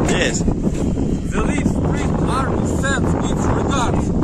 Yes. The lead Spring Army sends its regards.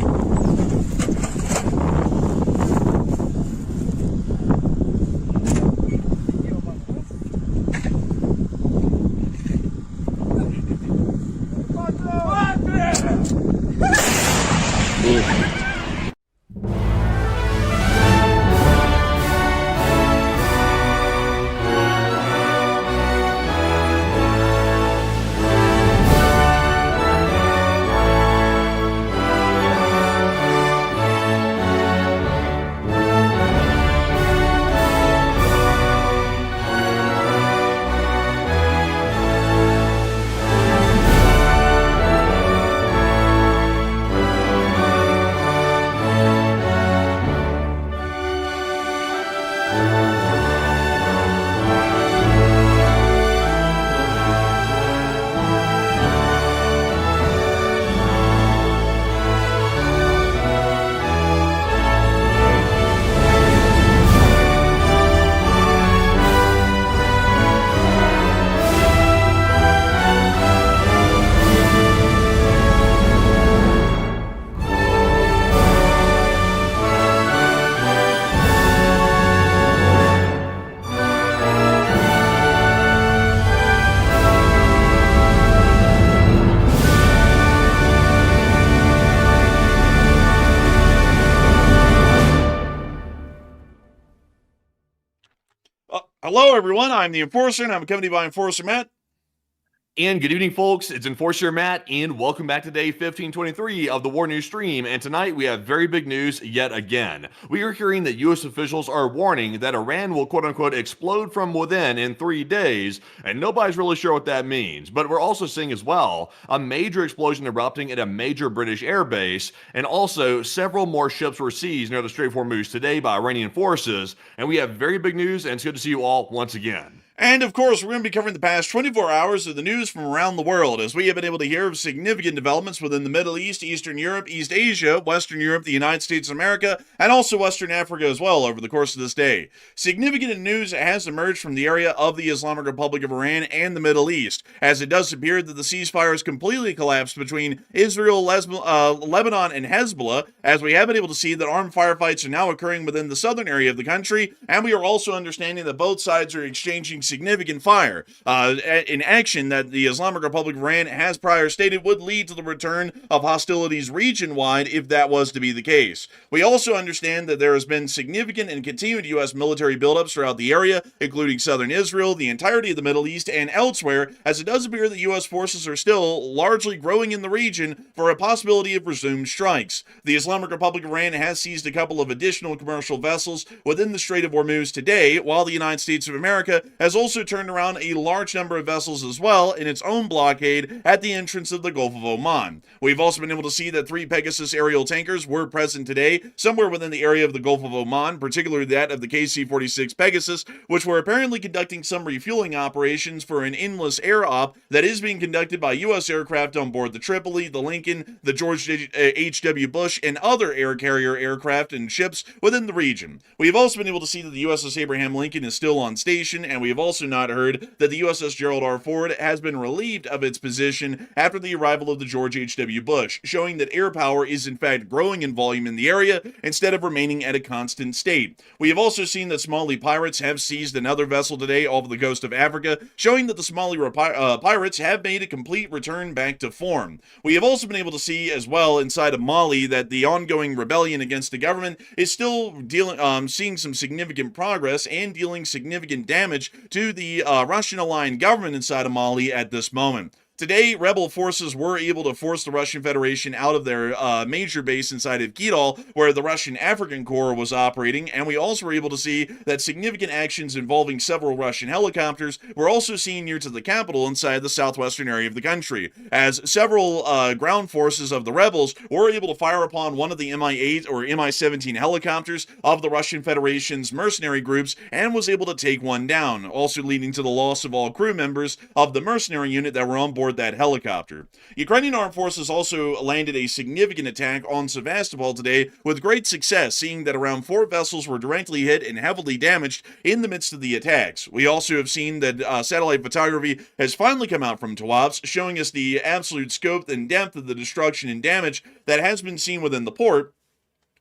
Hello, everyone. I'm the Enforcer, and I'm accompanied by Enforcer Matt. And good evening, folks. It's Enforcer Matt, and welcome back to day 1523 of the War News stream. And tonight we have very big news yet again. We are hearing that U.S. officials are warning that Iran will quote-unquote explode from within in 3 days, and nobody's really sure what that means. But we're also seeing as well a major explosion erupting at a major British airbase, and also several more ships were seized near the Strait of Hormuz today by Iranian forces. And we have very big news, and it's good to see you all once again. And of course, we're going to be covering the past 24 hours of the news from around the world, as we have been able to hear of significant developments within the Middle East, Eastern Europe, East Asia, Western Europe, the United States of America, and also Western Africa as well over the course of this day. Significant news has emerged from the area of the Islamic Republic of Iran and the Middle East, as it does appear that the ceasefire has completely collapsed between Israel, Lebanon, and Hezbollah, as we have been able to see that armed firefights are now occurring within the southern area of the country, and we are also understanding that both sides are exchanging significant fire in action that the Islamic Republic of Iran has prior stated would lead to the return of hostilities region-wide if that was to be the case. We also understand that there has been significant and continued U.S. military buildups throughout the area, including southern Israel, the entirety of the Middle East, and elsewhere, as it does appear that U.S. forces are still largely growing in the region for a possibility of resumed strikes. The Islamic Republic of Iran has seized a couple of additional commercial vessels within the Strait of Hormuz today, while the United States of America has also turned around a large number of vessels as well in its own blockade at the entrance of the Gulf of Oman. We've also been able to see that 3 Pegasus aerial tankers were present today somewhere within the area of the Gulf of Oman, particularly that of the KC-46 Pegasus, which were apparently conducting some refueling operations for an endless air op that is being conducted by U.S. aircraft on board the Tripoli, the Lincoln, the George H.W. Bush, and other air carrier aircraft and ships within the region. We have also been able to see that the USS Abraham Lincoln is still on station, and we have also not heard that the USS Gerald R. Ford has been relieved of its position after the arrival of the George H.W. Bush, showing that air power is in fact growing in volume in the area instead of remaining at a constant state. We have also seen that Somali pirates have seized another vessel today off the coast of Africa, showing that the Somali pirates have made a complete return back to form. We have also been able to see as well inside of Mali that the ongoing rebellion against the government is still seeing some significant progress and dealing significant damage to the Russian-aligned government inside of Mali at this moment. Today, rebel forces were able to force the Russian Federation out of their major base inside of Kidal, where the Russian African Corps was operating, and we also were able to see that significant actions involving several Russian helicopters were also seen near to the capital inside the southwestern area of the country, as several ground forces of the rebels were able to fire upon one of the Mi-8 or Mi-17 helicopters of the Russian Federation's mercenary groups and was able to take one down, also leading to the loss of all crew members of the mercenary unit that were on board that helicopter. Ukrainian armed forces also landed a significant attack on Sevastopol today with great success, seeing that around 4 vessels were directly hit and heavily damaged in the midst of the attacks. We also have seen that satellite photography has finally come out from Tawas, showing us the absolute scope and depth of the destruction and damage that has been seen within the port,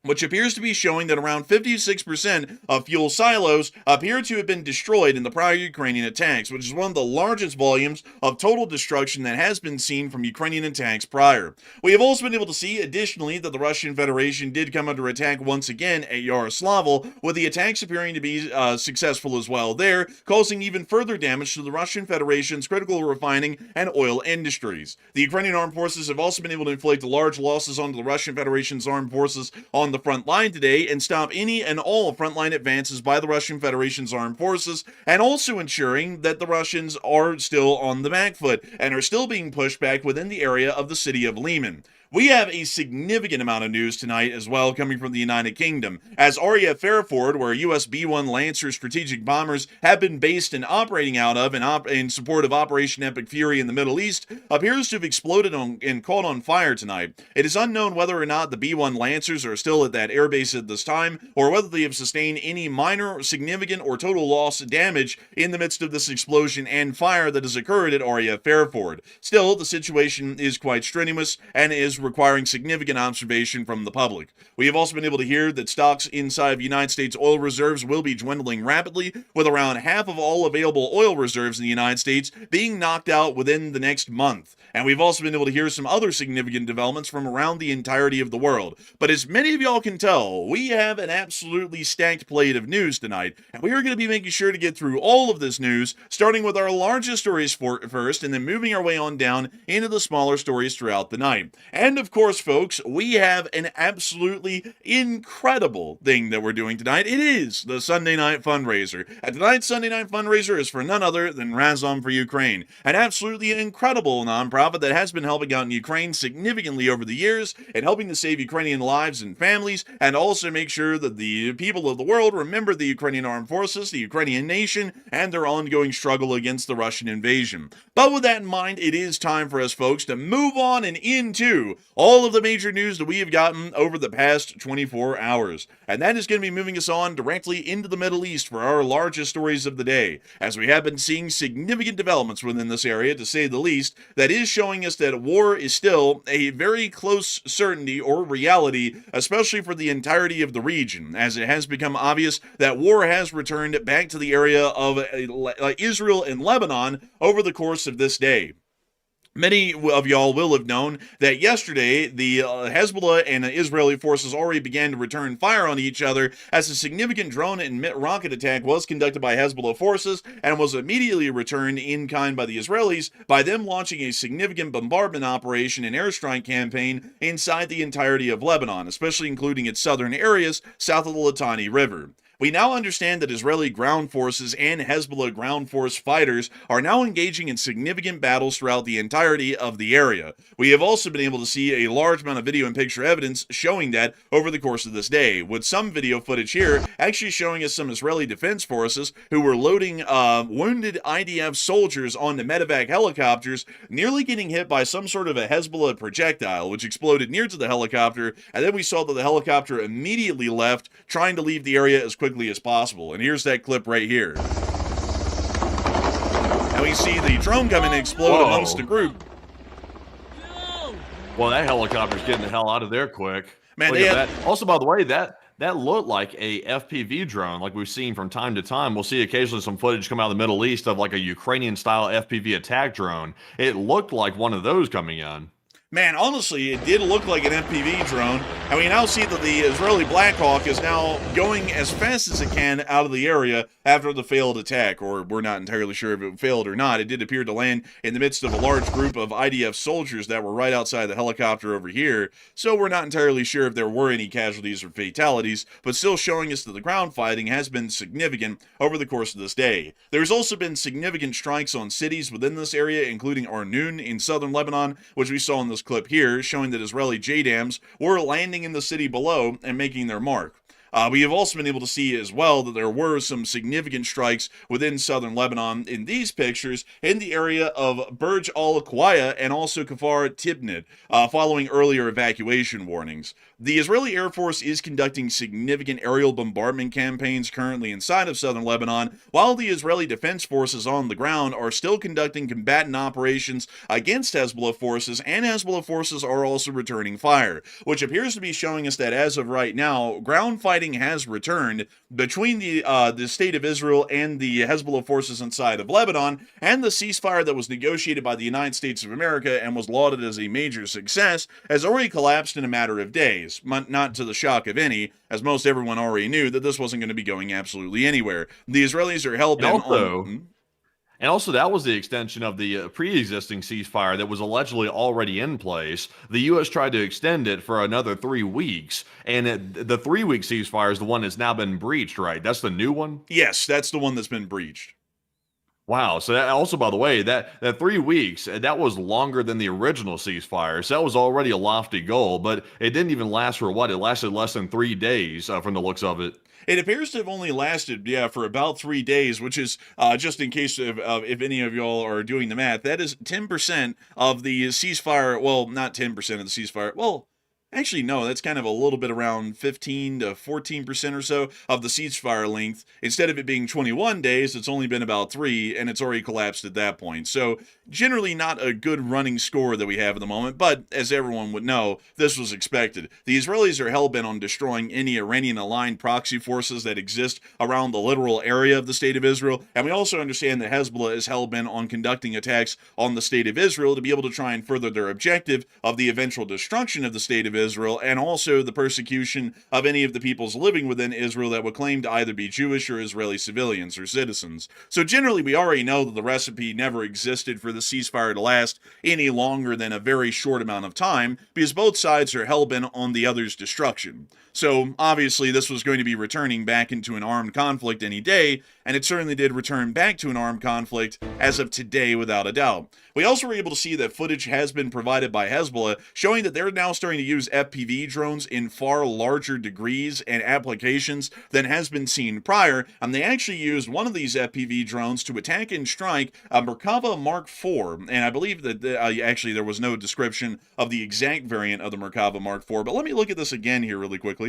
which appears to be showing that around 56% of fuel silos appear to have been destroyed in the prior Ukrainian attacks, which is one of the largest volumes of total destruction that has been seen from Ukrainian attacks prior. We have also been able to see, additionally, that the Russian Federation did come under attack once again at Yaroslavl, with the attacks appearing to be successful as well there, causing even further damage to the Russian Federation's critical refining and oil industries. The Ukrainian armed forces have also been able to inflict large losses onto the Russian Federation's armed forces on the front line today and stop any and all frontline advances by the Russian Federation's armed forces, and also ensuring that the Russians are still on the back foot and are still being pushed back within the area of the city of Liman. We have a significant amount of news tonight as well coming from the United Kingdom, as RAF Fairford, where US B-1 Lancer strategic bombers have been based and operating out of in support of Operation Epic Fury in the Middle East, appears to have exploded and caught on fire tonight. It is unknown whether or not the B-1 Lancers are still at that airbase at this time, or whether they have sustained any minor, significant, or total loss damage in the midst of this explosion and fire that has occurred at RAF Fairford. Still, the situation is quite strenuous and is requiring significant observation from the public. We have also been able to hear that stocks inside of United States oil reserves will be dwindling rapidly, with around half of all available oil reserves in the United States being knocked out within the next month. And we've also been able to hear some other significant developments from around the entirety of the world. But as many of y'all can tell, we have an absolutely stacked plate of news tonight, and we are going to be making sure to get through all of this news, starting with our largest stories first, and then moving our way on down into the smaller stories throughout the night. And of course, folks, we have an absolutely incredible thing that we're doing tonight. It is the Sunday Night Fundraiser. And tonight's Sunday Night Fundraiser is for none other than Razom for Ukraine, an absolutely incredible nonprofit that has been helping out in Ukraine significantly over the years and helping to save Ukrainian lives and families, and also make sure that the people of the world remember the Ukrainian armed forces, the Ukrainian nation, and their ongoing struggle against the Russian invasion. But with that in mind, it is time for us, folks, to move on and into all of the major news that we have gotten over the past 24 hours. And that is going to be moving us on directly into the Middle East for our largest stories of the day, as we have been seeing significant developments within this area, to say the least, that is showing us that war is still a very close certainty or reality, especially for the entirety of the region, as it has become obvious that war has returned back to the area of Israel and Lebanon over the course of this day. Many of y'all will have known that yesterday, the Hezbollah and Israeli forces already began to return fire on each other as a significant drone and rocket attack was conducted by Hezbollah forces and was immediately returned in kind by the Israelis by them launching a significant bombardment operation and airstrike campaign inside the entirety of Lebanon, especially including its southern areas south of the Litani River. We now understand that Israeli ground forces and Hezbollah ground force fighters are now engaging in significant battles throughout the entirety of the area. We have also been able to see a large amount of video and picture evidence showing that over the course of this day, with some video footage here actually showing us some Israeli defense forces who were loading wounded IDF soldiers onto medevac helicopters, nearly getting hit by some sort of a Hezbollah projectile, which exploded near to the helicopter, and then we saw that the helicopter immediately left, trying to leave the area as quickly as possible. And here's that clip right here. we see the drone come and explode Whoa. amongst the group. Well, that helicopter's getting the hell out of there quick. Man, Look they at that. Also, by the way, that looked like a FPV drone, like we've seen from time to time. We'll see occasionally some footage come out of the Middle East of like a Ukrainian-style FPV attack drone. It looked like one of those coming in. Man, honestly, it did look like an FPV drone, and we now see that the Israeli Black Hawk is now going as fast as it can out of the area after the failed attack, or we're not entirely sure if it failed or not. It did appear to land in the midst of a large group of IDF soldiers that were right outside the helicopter over here, so we're not entirely sure if there were any casualties or fatalities, but still showing us that the ground fighting has been significant over the course of this day. There's also been significant strikes on cities within this area, including Arnoun in southern Lebanon, which we saw in this clip here, showing that Israeli JDAMs were landing in the city below and making their mark. We have also been able to see as well that there were some significant strikes within southern Lebanon in these pictures in the area of Burj al Qawaya and also Kfar Tibnid, following earlier evacuation warnings. The Israeli Air Force is conducting significant aerial bombardment campaigns currently inside of southern Lebanon, while the Israeli Defense Forces on the ground are still conducting combatant operations against Hezbollah forces, and Hezbollah forces are also returning fire, which appears to be showing us that as of right now, ground fighting has returned between the state of Israel and the Hezbollah forces inside of Lebanon, and the ceasefire that was negotiated by the United States of America and was lauded as a major success has already collapsed in a matter of days, not to the shock of any, as most everyone already knew that this wasn't going to be going absolutely anywhere. The Israelis are hell-bent on... And also, that was the extension of the pre-existing ceasefire that was allegedly already in place. The U.S. tried to extend it for another 3 weeks, and the 3-week ceasefire is the one that's now been breached, right? That's the new one? Yes, that's the one that's been breached. Wow. So that also, by the way, that 3 weeks, that was longer than the original ceasefire. So that was already a lofty goal, but it didn't even last for what? It lasted less than 3 days from the looks of it. It appears to have only lasted, for about 3 days, which is, just in case if any of y'all are doing the math, that is 10% of the ceasefire. Well, not 10% of the ceasefire. Well, actually, no, that's kind of a little bit around 15 to 14% or so of the ceasefire length. Instead of it being 21 days, it's only been about 3, and it's already collapsed at that point. So, generally not a good running score that we have at the moment, but as everyone would know, this was expected. The Israelis are hell-bent on destroying any Iranian-aligned proxy forces that exist around the literal area of the State of Israel, and we also understand that Hezbollah is hell-bent on conducting attacks on the State of Israel to be able to try and further their objective of the eventual destruction of the State of Israel, and also the persecution of any of the peoples living within Israel that would claim to either be Jewish or Israeli civilians or citizens. So generally, we already know that the recipe never existed for the ceasefire to last any longer than a very short amount of time, because both sides are hell-bent on the other's destruction. So obviously, this was going to be returning back into an armed conflict any day, and it certainly did return back to an armed conflict as of today, without a doubt. We also were able to see that footage has been provided by Hezbollah, showing that they're now starting to use FPV drones in far larger degrees and applications than has been seen prior, and they actually used one of these FPV drones to attack and strike a Merkava Mark IV, and I believe that actually there was no description of the exact variant of the Merkava Mark IV, but let me look at this again here really quickly.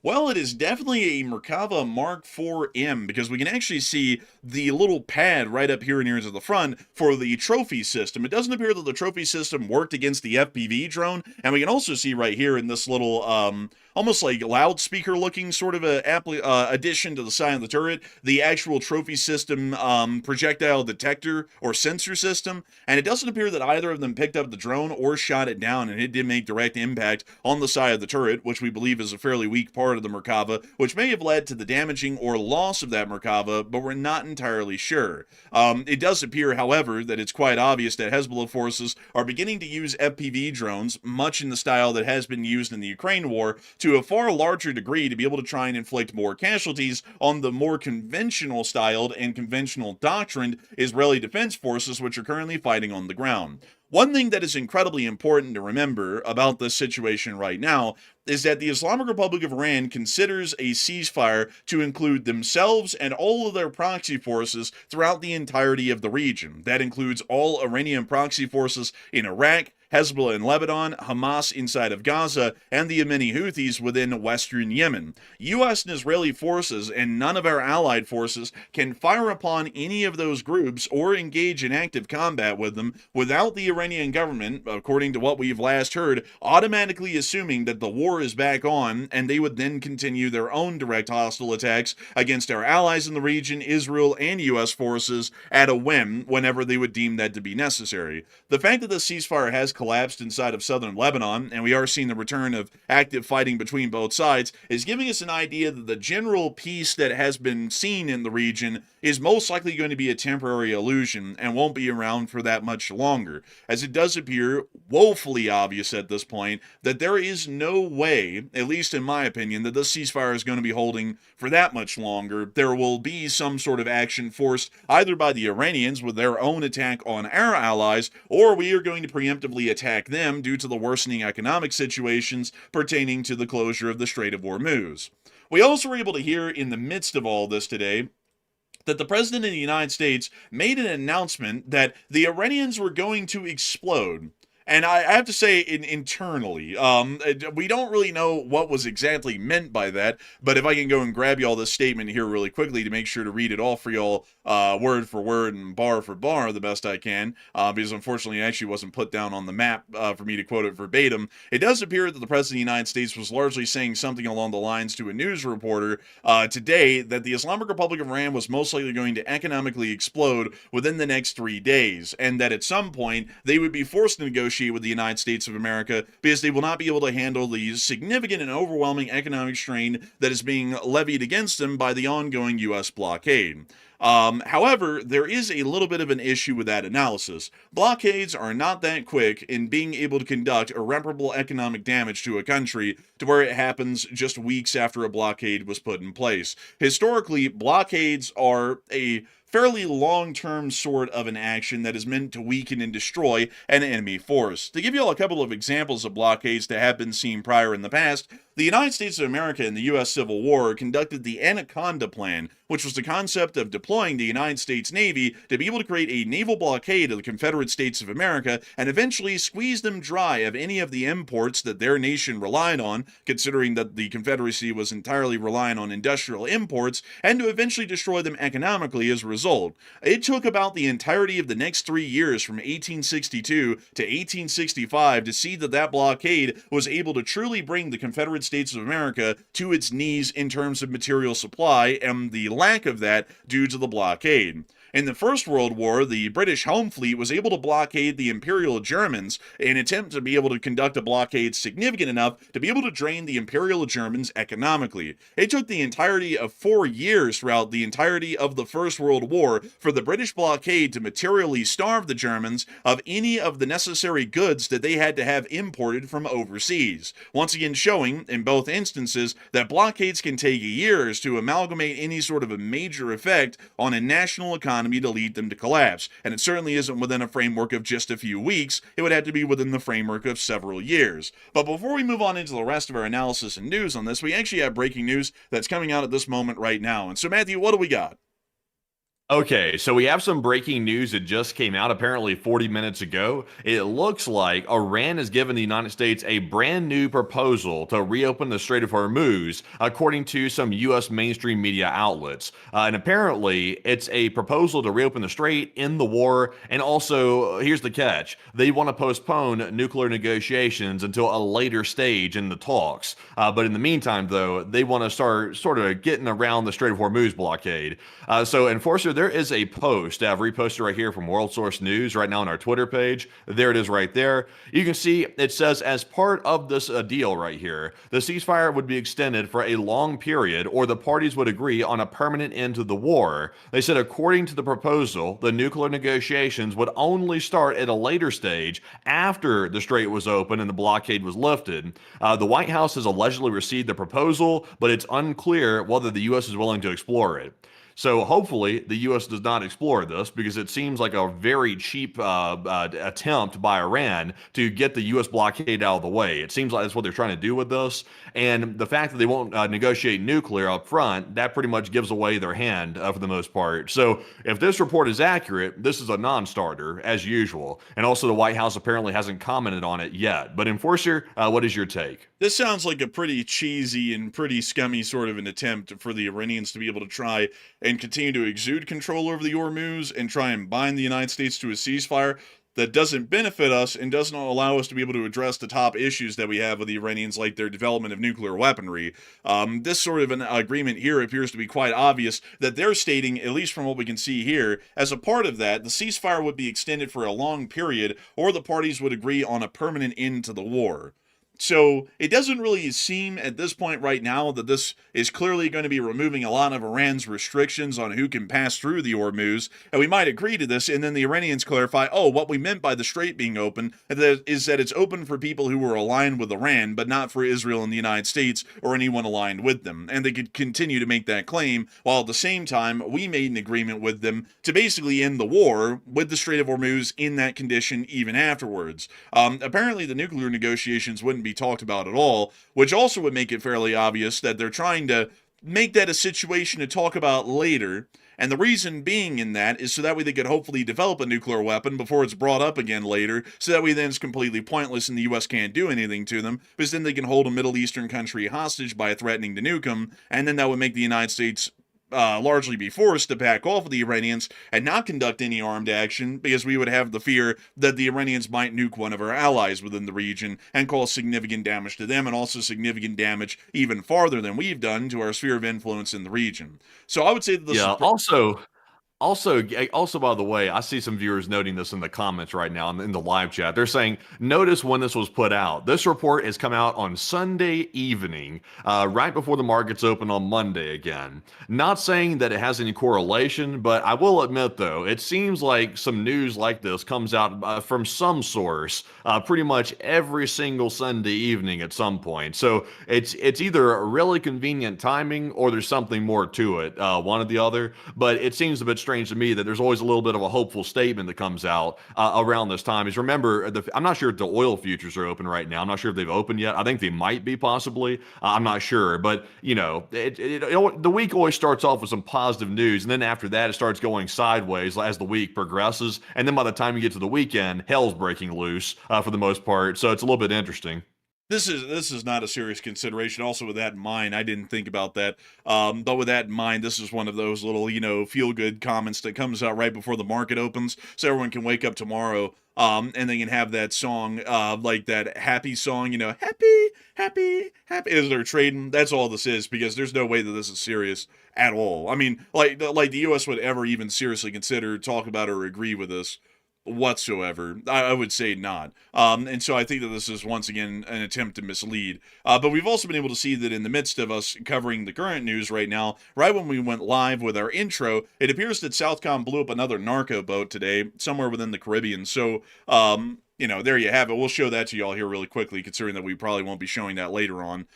Well, it is definitely a Merkava Mark IV-M, because we can actually see the little pad right up here near to the front for the trophy system. It doesn't appear that the trophy system worked against the FPV drone, and we can also see right here in this little, almost like loudspeaker-looking sort of addition to the side of the turret, the actual trophy system projectile detector or sensor system, and it doesn't appear that either of them picked up the drone or shot it down, and it did make direct impact on the side of the turret, which we believe is a fairly weak part of the Merkava, which may have led to the damaging or loss of that Merkava, but we're not entirely sure. It does appear, however, that it's quite obvious that Hezbollah forces are beginning to use FPV drones, much in the style that has been used in the Ukraine war, to a far larger degree to be able to try and inflict more casualties on the more conventional styled and conventional doctrined Israeli Defense Forces, which are currently fighting on the ground. One thing that is incredibly important to remember about this situation right now is that the Islamic Republic of Iran considers a ceasefire to include themselves and all of their proxy forces throughout the entirety of the region. That includes all Iranian proxy forces in Iraq, Hezbollah in Lebanon, Hamas inside of Gaza, and the Yemeni Houthis within western Yemen. U.S. and Israeli forces and none of our allied forces can fire upon any of those groups or engage in active combat with them without the Iranian government, according to what we've last heard, automatically assuming that the war is back on, and they would then continue their own direct hostile attacks against our allies in the region, Israel, and U.S. forces at a whim whenever they would deem that to be necessary. The fact that the ceasefire has collapsed inside of southern Lebanon, and we are seeing the return of active fighting between both sides, is giving us an idea that the general peace that has been seen in the region is most likely going to be a temporary illusion and won't be around for that much longer, as it does appear woefully obvious at this point that there is no way, at least in my opinion, that this ceasefire is going to be holding for that much longer. There will be some sort of action forced either by the Iranians with their own attack on our allies, or we are going to preemptively attack them due to the worsening economic situations pertaining to the closure of the Strait of Hormuz. We also were able to hear in the midst of all this today that the President of the United States made an announcement that the Iranians were going to explode. And I have to say, internally, we don't really know what was exactly meant by that, but if I can go and grab y'all this statement here really quickly to make sure to read it all for y'all word for word and bar for bar the best I can, because unfortunately it actually wasn't put down on the map for me to quote it verbatim. It does appear that the President of the United States was largely saying something along the lines to a news reporter today that the Islamic Republic of Iran was most likely going to economically explode within the next 3 days, and that at some point they would be forced to negotiate with the United States of America because they will not be able to handle the significant and overwhelming economic strain that is being levied against them by the ongoing U.S. blockade. However, there is a little bit of an issue with that analysis. Blockades are not that quick in being able to conduct irreparable economic damage to a country to where it happens just weeks after a blockade was put in place. Historically, blockades are a fairly long-term sort of an action that is meant to weaken and destroy an enemy force. To give you all a couple of examples of blockades that have been seen prior in the past, the United States of America in the U.S. Civil War conducted the Anaconda Plan, which was the concept of deploying the United States Navy to be able to create a naval blockade of the Confederate States of America and eventually squeeze them dry of any of the imports that their nation relied on, considering that the Confederacy was entirely reliant on industrial imports, and to eventually destroy them economically as a result. It took about the entirety of the next 3 years from 1862 to 1865 to see that that blockade was able to truly bring the Confederate States of America to its knees in terms of material supply, and the lack of that due to the blockade. In the First World War, the British Home Fleet was able to blockade the Imperial Germans in an attempt to be able to conduct a blockade significant enough to be able to drain the Imperial Germans economically. It took the entirety of 4 years throughout the entirety of the First World War for the British blockade to materially starve the Germans of any of the necessary goods that they had to have imported from overseas. Once again showing, in both instances, that blockades can take years to amalgamate any sort of a major effect on a national economy to lead them to collapse, and it certainly isn't within a framework of just a few weeks. It would have to be within the framework of several years. But before we move on into the rest of our analysis and news on this, we actually have breaking news that's coming out at this moment right now. And so, Matthew, what do we got? Okay, so we have some breaking news that just came out apparently 40 minutes ago. It looks like Iran has given the United States a brand new proposal to reopen the Strait of Hormuz, according to some U.S. mainstream media outlets. And apparently, it's a proposal to reopen the strait in the war. And also, here's the catch. They want to postpone nuclear negotiations until a later stage in the talks. But in the meantime, though, they want to start sort of getting around the Strait of Hormuz blockade. So, Enforcer, there is a post I've reposted right here from World Source News right now on our Twitter page. There it is right there. You can see it says, as part of this deal right here, the ceasefire would be extended for a long period, or the parties would agree on a permanent end to the war. They said, according to the proposal, the nuclear negotiations would only start at a later stage after the strait was open and the blockade was lifted. The White House has allegedly received the proposal, but it's unclear whether the U.S. is willing to explore it. So hopefully the U.S. does not explore this because it seems like a very cheap attempt by Iran to get the U.S. blockade out of the way. It seems like that's what they're trying to do with this. And the fact that they won't negotiate nuclear up front, that pretty much gives away their hand for the most part. So if this report is accurate, this is a non-starter as usual. And also the White House apparently hasn't commented on it yet. But Enforcer, what is your take? This sounds like a pretty cheesy and pretty scummy sort of an attempt for the Iranians to be able to try and continue to exude control over the Hormuz and try and bind the United States to a ceasefire that doesn't benefit us and doesn't allow us to be able to address the top issues that we have with the Iranians, like their development of nuclear weaponry. This sort of an agreement here appears to be quite obvious that they're stating, at least from what we can see here, as a part of that, the ceasefire would be extended for a long period, or the parties would agree on a permanent end to the war. So it doesn't really seem at this point right now that this is clearly going to be removing a lot of Iran's restrictions on who can pass through the Hormuz, and we might agree to this, and then the Iranians clarify, oh, what we meant by the strait being open is that it's open for people who are aligned with Iran, but not for Israel and the United States or anyone aligned with them. And they could continue to make that claim, while at the same time, we made an agreement with them to basically end the war with the Strait of Hormuz in that condition even afterwards. Apparently, the nuclear negotiations wouldn't be talked about at all, which also would make it fairly obvious that they're trying to make that a situation to talk about later. And the reason being in that is so that way they could hopefully develop a nuclear weapon before it's brought up again later, so that way then it's completely pointless and the U.S. can't do anything to them, because then they can hold a Middle Eastern country hostage by threatening to nuke them, and then that would make the United States largely be forced to back off of the Iranians and not conduct any armed action, because we would have the fear that the Iranians might nuke one of our allies within the region and cause significant damage to them, and also significant damage even farther than we've done to our sphere of influence in the region. So I would say that this is Also, by the way, I see some viewers noting this in the comments right now in the live chat. They're saying, notice when this was put out. This report has come out on Sunday evening, right before the markets open on Monday again. Not saying that it has any correlation, but I will admit, though, it seems like some news like this comes out from some source pretty much every single Sunday evening at some point. So it's either a really convenient timing or there's something more to it, one or the other. But it seems a bit strange to me that there's always a little bit of a hopeful statement that comes out around this time. Is remember, I'm not sure if the oil futures are open right now. I'm not sure if they've opened yet. I think they might be possibly. I'm not sure. But, you know, the week always starts off with some positive news. And then after that, it starts going sideways as the week progresses. And then by the time you get to the weekend, hell's breaking loose for the most part. So it's a little bit interesting. This is not a serious consideration. Also, with that in mind, I didn't think about that. But with that in mind, this is one of those little, feel-good comments that comes out right before the market opens, so everyone can wake up tomorrow, and they can have that song, like that happy song, happy, happy, happy, as they're trading. That's all this is, because there's no way that this is serious at all. I mean, like the U.S. would ever even seriously consider, talk about, or agree with this whatsoever. I would say not. And so I think that this is once again an attempt to mislead. But we've also been able to see that in the midst of us covering the current news right now, right when we went live with our intro, it appears that Southcom blew up another narco boat today, somewhere within the Caribbean. So, there you have it. We'll show that to y'all here really quickly, considering that we probably won't be showing that later on.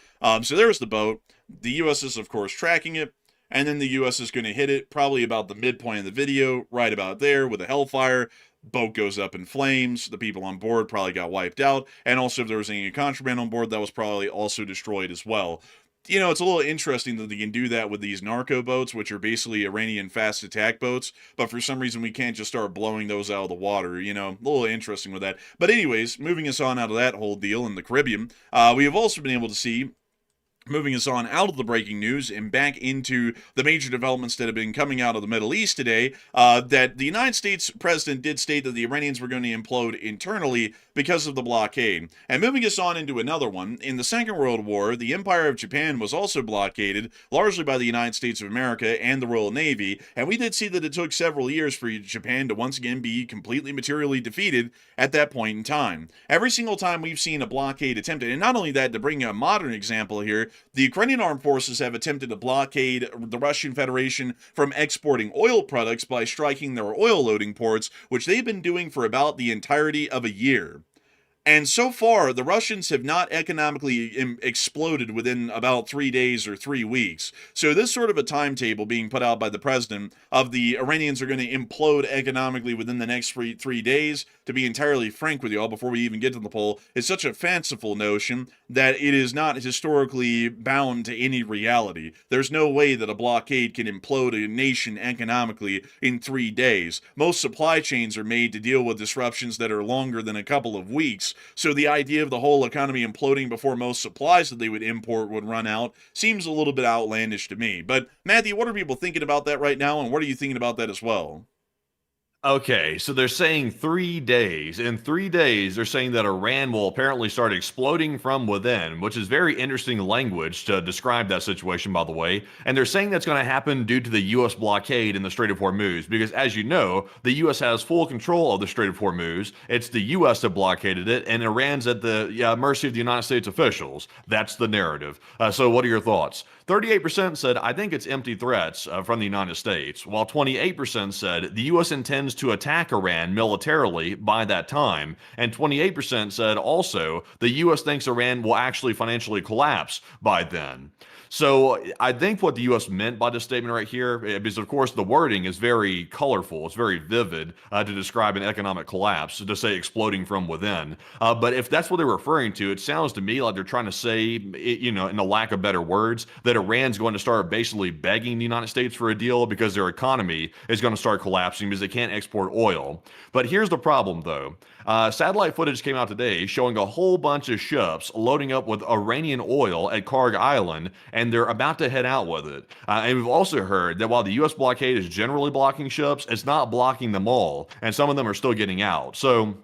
So there's the boat. The U.S. is, of course, tracking it. And then the U.S. is going to hit it probably about the midpoint of the video, right about there with a Hellfire. Boat goes up in flames. The people on board probably got wiped out. And also, if there was any contraband on board, that was probably also destroyed as well. It's a little interesting that they can do that with these narco boats, which are basically Iranian fast attack boats. But for some reason, we can't just start blowing those out of the water. A little interesting with that. But anyways, moving us on out of that whole deal in the Caribbean, we have also been able to see, moving us on out of the breaking news and back into the major developments that have been coming out of the Middle East today, that the United States president did state that the Iranians were going to implode internally because of the blockade. And moving us on into another one, in the Second World War, the Empire of Japan was also blockaded, largely by the United States of America and the Royal Navy, and we did see that it took several years for Japan to once again be completely materially defeated at that point in time. Every single time we've seen a blockade attempted, and not only that, to bring a modern example here, the Ukrainian armed forces have attempted to blockade the Russian Federation from exporting oil products by striking their oil loading ports, which they've been doing for about the entirety of a year. And so far, the Russians have not economically exploded within about 3 days or 3 weeks. So this sort of a timetable being put out by the president of the Iranians are going to implode economically within the next 3 days, to be entirely frank with you all, before we even get to the poll, is such a fanciful notion that it is not historically bound to any reality. There's no way that a blockade can implode a nation economically in 3 days. Most supply chains are made to deal with disruptions that are longer than a couple of weeks. So the idea of the whole economy imploding before most supplies that they would import would run out seems a little bit outlandish to me. But Matthew, what are people thinking about that right now, and what are you thinking about that as well? Okay, so they're saying 3 days. In 3 days, they're saying that Iran will apparently start exploding from within, which is very interesting language to describe that situation, by the way. And they're saying that's going to happen due to the U.S. blockade in the Strait of Hormuz, because as you know, the U.S. has full control of the Strait of Hormuz. It's the U.S. that blockaded it, and Iran's at the mercy of the United States officials. That's the narrative. So, what are your thoughts? 38% said, I think it's empty threats from the United States, while 28% said the U.S. intends to attack Iran militarily by that time, and 28% said also the U.S. thinks Iran will actually financially collapse by then. So I think what the U.S. meant by this statement right here, because of course the wording is very colorful, it's very vivid to describe an economic collapse, to say exploding from within. But if that's what they're referring to, it sounds to me like they're trying to say, in a lack of better words, that Iran's going to start basically begging the United States for a deal because their economy is going to start collapsing because they can't export oil. But here's the problem, though. Satellite footage came out today showing a whole bunch of ships loading up with Iranian oil at Karg Island, and they're about to head out with it. And we've also heard that while the U.S. blockade is generally blocking ships, it's not blocking them all, and some of them are still getting out. So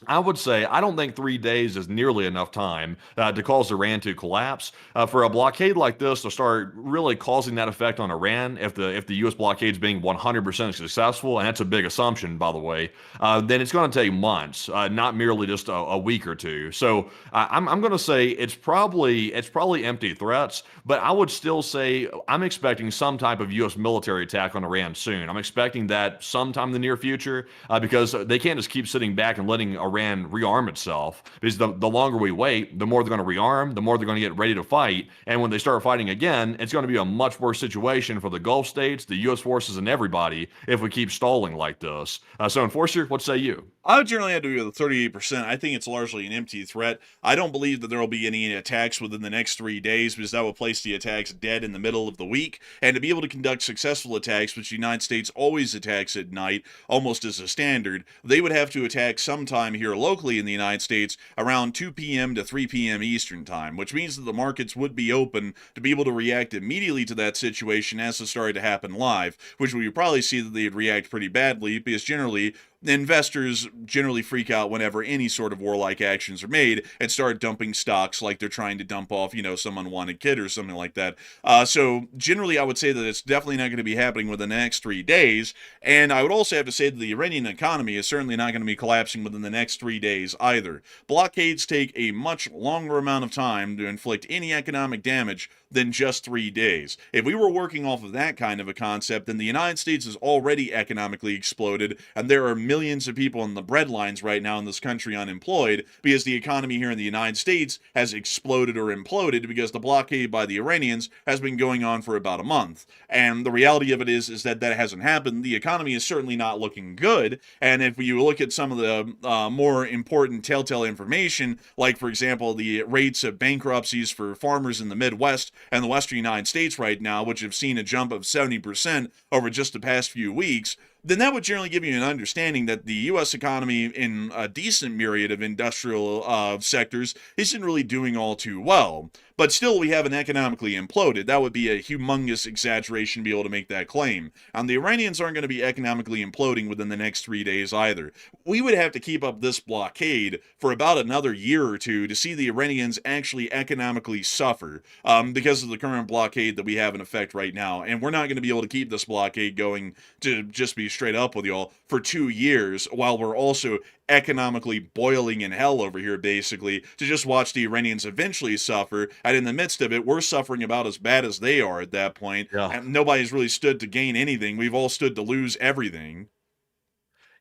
I would say I don't think 3 days is nearly enough time to cause Iran to collapse. For a blockade like this to start really causing that effect on Iran, if the U.S. blockade is being 100% successful, and that's a big assumption, by the way, then it's going to take months, not merely just a week or two. So I'm going to say it's probably empty threats, but I would still say I'm expecting some type of U.S. military attack on Iran soon. I'm expecting that sometime in the near future because they can't just keep sitting back and letting Iran rearm itself, because the longer we wait, the more they're going to rearm, the more they're going to get ready to fight. And when they start fighting again, it's going to be a much worse situation for the Gulf states, the U.S. forces, and everybody if we keep stalling like this. So, Enforcer, what say you? I would generally have to go with 38%. I think it's largely an empty threat. I don't believe that there will be any attacks within the next 3 days, because that will place the attacks dead in the middle of the week. And to be able to conduct successful attacks, which the United States always attacks at night, almost as a standard, they would have to attack sometime here locally in the United States around 2 p.m. to 3 p.m. Eastern Time, which means that the markets would be open to be able to react immediately to that situation as it started to happen live, which we would probably see that they'd react pretty badly, because generally investors generally freak out whenever any sort of warlike actions are made and start dumping stocks like they're trying to dump off, some unwanted kid or something like that. So generally, I would say that it's definitely not going to be happening within the next 3 days. And I would also have to say that the Iranian economy is certainly not going to be collapsing within the next 3 days either. Blockades take a much longer amount of time to inflict any economic damage than just 3 days. If we were working off of that kind of a concept, then the United States is already economically exploded, and there are millions of people in the breadlines right now in this country unemployed, because the economy here in the United States has exploded or imploded because the blockade by the Iranians has been going on for about a month. And the reality of it is that hasn't happened. The economy is certainly not looking good, and if you look at some of the more important telltale information, like for example the rates of bankruptcies for farmers in the Midwest and the western United States right now, which have seen a jump of 70% over just the past few weeks, then that would generally give you an understanding that the U.S. economy in a decent myriad of industrial sectors isn't really doing all too well. But still, we haven't economically imploded. That would be a humongous exaggeration to be able to make that claim. And the Iranians aren't going to be economically imploding within the next 3 days either. We would have to keep up this blockade for about another year or two to see the Iranians actually economically suffer because of the current blockade that we have in effect right now. And we're not going to be able to keep this blockade going, to just be straight up with y'all, for 2 years, while we're also economically boiling in hell over here, basically, to just watch the Iranians eventually suffer. And in the midst of it, we're suffering about as bad as they are at that point. Yeah. And nobody's really stood to gain anything. We've all stood to lose everything.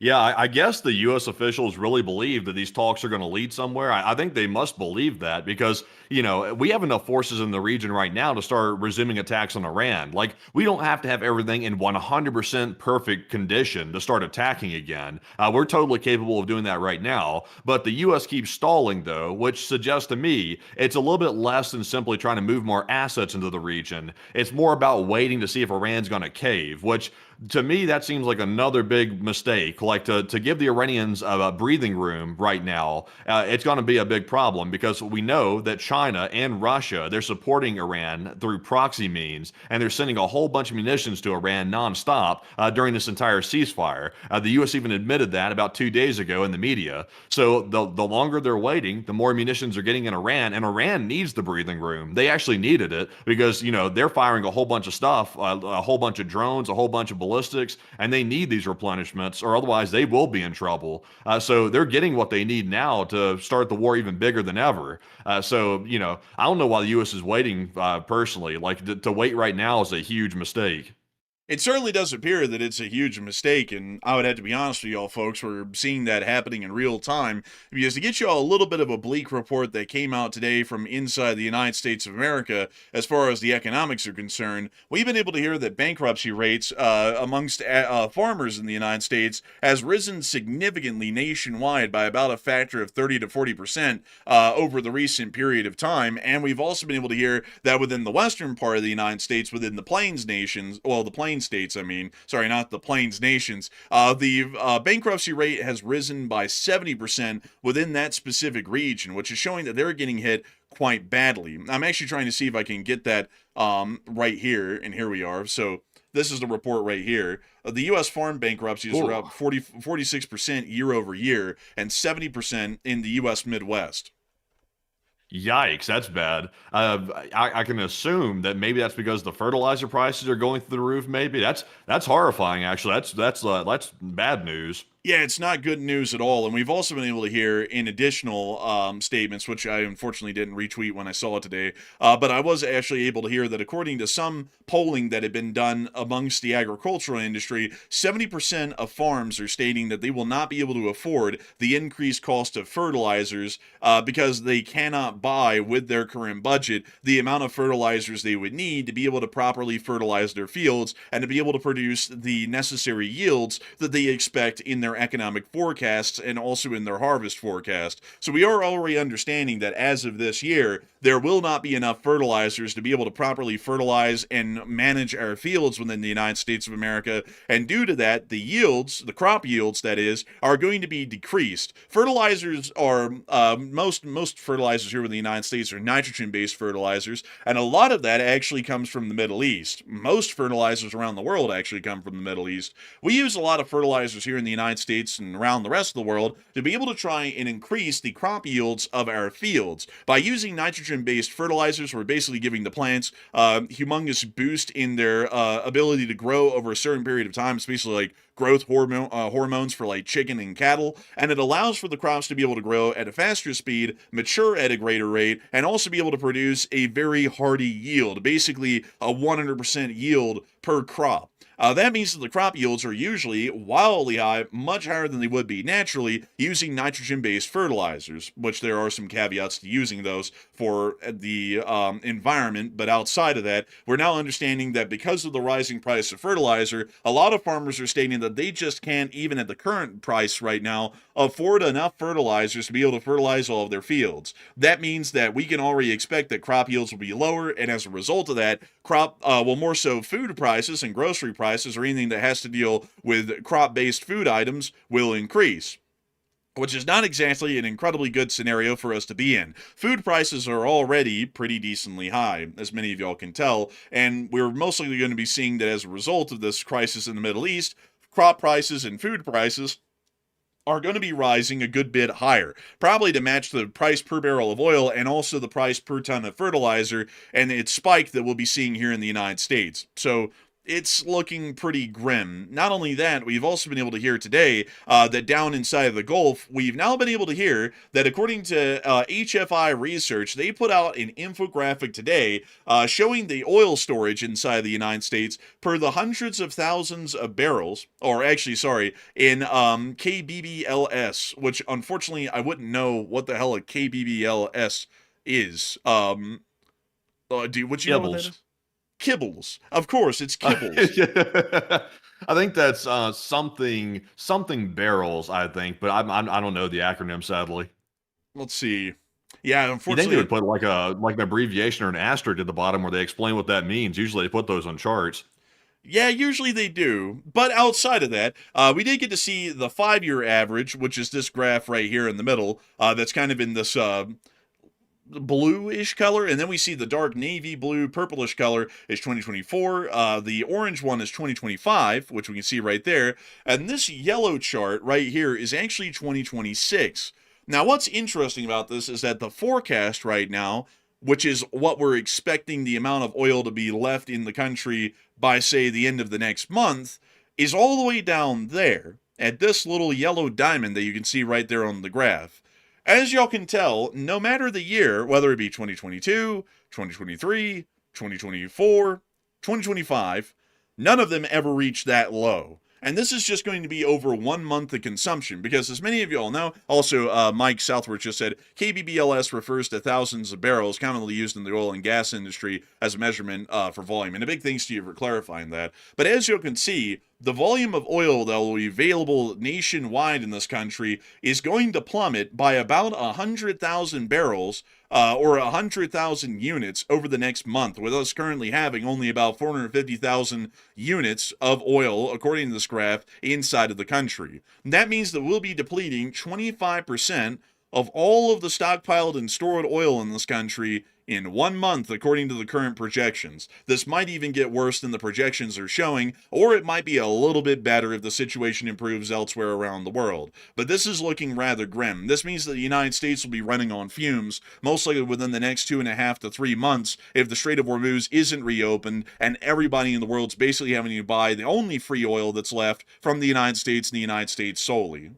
Yeah, I guess the U.S. officials really believe that these talks are going to lead somewhere. I think they must believe that because, we have enough forces in the region right now to start resuming attacks on Iran. Like, we don't have to have everything in 100% perfect condition to start attacking again. We're totally capable of doing that right now. But the U.S. keeps stalling, though, which suggests to me it's a little bit less than simply trying to move more assets into the region. It's more about waiting to see if Iran's going to cave, which to me, that seems like another big mistake. Like to give the Iranians a breathing room right now, it's going to be a big problem because we know that China and Russia, they're supporting Iran through proxy means, and they're sending a whole bunch of munitions to Iran nonstop during this entire ceasefire. The U.S. even admitted that about 2 days ago in the media. So the longer they're waiting, the more munitions are getting in Iran, and Iran needs the breathing room. They actually needed it because, they're firing a whole bunch of stuff, a whole bunch of drones, a whole bunch of ballistics, and they need these replenishments, or otherwise they will be in trouble. So they're getting what they need now to start the war even bigger than ever. I don't know why the U.S. is waiting personally. Like to wait right now is a huge mistake. It certainly does appear that it's a huge mistake, and I would have to be honest with y'all folks, we're seeing that happening in real time, because to get y'all a little bit of a bleak report that came out today from inside the United States of America, as far as the economics are concerned, we've been able to hear that bankruptcy rates amongst farmers in the United States has risen significantly nationwide by about a factor of 30 to 40% over the recent period of time, and we've also been able to hear that within the western part of the United States, within the Plains nations, well, the Plains states, sorry, not the Plains nations, the bankruptcy rate has risen by 70% within that specific region, which is showing that they're getting hit quite badly. I'm actually trying to see if I can get that right here, and here we are. So this is the report right here. The U.S. farm bankruptcies are up 46% year over year, and 70% in the U.S. Midwest. Yikes, that's bad. I can assume that maybe that's because the fertilizer prices are going through the roof. Maybe that's horrifying. Actually, that's bad news. Yeah, it's not good news at all. And we've also been able to hear in additional statements, which I unfortunately didn't retweet when I saw it today, but I was actually able to hear that according to some polling that had been done amongst the agricultural industry, 70% of farms are stating that they will not be able to afford the increased cost of fertilizers because they cannot buy with their current budget the amount of fertilizers they would need to be able to properly fertilize their fields and to be able to produce the necessary yields that they expect in their economic forecasts and also in their harvest forecast. So we are already understanding that as of this year, there will not be enough fertilizers to be able to properly fertilize and manage our fields within the United States of America. And due to that, the yields, the crop yields that is, are going to be decreased. Fertilizers are, most fertilizers here in the United States are nitrogen-based fertilizers, and a lot of that actually comes from the Middle East. Most fertilizers around the world actually come from the Middle East. We use a lot of fertilizers here in the United States and around the rest of the world to be able to try and increase the crop yields of our fields. By using nitrogen-based fertilizers, we're basically giving the plants a humongous boost in their ability to grow over a certain period of time. It's basically like growth hormones for like chicken and cattle, and it allows for the crops to be able to grow at a faster speed, mature at a greater rate, and also be able to produce a very hearty yield, basically a 100% yield per crop. That means that the crop yields are usually wildly high, much higher than they would be naturally using nitrogen-based fertilizers, which there are some caveats to using those for the environment. But outside of that, we're now understanding that because of the rising price of fertilizer, a lot of farmers are stating that they just can't, even at the current price right now, afford enough fertilizers to be able to fertilize all of their fields. That means that we can already expect that crop yields will be lower, and as a result of that, more so food prices and grocery prices or anything that has to deal with crop-based food items will increase, which is not exactly an incredibly good scenario for us to be in. Food prices are already pretty decently high, as many of y'all can tell, and we're mostly going to be seeing that as a result of this crisis in the Middle East, crop prices and food prices are going to be rising a good bit higher, probably to match the price per barrel of oil and also the price per ton of fertilizer and its spike that we'll be seeing here in the United States. So it's looking pretty grim. Not only that, we've also been able to hear today that down inside of the Gulf, we've now been able to hear that according to HFI research, they put out an infographic today showing the oil storage inside the United States per the hundreds of thousands of barrels, or actually, sorry, in KBBLS, which unfortunately I wouldn't know what the hell a KBBLS is. Would you know what that Gibbles. is? Kibbles. Of course, it's kibbles. I think that's something barrels. I think, but I don't know the acronym sadly. Let's see. Yeah, You think they unfortunately, would put like an abbreviation or an asterisk at the bottom where they explain what that means? Usually they put those on charts. yeah, usually they do. But outside of that, we did get to see the 5-year average, which is this graph right here in the middle. That's kind of in this bluish color, and then we see the dark navy blue purplish color is 2024. The orange one is 2025, which we can see right there, and this yellow chart right here is actually 2026. Now what's interesting about this is that the forecast right now, which is what we're expecting the amount of oil to be left in the country by, say, the end of the next month, is all the way down there at this little yellow diamond that you can see right there on the graph. As y'all can tell, no matter the year, whether it be 2022, 2023, 2024, 2025, none of them ever reached that low. And this is just going to be over 1 month of consumption, because as many of you all know, also Mike Southworth just said, KBBLS refers to thousands of barrels commonly used in the oil and gas industry as a measurement for volume. And a big thanks to you for clarifying that. But as you can see, the volume of oil that will be available nationwide in this country is going to plummet by about 100,000 barrels or 100,000 units over the next month, with us currently having only about 450,000 units of oil, according to this graph, inside of the country. And that means that we'll be depleting 25% of all of the stockpiled and stored oil in this country in 1 month, according to the current projections. This might even get worse than the projections are showing, or it might be a little bit better if the situation improves elsewhere around the world. But this is looking rather grim. This means that the United States will be running on fumes, most likely within the next 2.5 to 3 months, if the Strait of Hormuz isn't reopened, and everybody in the world's basically having to buy the only free oil that's left from the United States and the United States solely.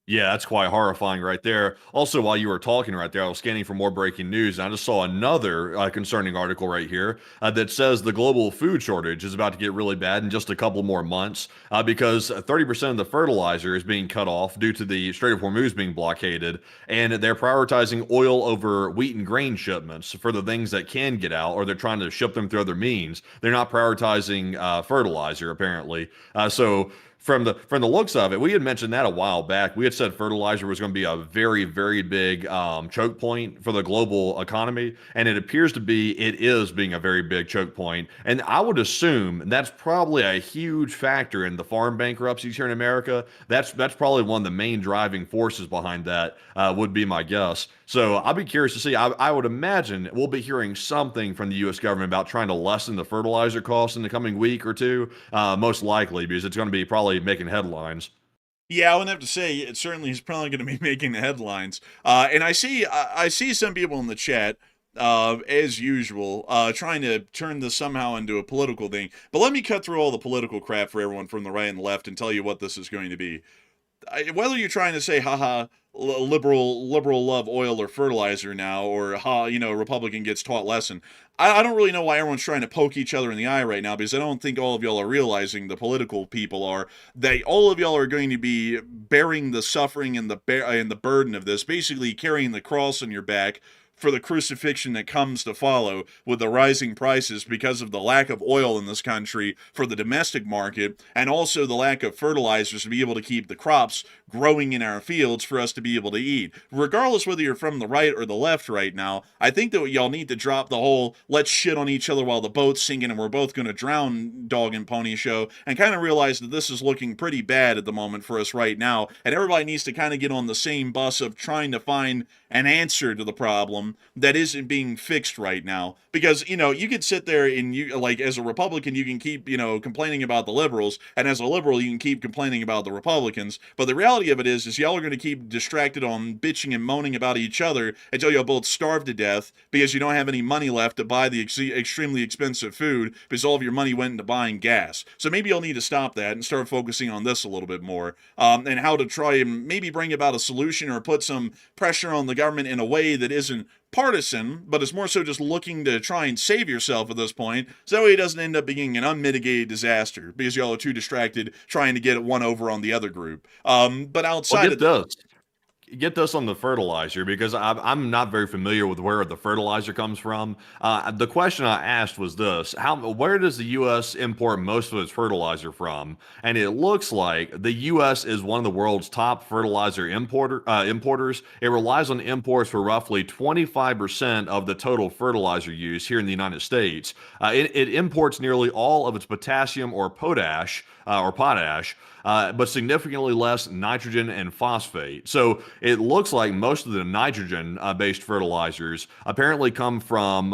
Yeah, that's quite horrifying right there. Also, while you were talking right there, I was scanning for more breaking news, and I just saw another concerning article right here that says the global food shortage is about to get really bad in just a couple more months because 30% of the fertilizer is being cut off due to the Strait of Hormuz being blockaded, and they're prioritizing oil over wheat and grain shipments for the things that can get out, or they're trying to ship them through other means. They're not prioritizing fertilizer, apparently. So from the looks of it, we had mentioned that a while back. We had said fertilizer was going to be a very, very big choke point for the global economy, and it appears to be, it is being a very big choke point. And I would assume that's probably a huge factor in the farm bankruptcies here in America. That's probably one of the main driving forces behind that, would be my guess. So I'll be curious to see. I would imagine we'll be hearing something from the U.S. government about trying to lessen the fertilizer costs in the coming week or two, most likely, because it's going to be probably making headlines. Yeah, I would have to say it certainly is probably going to be making the headlines. And I see some people in the chat, as usual, trying to turn this somehow into a political thing. But let me cut through all the political crap for everyone from the right and left and tell you what this is going to be. Whether you're trying to say, haha, liberal love oil or fertilizer now, or Republican gets taught lesson. I don't really know why everyone's trying to poke each other in the eye right now, because I don't think all of y'all are realizing, the political people are, that all of y'all are going to be bearing the suffering and the burden of this, basically carrying the cross on your back for the crucifixion that comes to follow with the rising prices because of the lack of oil in this country for the domestic market, and also the lack of fertilizers to be able to keep the crops growing in our fields for us to be able to eat. Regardless whether you're from the right or the left right now, I think that y'all need to drop the whole let's shit on each other while the boat's sinking and we're both going to drown dog and pony show, and kind of realize that this is looking pretty bad at the moment for us right now, and everybody needs to kind of get on the same bus of trying to find an answer to the problem problem that isn't being fixed right now. Because, you could sit there and as a Republican, you can keep, complaining about the liberals, and as a liberal, you can keep complaining about the Republicans. But the reality of it is y'all are going to keep distracted on bitching and moaning about each other until you'll both starve to death because you don't have any money left to buy the extremely expensive food because all of your money went into buying gas. So maybe you'll need to stop that and start focusing on this a little bit more, and how to try and maybe bring about a solution or put some pressure on the government in a way that isn't partisan, but is more so just looking to try and save yourself at this point, so that way it doesn't end up being an unmitigated disaster because y'all are too distracted trying to get one over on the other group. But outside Well, get this on the fertilizer, because I'm not very familiar with where the fertilizer comes from. The question I asked was this: where does the U.S. import most of its fertilizer from? And it looks like the U.S. is one of the world's top fertilizer importers. It relies on imports for roughly 25% of the total fertilizer use here in the United States. It imports nearly all of its potassium or potash, but significantly less nitrogen and phosphate. So it looks like most of the nitrogen-based fertilizers apparently come from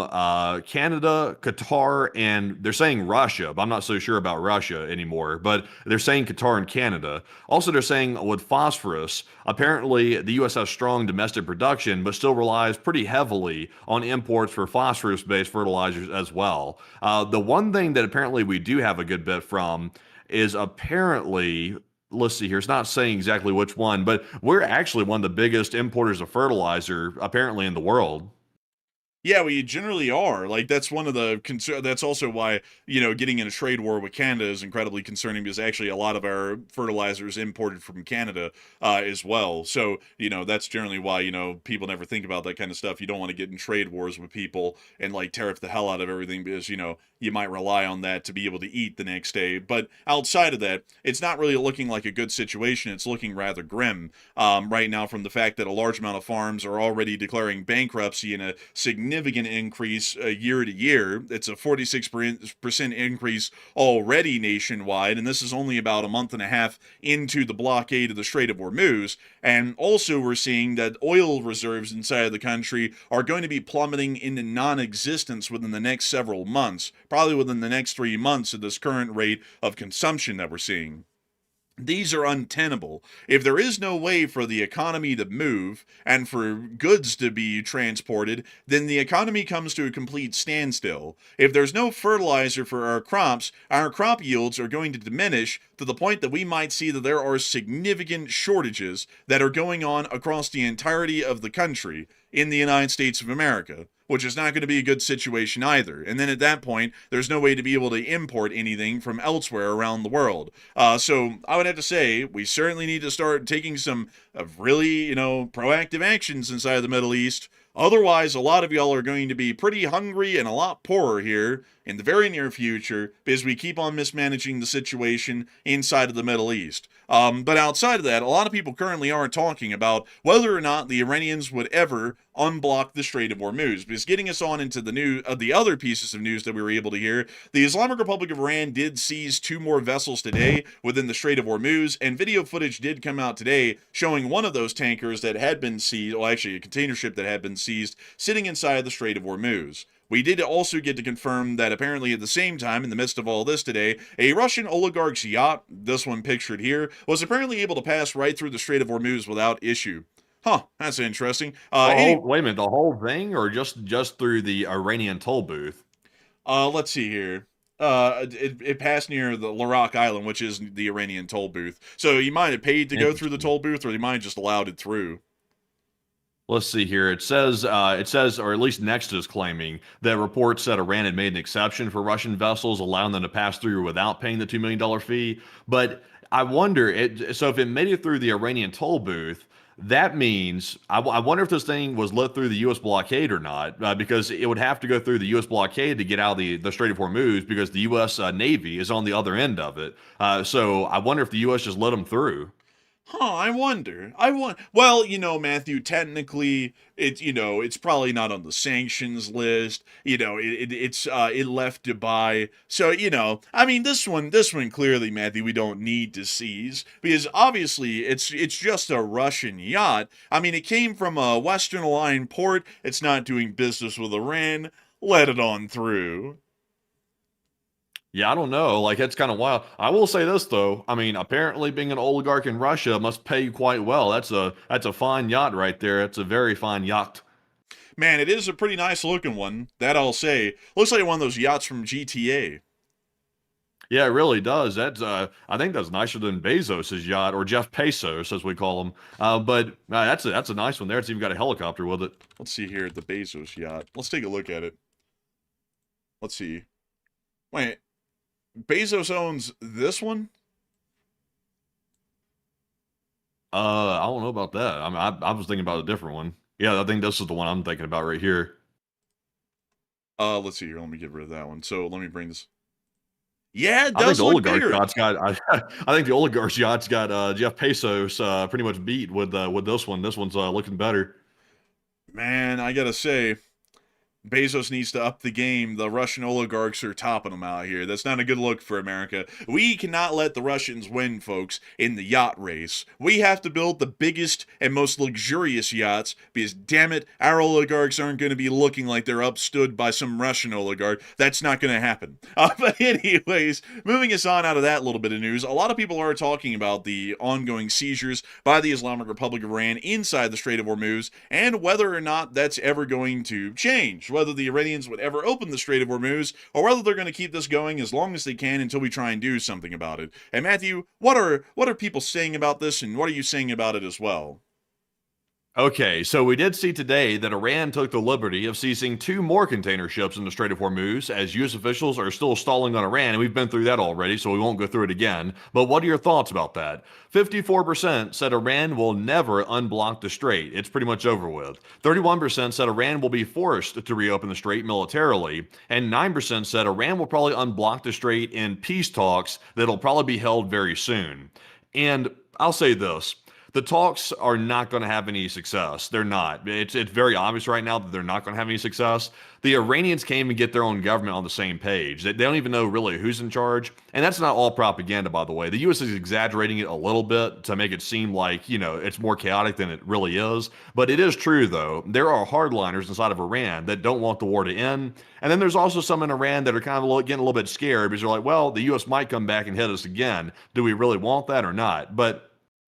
Canada, Qatar, and they're saying Russia. But I'm not so sure about Russia anymore, but they're saying Qatar and Canada. Also, they're saying with phosphorus, apparently the U.S. has strong domestic production, but still relies pretty heavily on imports for phosphorus-based fertilizers as well. The one thing that apparently we do have a good bit from is apparently, let's see here, it's not saying exactly which one, but we're actually one of the biggest importers of fertilizer apparently in the world. Yeah, we generally are. Like, that's one of the that's also why, getting in a trade war with Canada is incredibly concerning, because actually a lot of our fertilizer is imported from Canada as well. So, that's generally why, people never think about that kind of stuff. You don't want to get in trade wars with people and like tariff the hell out of everything because, you might rely on that to be able to eat the next day. But outside of that, it's not really looking like a good situation. It's looking rather grim right now, from the fact that a large amount of farms are already declaring bankruptcy and a significant increase year to year. It's a 46% increase already nationwide, and this is only about a month and a half into the blockade of the Strait of Hormuz. And also we're seeing that oil reserves inside of the country are going to be plummeting into non-existence within the next several months, probably within the next 3 months at this current rate of consumption that we're seeing. These are untenable. If there is no way for the economy to move and for goods to be transported, then the economy comes to a complete standstill. If there's no fertilizer for our crop yields are going to diminish to the point that we might see that there are significant shortages that are going on across the entirety of the country in the United States of America, which is not going to be a good situation either. And then at that point, there's no way to be able to import anything from elsewhere around the world. So I would have to say we certainly need to start taking some really, proactive actions inside of the Middle East. Otherwise, a lot of y'all are going to be pretty hungry and a lot poorer here in the very near future because we keep on mismanaging the situation inside of the Middle East. But outside of that, a lot of people currently aren't talking about whether or not the Iranians would ever unblock the Strait of Hormuz. Because getting us on into the other pieces of news that we were able to hear, the Islamic Republic of Iran did seize 2 more vessels today within the Strait of Hormuz, and video footage did come out today showing one of those tankers that had been seized, well, actually a container ship that had been seized, sitting inside the Strait of Hormuz. We did also get to confirm that apparently at the same time, in the midst of all this today, a Russian oligarch's yacht, this one pictured here, was apparently able to pass right through the Strait of Hormuz without issue. Huh, that's interesting. Wait a minute, the whole thing, or just through the Iranian toll booth? Let's see here. It passed near the Larak Island, which is the Iranian toll booth. So you might have paid to go through the toll booth, or you might have just allowed it through. Let's see here. It says, or at least Next is claiming that reports said Iran had made an exception for Russian vessels, allowing them to pass through without paying the $2 million fee. But I wonder, so if it made it through the Iranian toll booth, that means, I wonder if this thing was let through the U.S. blockade or not, because it would have to go through the U.S. blockade to get out of the Strait of Hormuz, because the U.S. Navy is on the other end of it. So I wonder if the U.S. just let them through. I wonder. Well, Matthew, technically, it's probably not on the sanctions list. It left Dubai. So, I mean, this one clearly, Matthew, we don't need to seize because obviously it's just a Russian yacht. I mean, it came from a Western aligned port. It's not doing business with Iran. Let it on through. Yeah, I don't know. Like, it's kind of wild. I will say this though. I mean, apparently being an oligarch in Russia must pay you quite well. That's a fine yacht right there. It's a very fine yacht. Man, it is a pretty nice looking one. That I'll say. Looks like one of those yachts from GTA. Yeah, it really does. I think that's nicer than Bezos's yacht, or Jeff Bezos as we call him. But that's a nice one there. It's even got a helicopter with it. Let's see here, the Bezos yacht. Let's take a look at it. Let's see. Wait, Bezos owns this one? I don't know about that. I mean, I was thinking about a different one. Yeah, I think this is the one I'm thinking about right here. Let's see here. Let me get rid of that one. So let me bring this. Yeah, it I think does the look oligarch bigger. yacht's got. I think the oligarch yacht's got Jeff Bezos pretty much beat with this one. This one's looking better. Man, I gotta say, Bezos needs to up the game. The Russian oligarchs are topping him out here. That's not a good look for America. We cannot let the Russians win, folks, in the yacht race. We have to build the biggest and most luxurious yachts because, damn it, our oligarchs aren't going to be looking like they're upstood by some Russian oligarch. That's not going to happen. But anyways, moving us on out of that little bit of news, a lot of people are talking about the ongoing seizures by the Islamic Republic of Iran inside the Strait of Hormuz and whether or not that's ever going to change. Whether the Iranians would ever open the Strait of Hormuz, or whether they're going to keep this going as long as they can until we try and do something about it. And Matthew, what are people saying about this, and what are you saying about it as well? Okay, so we did see today that Iran took the liberty of seizing 2 more container ships in the Strait of Hormuz, as U.S. officials are still stalling on Iran, and we've been through that already, so we won't go through it again. But what are your thoughts about that? 54% said Iran will never unblock the Strait. It's pretty much over with. 31% said Iran will be forced to reopen the Strait militarily, and 9% said Iran will probably unblock the Strait in peace talks that'll probably be held very soon. And I'll say this. The talks are not going to have any success. They're not. It's very obvious right now that they're not going to have any success. The Iranians can't even get their own government on the same page. They don't even know really who's in charge. And that's not all propaganda, by the way. The U.S. is exaggerating it a little bit to make it seem like, it's more chaotic than it really is. But it is true, though. There are hardliners inside of Iran that don't want the war to end. And then there's also some in Iran that are kind of getting a little bit scared because they're like, well, the U.S. might come back and hit us again. Do we really want that or not? But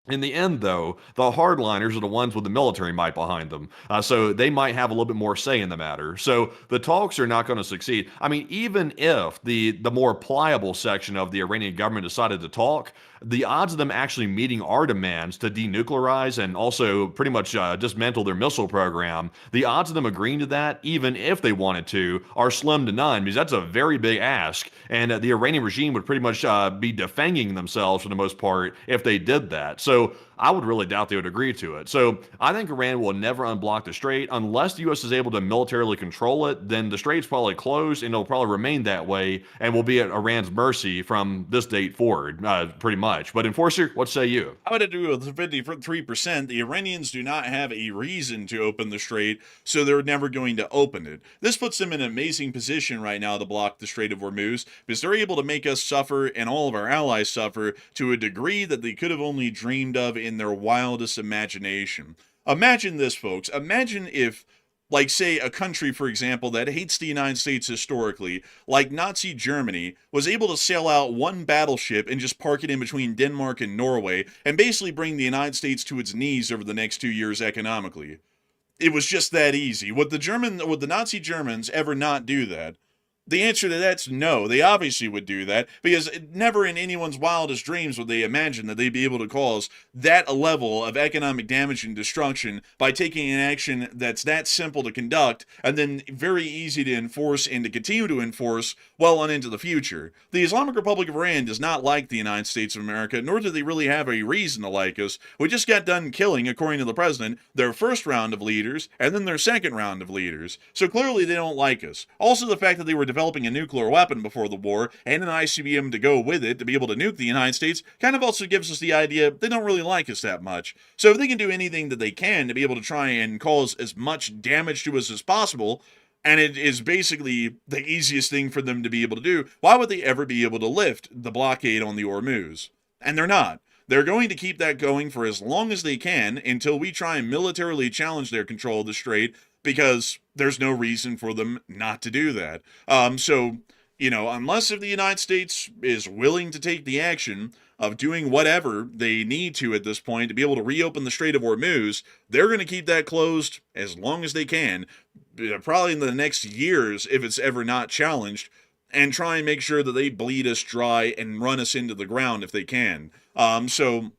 in the end, though, the hardliners are the ones with the military might behind them. So they might have a little bit more say in the matter. So the talks are not going to succeed. I mean, even if the more pliable section of the Iranian government decided to talk, the odds of them actually meeting our demands to denuclearize and also pretty much dismantle their missile program, the odds of them agreeing to that, even if they wanted to, are slim to none because that's a very big ask. And the Iranian regime would pretty much be defanging themselves for the most part if they did that. So I would really doubt they would agree to it. So I think Iran will never unblock the Strait unless the U.S. is able to militarily control it. Then the Strait's probably closed and it'll probably remain that way and will be at Iran's mercy from this date forward, pretty much. But Enforcer, what say you? I would agree with 53%. The Iranians do not have a reason to open the Strait, so they're never going to open it. This puts them in an amazing position right now to block the Strait of Hormuz because they're able to make us suffer and all of our allies suffer to a degree that they could have only dreamed of in their wildest imagination. Imagine this, folks. Imagine if, like, say, a country, for example, that hates the United States historically, like Nazi Germany, was able to sail out one battleship and just park it in between Denmark and Norway and basically bring the United States to its knees over the next 2 years economically. It was just that easy. Would the Nazi Germans ever not do that? The answer to that's no. They obviously would do that because never in anyone's wildest dreams would they imagine that they'd be able to cause that level of economic damage and destruction by taking an action that's that simple to conduct and then very easy to enforce and to continue to enforce well on into the future. The Islamic Republic of Iran does not like the United States of America, nor do they really have a reason to like us. We just got done killing, according to the president, their first round of leaders and then their second round of leaders. So clearly they don't like us. Also, the fact that they were developing a nuclear weapon before the war and an ICBM to go with it to be able to nuke the United States kind of also gives us the idea they don't really like us that much. So if they can do anything that they can to be able to try and cause as much damage to us as possible, and it is basically the easiest thing for them to be able to do, why would they ever be able to lift the blockade on the Hormuz? And they're not. They're going to keep that going for as long as they can until we try and militarily challenge their control of the strait, because there's no reason for them not to do that. So, unless if the United States is willing to take the action of doing whatever they need to at this point to be able to reopen the Strait of Hormuz, they're going to keep that closed as long as they can, probably in the next years if it's ever not challenged, and try and make sure that they bleed us dry and run us into the ground if they can. So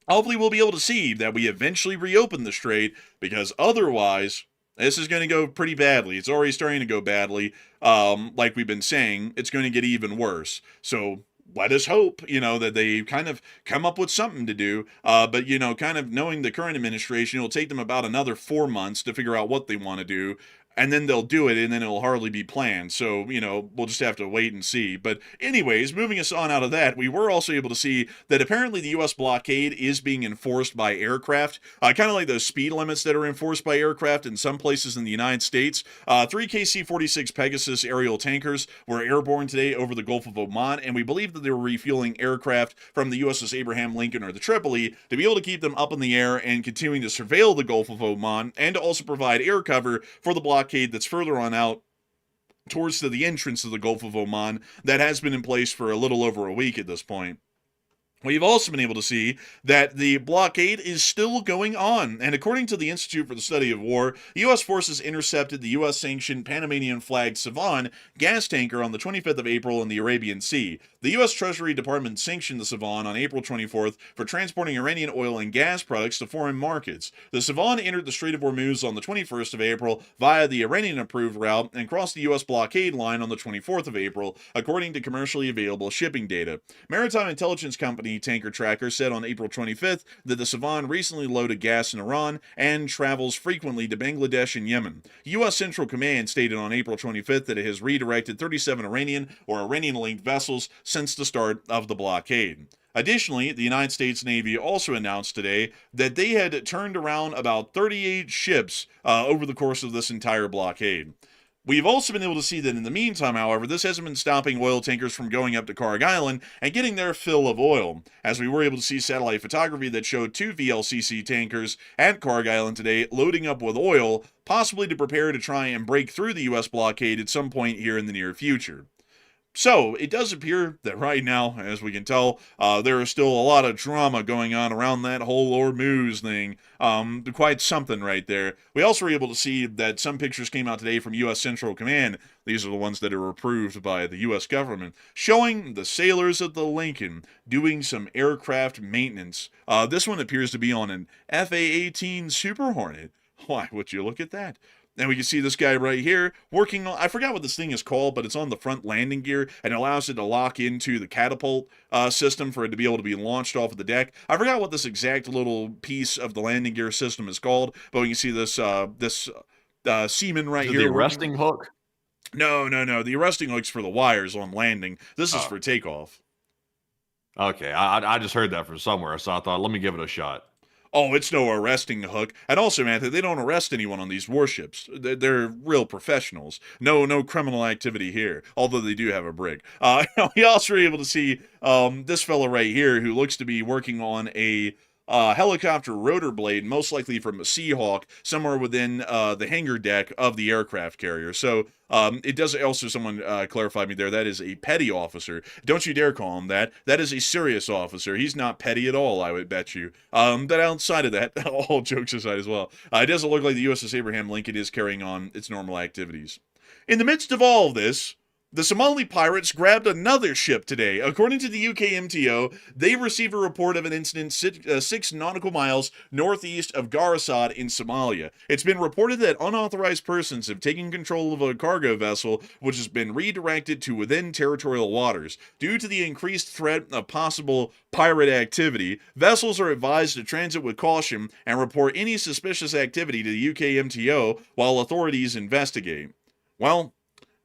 hopefully we'll be able to see that we eventually reopen the strait, because otherwise this is going to go pretty badly. It's already starting to go badly. Like we've been saying, it's going to get even worse. So let us hope, that they kind of come up with something to do. But, kind of knowing the current administration, it'll take them about another 4 months to figure out what they want to do. And then they'll do it, and then it'll hardly be planned. So, we'll just have to wait and see. But anyways, moving us on out of that, we were also able to see that apparently the U.S. blockade is being enforced by aircraft, kind of like those speed limits that are enforced by aircraft in some places in the United States. 3 KC-46 Pegasus aerial tankers were airborne today over the Gulf of Oman, and we believe that they were refueling aircraft from the USS Abraham Lincoln or the Tripoli to be able to keep them up in the air and continuing to surveil the Gulf of Oman, and to also provide air cover for the blockade that's further on out towards the entrance of the Gulf of Oman that has been in place for a little over a week at this point. We've also been able to see that the blockade is still going on, and according to the Institute for the Study of War, U.S. forces intercepted the U.S.-sanctioned Panamanian-flagged Savan gas tanker on the 25th of April in the Arabian Sea. The U.S. Treasury Department sanctioned the Savan on April 24th for transporting Iranian oil and gas products to foreign markets. The Savan entered the Strait of Hormuz on the 21st of April via the Iranian-approved route and crossed the U.S. blockade line on the 24th of April, according to commercially available shipping data. Maritime intelligence company Tanker Tracker said on April 25th that the Savan recently loaded gas in Iran and travels frequently to Bangladesh and Yemen. U.S. Central Command stated on April 25th that it has redirected 37 Iranian or Iranian-linked vessels since the start of the blockade. Additionally, the United States Navy also announced today that they had turned around about 38 ships over the course of this entire blockade. We've also been able to see that in the meantime, however, this hasn't been stopping oil tankers from going up to Karg Island and getting their fill of oil, as we were able to see satellite photography that showed 2 VLCC tankers at Karg Island today loading up with oil, possibly to prepare to try and break through the U.S. blockade at some point here in the near future. So, it does appear that right now, as we can tell, there is still a lot of drama going on around that whole Hormuz thing. Quite something right there. We also were able to see that some pictures came out today from U.S. Central Command. These are the ones that are approved by the U.S. government, showing the sailors of the Lincoln doing some aircraft maintenance. This one appears to be on an FA-18 Super Hornet. Why would you look at that? And we can see this guy right here working on, I forgot what this thing is called, but it's on the front landing gear and allows it to lock into the catapult system for it to be able to be launched off of the deck. I forgot what this exact little piece of the landing gear system is called, but we can see this seaman right here. The arresting hook? No. The arresting hook's for the wires on landing. This is for takeoff. Okay, I just heard that from somewhere, so I thought, let me give it a shot. Oh, it's no arresting hook. And also, Anthony, they don't arrest anyone on these warships. They're real professionals. No criminal activity here, although they do have a brig. We also were able to see this fella right here who looks to be working on a helicopter rotor blade, most likely from a Seahawk, somewhere within the hangar deck of the aircraft carrier. So it does also, someone clarified me there, that is a petty officer. Don't you dare call him that. That is a serious officer. He's not petty at all, I would bet you. But outside of that, all jokes aside as well, it doesn't look like the USS Abraham Lincoln is carrying on its normal activities. In the midst of all of this, the Somali pirates grabbed another ship today. According to the UK MTO, they received a report of an incident 6 nautical miles northeast of Garasad in Somalia. It's been reported that unauthorized persons have taken control of a cargo vessel which has been redirected to within territorial waters. Due to the increased threat of possible pirate activity, vessels are advised to transit with caution and report any suspicious activity to the UK MTO while authorities investigate. Well,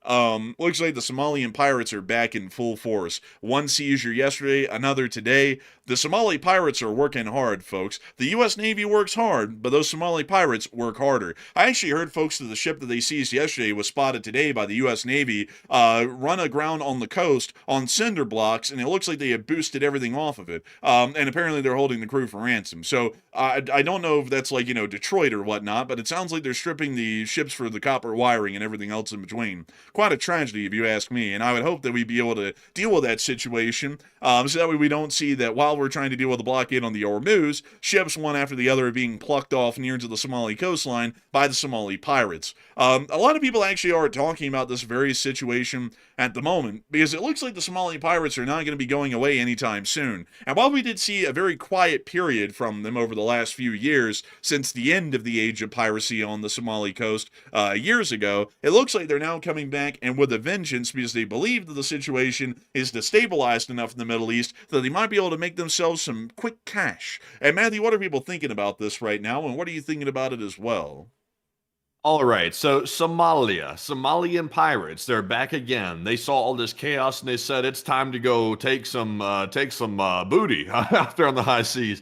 Looks like the Somalian pirates are back in full force. One seizure yesterday, another today. The Somali pirates are working hard, folks. The U.S. Navy works hard, but those Somali pirates work harder. I actually heard, folks, that the ship that they seized yesterday was spotted today by the U.S. Navy, run aground on the coast on cinder blocks, and it looks like they have boosted everything off of it. And apparently they're holding the crew for ransom. So I don't know if that's like, Detroit or whatnot, but it sounds like they're stripping the ships for the copper wiring and everything else in between. Quite a tragedy, if you ask me, and I would hope that we'd be able to deal with that situation, so that way we don't see that while we're trying to deal with the blockade on the Hormuz, ships one after the other are being plucked off near to the Somali coastline by the Somali pirates. A lot of people actually are talking about this very situation at the moment, because it looks like the Somali pirates are not going to be going away anytime soon. And while we did see a very quiet period from them over the last few years, since the end of the age of piracy on the Somali coast years ago, it looks like they're now coming back and with a vengeance, because they believe that the situation is destabilized enough in the Middle East that they might be able to make themselves some quick cash. And Matthew, what are people thinking about this right now, and what are you thinking about it as well? All right, so Somalian pirates, they're back again. They saw all this chaos and they said it's time to go take some booty out there on the high seas.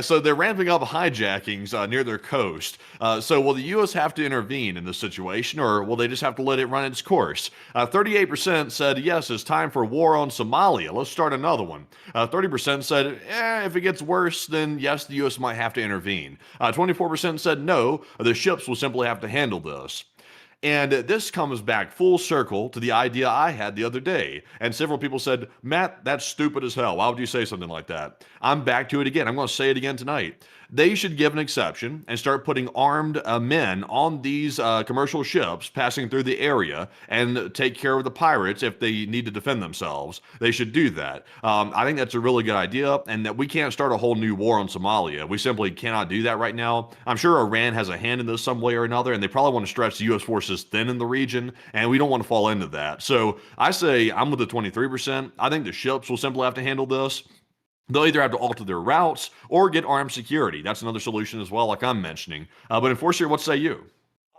So they're ramping up hijackings near their coast. So will the U.S. have to intervene in this situation, or will they just have to let it run its course? 38% said yes, it's time for war on Somalia. Let's start another one. 30% said, if it gets worse, then yes, the U.S. might have to intervene. 24% said no, the ships will simply have to handle this. And this comes back full circle to the idea I had the other day. And several people said, Matt, that's stupid as hell. Why would you say something like that? I'm back to it again. I'm going to say it again tonight. They should give an exception and start putting armed men on these commercial ships passing through the area and take care of the pirates if they need to defend themselves. They should do that. I think that's a really good idea, and that we can't start a whole new war on Somalia. We simply cannot do that right now. I'm sure Iran has a hand in this some way or another, and they probably want to stretch the U.S. forces thin in the region, and we don't want to fall into that. So I say I'm with the 23%. I think the ships will simply have to handle this. They'll either have to alter their routes or get armed security. That's another solution as well, like I'm mentioning. But Enforcer, what say you?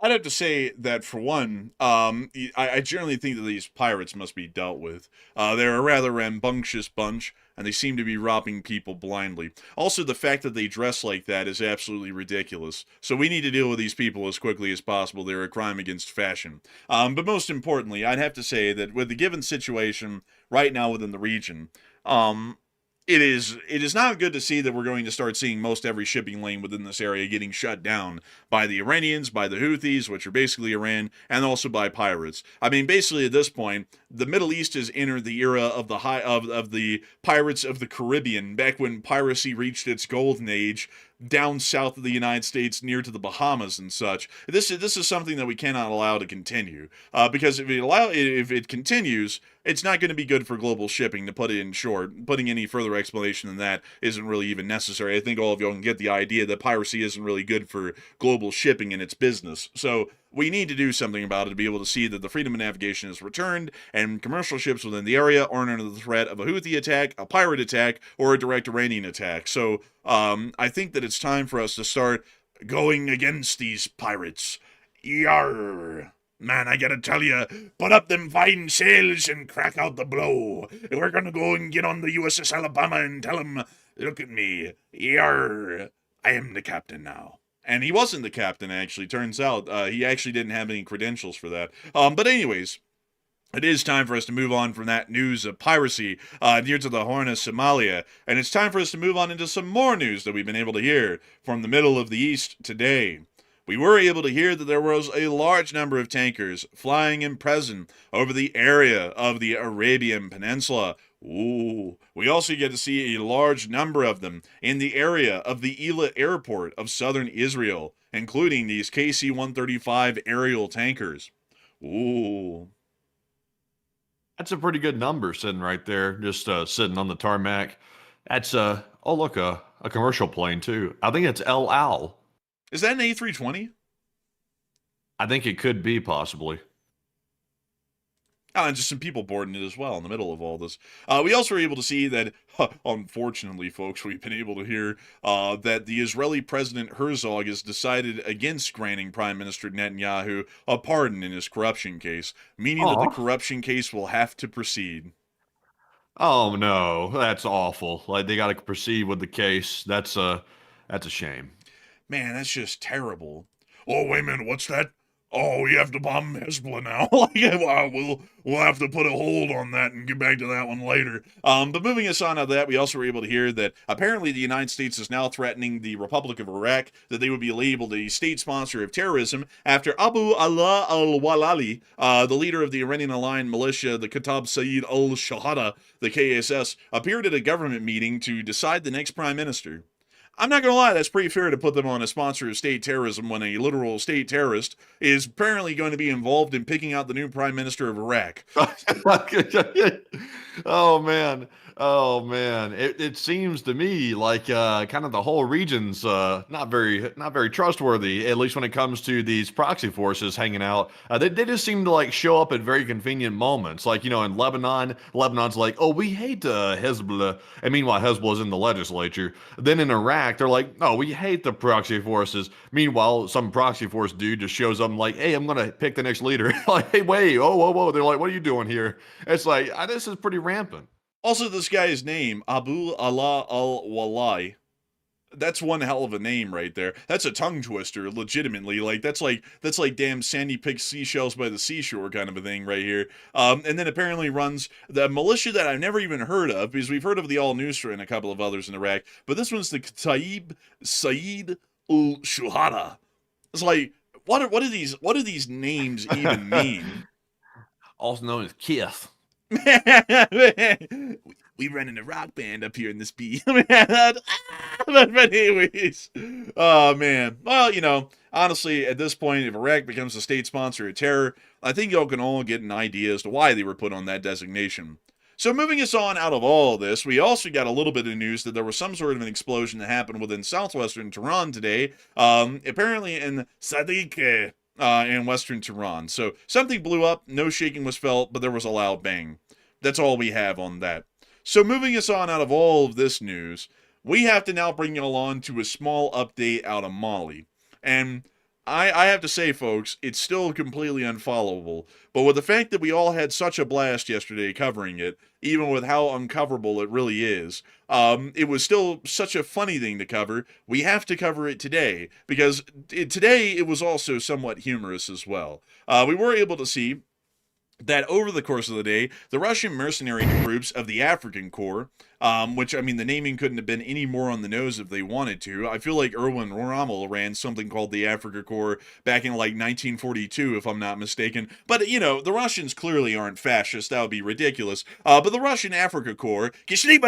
I'd have to say that, for one, I generally think that these pirates must be dealt with. They're a rather rambunctious bunch, and they seem to be robbing people blindly. Also, the fact that they dress like that is absolutely ridiculous. So we need to deal with these people as quickly as possible. They're a crime against fashion. But most importantly, I'd have to say that with the given situation right now within the region, it is not good to see that we're going to start seeing most every shipping lane within this area getting shut down by the Iranians, by the Houthis, which are basically Iran, and also by pirates. I mean, basically at this point, the Middle East has entered the era of the pirates of the Caribbean, back when piracy reached its golden age down south of the United States near to the Bahamas and such. This is something that we cannot allow to continue, because if it continues, it's not going to be good for global shipping, to put it in short. Putting any further explanation than that isn't really even necessary. I think all of y'all can get the idea that piracy isn't really good for global shipping and its business. So we need to do something about it to be able to see that the freedom of navigation is returned, and commercial ships within the area aren't under the threat of a Houthi attack, a pirate attack, or a direct Iranian attack. So I think that it's time for us to start going against these pirates. Yarr. Man, I gotta tell you, put up them fine sails and crack out the blow. We're gonna go and get on the USS Alabama and tell them, look at me, yarr, I am the captain now. And he wasn't the captain, actually. Turns out he actually didn't have any credentials for that. But anyways, it is time for us to move on from that news of piracy near to the Horn of Somalia. And it's time for us to move on into some more news that we've been able to hear from the middle of the East today. We were able to hear that there was a large number of tankers flying and present over the area of the Arabian Peninsula. Ooh. We also get to see a large number of them in the area of the Eilat airport of southern Israel, including these KC-135 aerial tankers. Ooh. That's a pretty good number sitting right there, just sitting on the tarmac. That's, oh, look, a commercial plane, too. I think it's El Al. Is that an A320? I think it could be, possibly. Oh, and just some people boarding it as well in the middle of all this. We also were able to see that, unfortunately, folks, we've been able to hear that the Israeli President Herzog has decided against granting Prime Minister Netanyahu a pardon in his corruption case, meaning that the Aw. corruption case will have to proceed. Oh no, that's awful. Like they got to proceed with the case. That's a shame. Man, that's just terrible. Oh, wait a minute, what's that? Oh, we have to bomb Hezbollah now. Like, well, we'll have to put a hold on that and get back to that one later. But moving us on out of that, we also were able to hear that apparently the United States is now threatening the Republic of Iraq that they would be labeled a state sponsor of terrorism after Abu Allah al-Walali, the leader of the Iranian-aligned militia, the Kataib Sayyid al-Shahada, the KSS, appeared at a government meeting to decide the next prime minister. I'm not going to lie, that's pretty fair to put them on a sponsor of state terrorism when a literal state terrorist is apparently going to be involved in picking out the new prime minister of Iraq. Oh man. Oh man. It seems to me like kind of the whole region's not very trustworthy, at least when it comes to these proxy forces hanging out. They just seem to like show up at very convenient moments. Like, in Lebanon's like, oh, we hate Hezbollah. And meanwhile, Hezbollah's in the legislature. Then in Iraq, they're like, no, we hate the proxy forces. Meanwhile, some proxy force dude just shows up and like, hey, I'm gonna pick the next leader. Like, hey, wait, oh, whoa. They're like, what are you doing here? It's like, this is pretty rampant. Also, this guy's name, Abu Allah al-Walai, that's one hell of a name right there. That's a tongue twister, legitimately. That's like damn Sandy picks seashells by the seashore kind of a thing right here. And then apparently runs the militia that I've never even heard of, because we've heard of the Al-Nusra and a couple of others in Iraq, but this one's the Kataib Sayyid al-Shuhada. It's like, what do these names even mean? Also known as Kiss. We running a rock band up here in this bee. But anyways, oh man. Well, honestly, at this point, if Iraq becomes a state sponsor of terror, I think y'all can all get an idea as to why they were put on that designation. So moving us on out of all this, we also got a little bit of news that there was some sort of an explosion that happened within southwestern Tehran today, apparently in Sadiq, in western Tehran. So something blew up, no shaking was felt, but there was a loud bang. That's all we have on that. So moving us on out of all of this news, we have to now bring you along to a small update out of Mali. And I have to say, folks, it's still completely unfollowable. But with the fact that we all had such a blast yesterday covering it, even with how uncoverable it really is, it was still such a funny thing to cover. We have to cover it today, because today it was also somewhat humorous as well. We were able to see that over the course of the day, the Russian mercenary groups of the African Corps, which, I mean, the naming couldn't have been any more on the nose if they wanted to. I feel like Erwin Rommel ran something called the Africa Corps back in, like, 1942, if I'm not mistaken. But, the Russians clearly aren't fascist. That would be ridiculous. But the Russian Africa Corps, they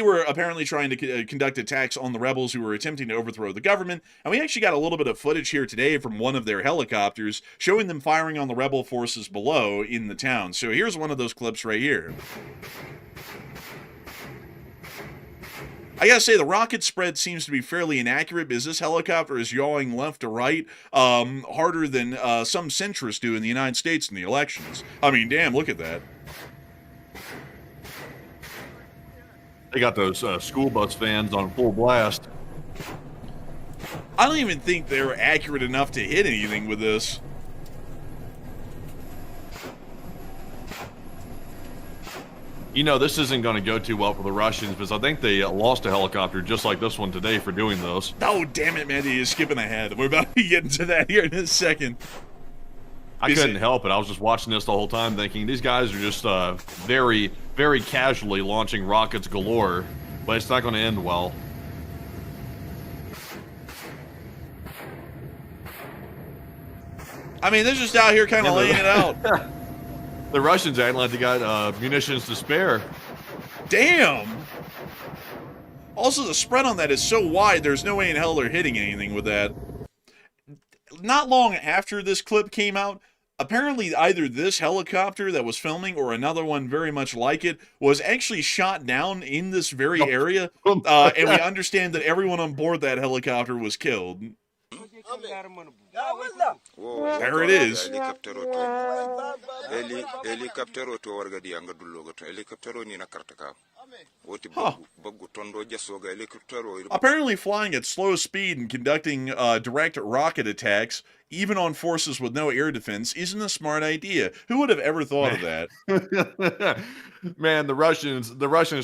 were apparently trying to conduct attacks on the rebels who were attempting to overthrow the government. And we actually got a little bit of footage here today from one of their helicopters showing them firing on the rebel forces below in the town. So here's one of those clips right here. I gotta say, the rocket spread seems to be fairly inaccurate, because this helicopter is yawing left to right harder than some centrists do in the United States in the elections. I mean, damn, look at that. They got those school bus vans on full blast. I don't even think they're accurate enough to hit anything with this. This isn't going to go too well for the Russians, because I think they lost a helicopter just like this one today for doing those. Oh, damn it, man. You're skipping ahead. We're about to get into that here in a second. I couldn't help it. I was just watching this the whole time thinking these guys are just very, very casually launching rockets galore, but it's not going to end well. I mean, they're just out here kind of laying it out. The Russians acting like they got munitions to spare. Damn! Also, the spread on that is so wide, there's no way in hell they're hitting anything with that. Not long after this clip came out, apparently either this helicopter that was filming or another one very much like it was actually shot down in this very area, and we understand that everyone on board that helicopter was killed. There it is. Huh. Apparently flying at slow speed and conducting direct rocket attacks, even on forces with no air defense, isn't a smart idea. Who would have ever thought of that? Man, the Russians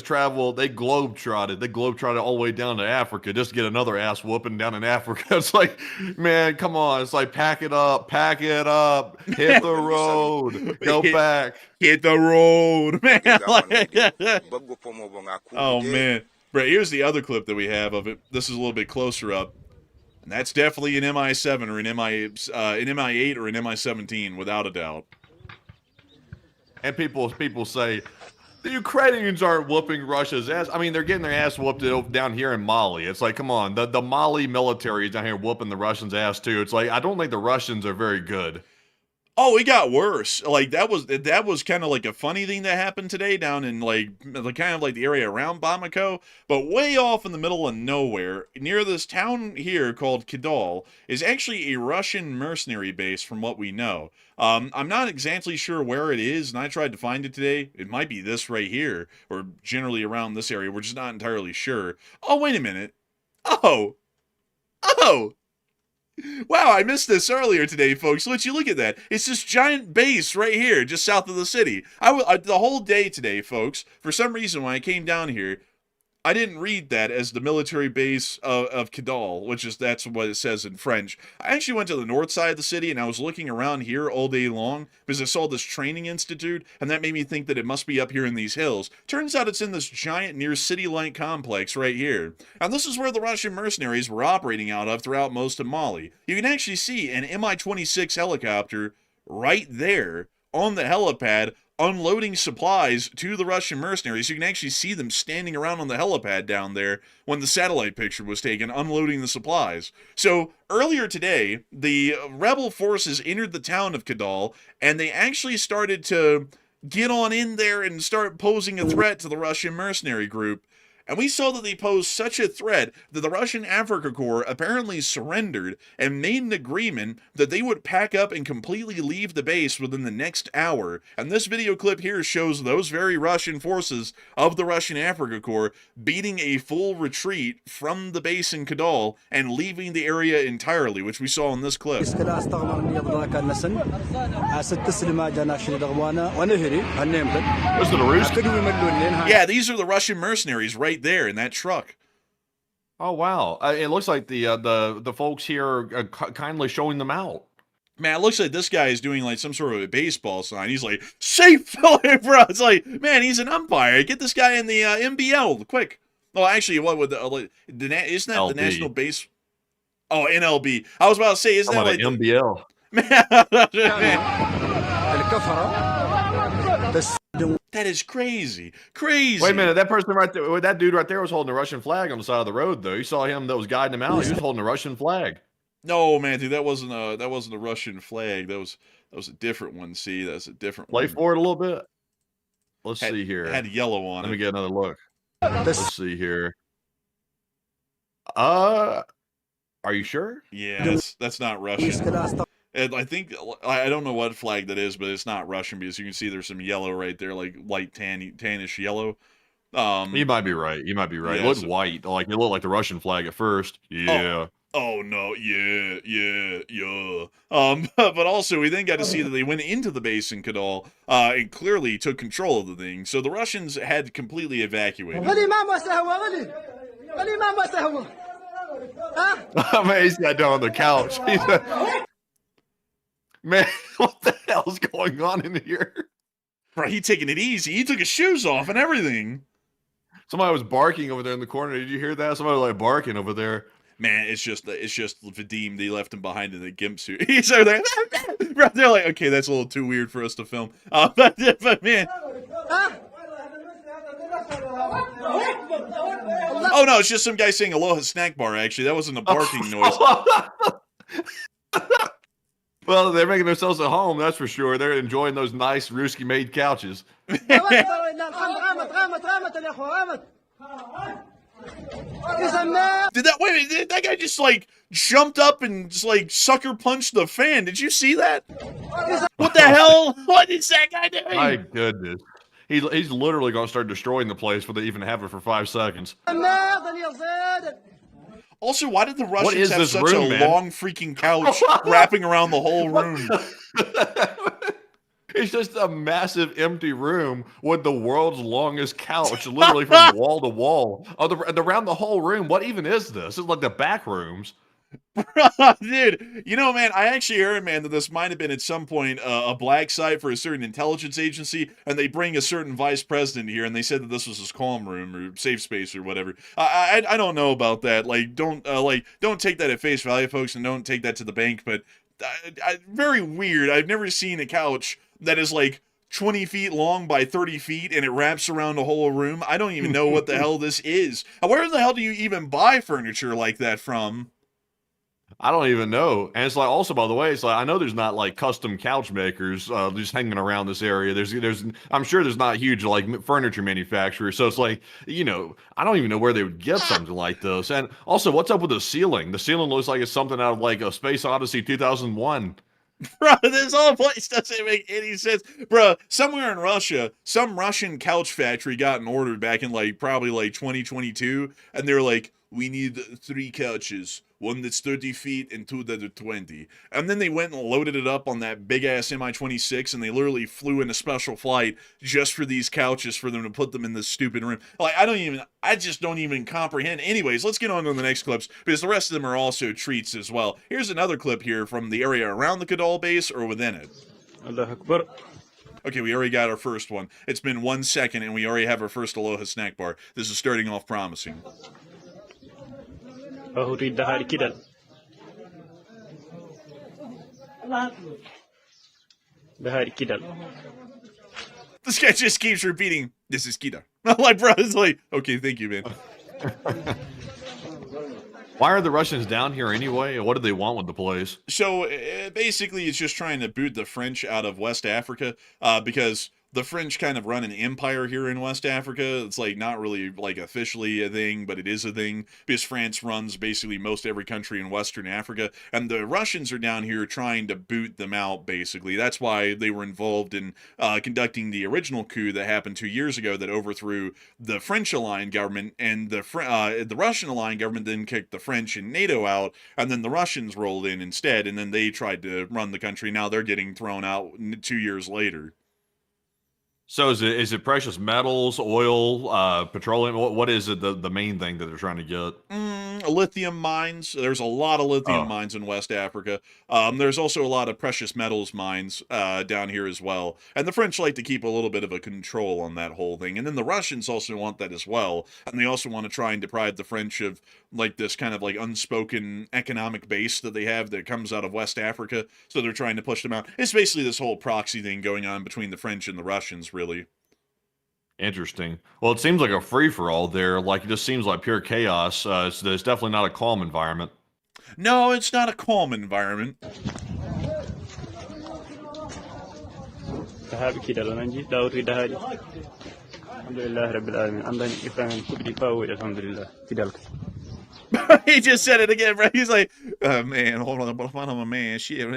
travel, they globetrotted all the way down to Africa just to get another ass whooping down in Africa. It's like, man, come on. It's like, pack it up, hit the road, go back. Hit the road, man. Oh, man. Right, here's the other clip that we have of it. This is a little bit closer up. And that's definitely an MI7 or an MI8 or an MI17, without a doubt. And people say, the Ukrainians aren't whooping Russia's ass. I mean, they're getting their ass whooped down here in Mali. It's like, come on, the Mali military is down here whooping the Russians' ass too. It's like, I don't think the Russians are very good. Oh, it got worse. Like that was kind of like a funny thing that happened today down in like kind of like the area around Bamako, but way off in the middle of nowhere, near this town here called Kidal, is actually a Russian mercenary base from what we know. I'm not exactly sure where it is, and I tried to find it today. It might be this right here, or generally around this area. We're just not entirely sure. Oh, wait a minute. Oh. Wow, I missed this earlier today, folks. Let you look at that. It's this giant base right here, just south of the city. The whole day today, folks, for some reason when I came down here, I didn't read that as the military base of Kidal, that's what it says in French. I actually went to the north side of the city, and I was looking around here all day long because I saw this training institute, and that made me think that it must be up here in these hills. Turns out it's in this giant near city-like complex right here. And this is where the Russian mercenaries were operating out of throughout most of Mali. You can actually see an Mi-26 helicopter right there on the helipad, unloading supplies to the Russian mercenaries. You can actually see them standing around on the helipad down there when the satellite picture was taken, unloading the supplies. So earlier today, the rebel forces entered the town of Kidal, and they actually started to get on in there and start posing a threat to the Russian mercenary group. And we saw that they posed such a threat that the Russian Africa Corps apparently surrendered and made an agreement that they would pack up and completely leave the base within the next hour. And this video clip here shows those very Russian forces of the Russian Africa Corps beating a full retreat from the base in Kidal and leaving the area entirely, which we saw in this clip. Yeah, these are the Russian mercenaries right there in that truck. Oh wow! It looks like the folks here are kindly showing them out. Man, it looks like this guy is doing like some sort of a baseball sign. He's like, "Safe Philip, bro." It's like, man, he's an umpire. Get this guy in the NBL quick. Oh, actually, what would isn't that LB. The national base? Oh, NLB. I was about to say, isn't that like NBL? That is crazy. Crazy. Wait a minute, that person right there, that dude right there was holding a Russian flag on the side of the road, though. You saw him that was guiding him out. He was holding a Russian flag. No, man, dude, that wasn't a Russian flag. That was a different one. See, that's a different one. Play forward a little bit. Let's see here. Had yellow on it. Let me get another look. Let's see here. Are you sure? Yeah, that's not Russian. And I think, I don't know what flag that is, but it's not Russian because you can see there's some yellow right there, like light tannish yellow. You might be right. Yeah, it looked white. Like it looked like the Russian flag at first. Yeah. Oh no, yeah. But also we then got to see that they went into the base in Kidal and clearly took control of the thing. So the Russians had completely evacuated. Man, he's got down on the couch. Man, what the hell's going on in here? Bro, he taking it easy. He took his shoes off and everything. Somebody was barking over there in the corner. Did you hear that? Somebody was like barking over there. Man, it's just Vadim. They left him behind in the gimp suit. He's over there. Bro, they're like, okay, that's a little too weird for us to film. But man. Oh no, it's just some guy saying Aloha snack bar. Actually, that wasn't a barking noise. Well, they're making themselves at home, that's for sure. They're enjoying those nice Ruski-made couches. Did that, wait a minute, did that guy just like jumped up and just like sucker punched the fan? Did you see that? What the hell? What is that guy doing? My goodness. He's literally going to start destroying the place before they even have it for 5 seconds. Also, why did the Russians have this such room, a man? long freaking couch wrapping around the whole room? It's just a massive empty room with the world's longest couch, literally from wall to wall. Around the whole room. What even is this? It's like the back rooms. Dude, you know, man, I actually heard, man, that this might have been at some point a black site for a certain intelligence agency, and they bring a certain vice president here, and they said that this was his calm room or safe space or whatever. I don't know about that. Like, don't take that at face value, folks, and don't take that to the bank. But very weird. I've never seen a couch that is like 20 feet long by 30 feet, and it wraps around a whole room. I don't even know what the hell this is. Where the hell do you even buy furniture like that from? I don't even know. And it's like, also, by the way, it's like, I know there's not like custom couch makers just hanging around this area. I'm sure there's not huge like furniture manufacturers. So it's like, you know, I don't even know where they would get something like this. And also, what's up with the ceiling? The ceiling looks like it's something out of like a Space Odyssey 2001. Bro, this whole place doesn't make any sense. Bro, somewhere in Russia, some Russian couch factory got an order back in like probably like 2022, and they're like, we need 3 couches, one that's 30 feet and 2 that are 20. And then they went and loaded it up on that big ass Mi-26, and they literally flew in a special flight just for these couches for them to put them in this stupid room. Like, I just don't even comprehend. Anyways, let's get on to the next clips, because the rest of them are also treats as well. Here's another clip here from the area around the Kadal base or within it. Allah Akbar. Okay, we already got our first one. It's been 1 second, and we already have our first Aloha snack bar. This is starting off promising. أريد هاركدا. This guy just keeps repeating, this is Kida. I'm like, bro, it's like, okay, thank you, man. Why are the Russians down here anyway? What do they want with the place? So basically, it's just trying to boot the French out of West Africa because the French kind of run an empire here in West Africa. It's like not really like officially a thing, but it is a thing because France runs basically most every country in Western Africa. And the Russians are down here trying to boot them out, basically. That's why they were involved in conducting the original coup that happened 2 years ago that overthrew the French-aligned government. And the Russian-aligned government then kicked the French and NATO out. And then the Russians rolled in instead. And then they tried to run the country. Now they're getting thrown out 2 years later. So is it precious metals, oil, petroleum? What is it, the main thing that they're trying to get? Lithium mines. There's a lot of lithium mines in West Africa. There's also a lot of precious metals mines down here as well. And the French like to keep a little bit of a control on that whole thing. And then the Russians also want that as well. And they also want to try and deprive the French of like this kind of like unspoken economic base that they have that comes out of West Africa. So they're trying to push them out. It's basically this whole proxy thing going on between the French and the Russians, really. Interesting. Well, it seems like a free-for-all there. Like, it just seems like pure chaos. It's definitely not a calm environment. No, it's not a calm environment. He just said it again, right? He's like, man, hold on, man, shit,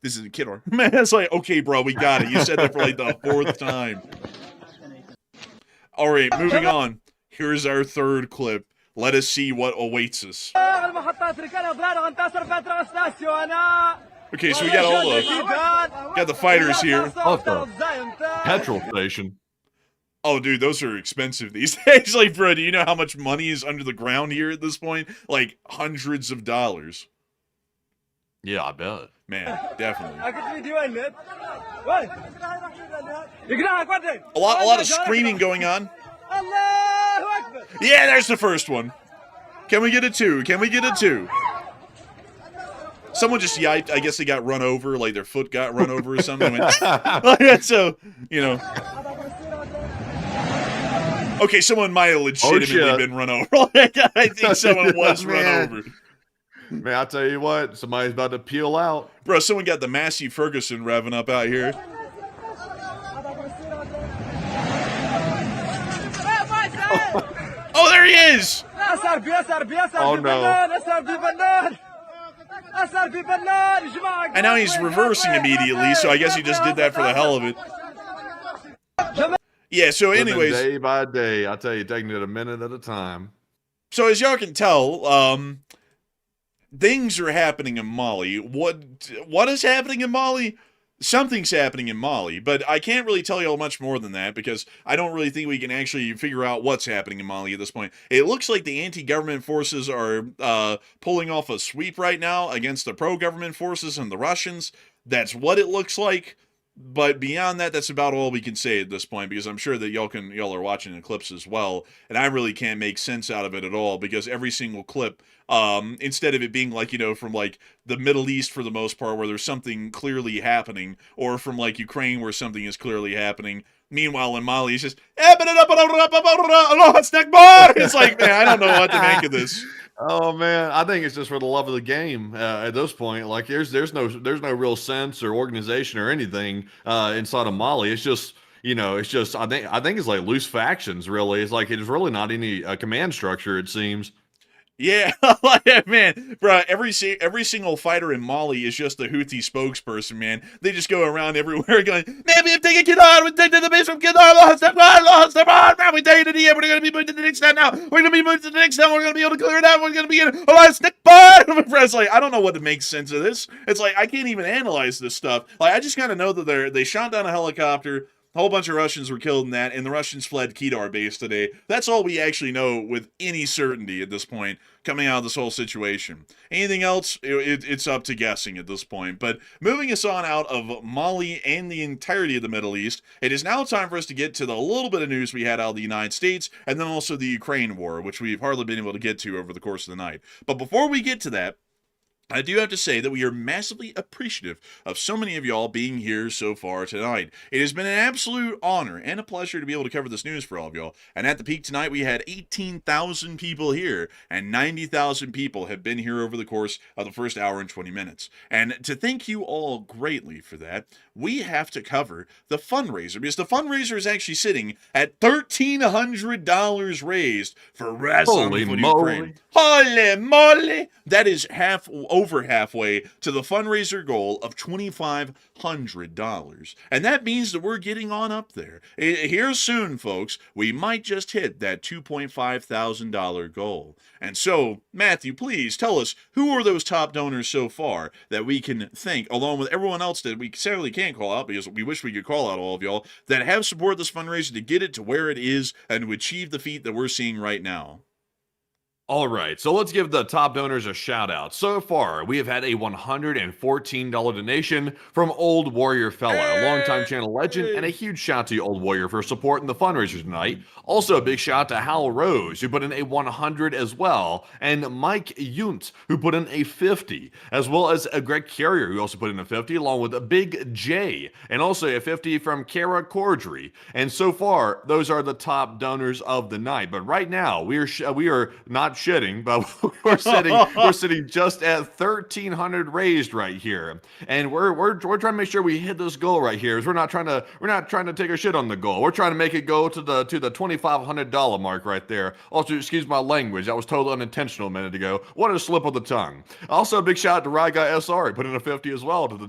this is a killer. Man, it's like, okay, bro, we got it. You said that for like the 4th time. All right, moving on. Here's our third clip. Let us see what awaits us. Okay, so we got the fighters here. Petrol station. Oh, dude, those are expensive these days. Like, bro, do you know how much money is under the ground here at this point? Like, hundreds of dollars. Yeah, I bet. Man, definitely. A lot of screaming going on. Yeah, there's the first one. Can we get a 2? Can we get a 2? Someone just yiped. I guess they got run over, like their foot got run over or something. So, you know. Okay, someone might have legitimately been run over. I think someone was run over. Man, I'll tell you what, somebody's about to peel out. Bro, someone got the Massey Ferguson revving up out here. Oh, there he is! Oh no. And now he's reversing immediately, so I guess he just did that for the hell of it. Yeah, so anyways. Day by day, I tell you, taking it a minute at a time. So as y'all can tell, things are happening in Mali. What is happening in Mali? Something's happening in Mali, but I can't really tell y'all much more than that because I don't really think we can actually figure out what's happening in Mali at this point. It looks like the anti-government forces are pulling off a sweep right now against the pro-government forces and the Russians. That's what it looks like. But beyond that, that's about all we can say at this point, because I'm sure that y'all are watching the clips as well, and I really can't make sense out of it at all, because every single clip, instead of it being like, you know, from like the Middle East for the most part, where there's something clearly happening, or from like Ukraine where something is clearly happening, meanwhile in Mali it's just it's like, man, I don't know what to make of this. Oh man, I think it's just for the love of the game at this point. Like there's no real sense or organization or anything inside of Mali. It's just, you know, it's just I think it's like loose factions really. It's like it's really not any command structure, it seems. Yeah, man, bro. Every single fighter in Mali is just the Houthi spokesperson, man. They just go around everywhere going, "Man, we've taken Kidar, we take to the base from Kidar, lost them on, man, we take it to the air, we're gonna be moving to the next town now. We're gonna be moving to the next town, we're gonna be able to clear it out, we're gonna be in a lot of stick bar." It's like, I don't know what to make sense of this. It's like I can't even analyze this stuff. Like I just kind of know that they shot down a helicopter. A whole bunch of Russians were killed in that, and the Russians fled Kedar base today. That's all we actually know with any certainty at this point, coming out of this whole situation. Anything else, it's up to guessing at this point. But moving us on out of Mali and the entirety of the Middle East, it is now time for us to get to the little bit of news we had out of the United States, and then also the Ukraine war, which we've hardly been able to get to over the course of the night. But before we get to that, I do have to say that we are massively appreciative of so many of y'all being here so far tonight. It has been an absolute honor and a pleasure to be able to cover this news for all of y'all. And at the peak tonight, we had 18,000 people here, and 90,000 people have been here over the course of the first hour and 20 minutes. And to thank you all greatly for that, we have to cover the fundraiser, because the fundraiser is actually sitting at $1,300 raised for Razom for Ukraine. Holy moly! That is over halfway to the fundraiser goal of $2,500. And that means that we're getting on up there. Here soon, folks, we might just hit that $2,500 goal. And so, Matthew, please tell us, who are those top donors so far that we can thank, along with everyone else that we certainly can't call out, because we wish we could call out all of y'all, that have supported this fundraiser to get it to where it is and to achieve the feat that we're seeing right now. All right, so let's give the top donors a shout out. So far, we have had a $114 donation from Old Warrior Fella, a longtime channel legend, and a huge shout out to Old Warrior for supporting the fundraiser tonight. Also, a big shout out to Hal Rose, who put in a 100 as well, and Mike Yunt, who put in a 50, as well as a Greg Carrier, who also put in a 50, along with a Big J, and also a 50 from Kara Cordry. And so far, those are the top donors of the night. But right now, we are not shitting, but we're sitting just at 1,300 raised right here, and we're trying to make sure we hit this goal right here. We're not trying to take a shit on the goal. We're trying to make it go to the $2,500 mark right there. Also, excuse my language, that was totally unintentional a minute ago. What a slip of the tongue. Also, a big shout out to Rye Guy SR, put in a 50 as well to the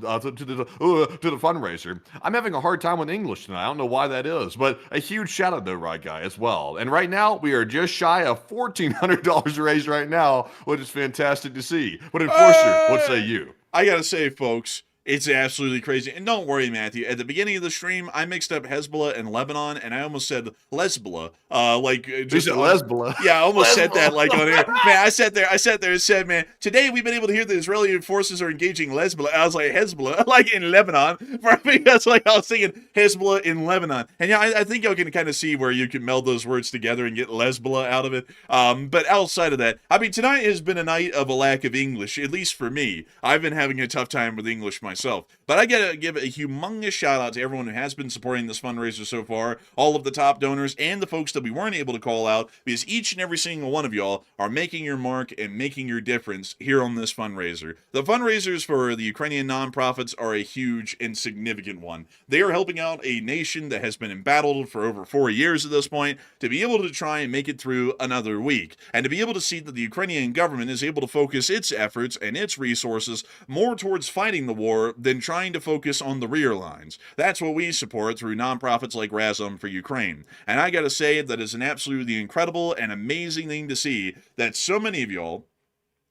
fundraiser. I'm having a hard time with English tonight. I don't know why that is, but a huge shout out to Rye Guy as well. And right now we are just shy of $1,400 raised right now, which is fantastic to see. But Enforcer, what say you? I gotta say, folks, it's absolutely crazy. And don't worry, Matthew. At the beginning of the stream, I mixed up Hezbollah and Lebanon, and I almost said Lesbla. Lesbla. Yeah, I almost said that like on air. Man, I sat there and said, man, today we've been able to hear the Israeli forces are engaging Lesbla. I was like, Hezbollah, like in Lebanon. For me, that's like I was thinking Hezbollah in Lebanon. And yeah, I think y'all can kind of see where you can meld those words together and get Lesbla out of it. But outside of that, I mean, tonight has been a night of a lack of English, at least for me. I've been having a tough time with English myself. myself. But I gotta give a humongous shout out to everyone who has been supporting this fundraiser so far, all of the top donors and the folks that we weren't able to call out, because each and every single one of y'all are making your mark and making your difference here on this fundraiser. The fundraisers for the Ukrainian nonprofits are a huge and significant one. They are helping out a nation that has been embattled for over 4 years at this point to be able to try and make it through another week, and to be able to see that the Ukrainian government is able to focus its efforts and its resources more towards fighting the war than trying to focus on the rear lines. That's what we support through nonprofits like Razum for Ukraine. And I gotta say that is an absolutely incredible and amazing thing to see that so many of y'all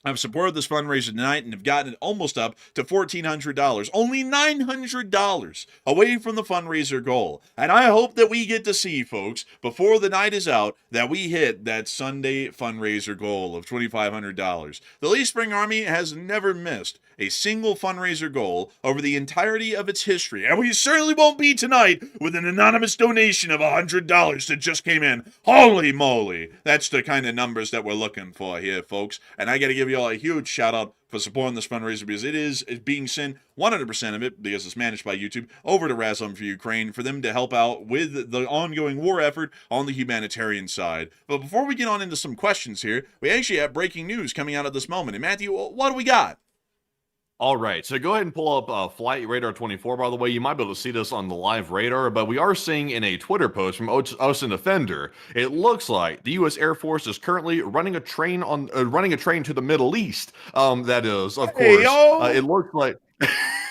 have supported this fundraiser tonight and have gotten it almost up to $1,400. Only $900 away from the fundraiser goal. And I hope that we get to see, folks, before the night is out, that we hit that Sunday fundraiser goal of $2,500. The Lee Spring Army has never missed a single fundraiser goal over the entirety of its history. And we certainly won't be tonight with an anonymous donation of $100 that just came in. Holy moly. That's the kind of numbers that we're looking for here, folks. And I got to give you all a huge shout out for supporting this fundraiser, because it's being sent 100% of it, because it's managed by YouTube, over to Razum for Ukraine for them to help out with the ongoing war effort on the humanitarian side. But before we get on into some questions here, we actually have breaking news coming out at this moment. And Matthew, what do we got? All right, so go ahead and pull up Flight Radar 24, by the way. You might be able to see this on the live radar, but we are seeing in a Twitter post from Ocean Defender, it looks like the U.S. Air Force is currently running a train to the Middle East. That is, of course. It looks like...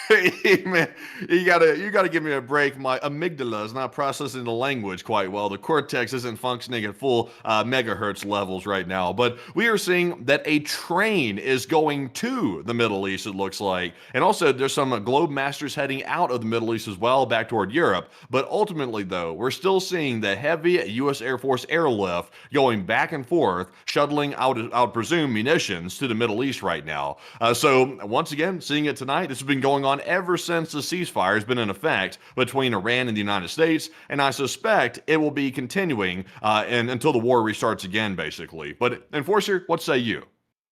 Hey, man, you gotta give me a break. My amygdala is not processing the language quite well. The cortex isn't functioning at full megahertz levels right now. But we are seeing that a train is going to the Middle East, it looks like. And also, there's some globe masters heading out of the Middle East as well, back toward Europe. But ultimately, though, we're still seeing the heavy U.S. Air Force airlift going back and forth, shuttling out presumed munitions to the Middle East right now. So once again, seeing it tonight, this has been going on ever since the ceasefire has been in effect between Iran and the United States, and I suspect it will be continuing until the war restarts again, basically. But Enforcer, what say you?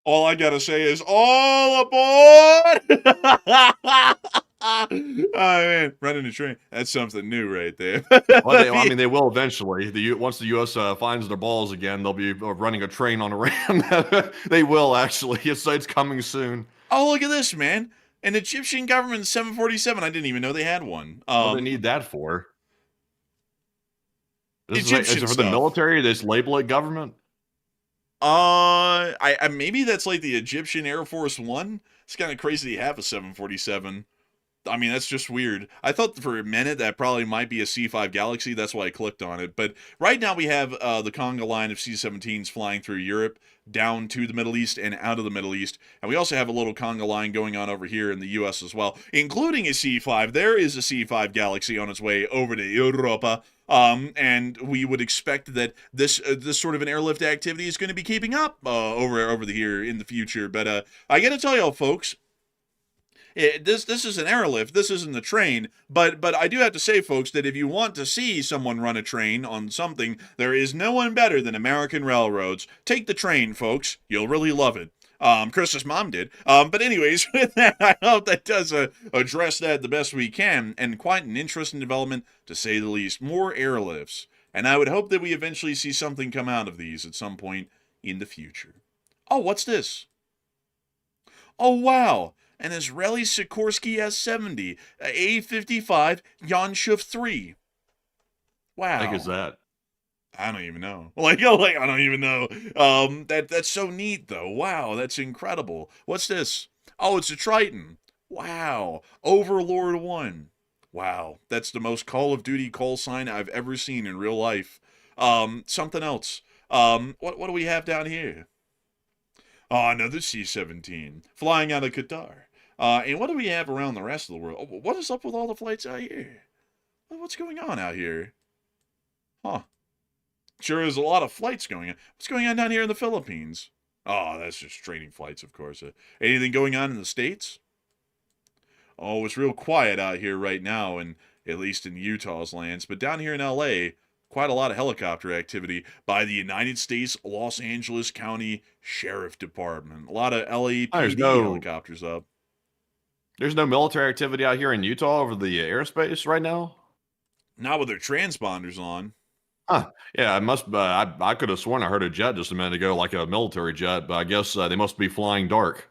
All I gotta say is, all aboard! Oh man, running a train. That's something new right there. Well, they will eventually. Once the U.S. finds their balls again, they'll be running a train on Iran. They will, actually. It's coming soon. Oh, look at this, man. An Egyptian government 747. I didn't even know they had one. What do they need that for? Is Egyptian it for stuff. the military? They just label it government? I maybe that's like the Egyptian Air Force One. It's kind of crazy to have a 747. I mean, that's just weird. I thought for a minute that probably might be a C-5 Galaxy. That's why I clicked on it. But right now we have the conga line of C-17s flying through Europe, down to the Middle East and out of the Middle East. And we also have a little conga line going on over here in the U.S. as well, including a C-5. There is a C-5 Galaxy on its way over to Europa. And we would expect that this sort of an airlift activity is going to be keeping up over here in the future. But I got to tell y'all, folks, this is an airlift. This isn't the train. But I do have to say, folks, that if you want to see someone run a train on something, there is no one better than American railroads. Take the train, folks. You'll really love it. Chris's mom did. But anyways, with that, I hope that does address that the best we can, and quite an interesting development, to say the least. More airlifts. And I would hope that we eventually see something come out of these at some point in the future. Oh, what's this? Oh, wow. An Israeli Sikorsky S-70, A-55 Yonshuf 3. Wow. How big is that? I don't even know. I don't even know. That's so neat, though. Wow, that's incredible. What's this? Oh, it's a Triton. Wow. Overlord 1. Wow, that's the most Call of Duty call sign I've ever seen in real life. Something else. What do we have down here? Oh, another C-17 flying out of Qatar. And what do we have around the rest of the world? Oh, what is up with all the flights out here? What's going on out here? Huh. Sure is a lot of flights going on. What's going on down here in the Philippines? Oh, that's just training flights, of course. Anything going on in the States? Oh, it's real quiet out here right now, and at least in Utah's lands. But down here in L.A., quite a lot of helicopter activity by the United States Los Angeles County Sheriff Department. A lot of LAPD helicopters up. There's no military activity out here in Utah over the airspace right now? Not with their transponders on. Huh. Yeah, it must. I could have sworn I heard a jet just a minute ago, like a military jet, but I guess they must be flying dark.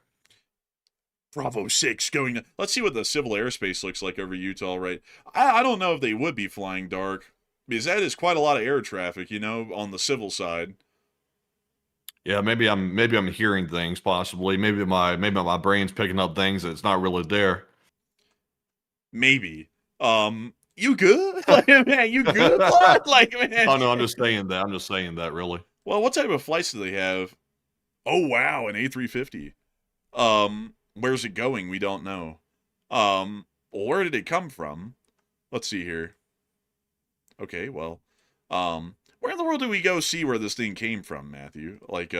Bravo 6 going to. Let's see what the civil airspace looks like over Utah, right? I don't know if they would be flying dark, because that is quite a lot of air traffic, on the civil side. Yeah, maybe I'm hearing things possibly. Maybe my brain's picking up things that's not really there. Maybe. You good? Like, man, you good, bud? Like, man. Oh no, I'm just saying that. I'm just saying that really. Well, what type of flights do they have? Oh, wow, an A350. Where's it going? We don't know. Where did it come from? Let's see here. Okay, well, where in the world do we go see where this thing came from, Matthew? Like,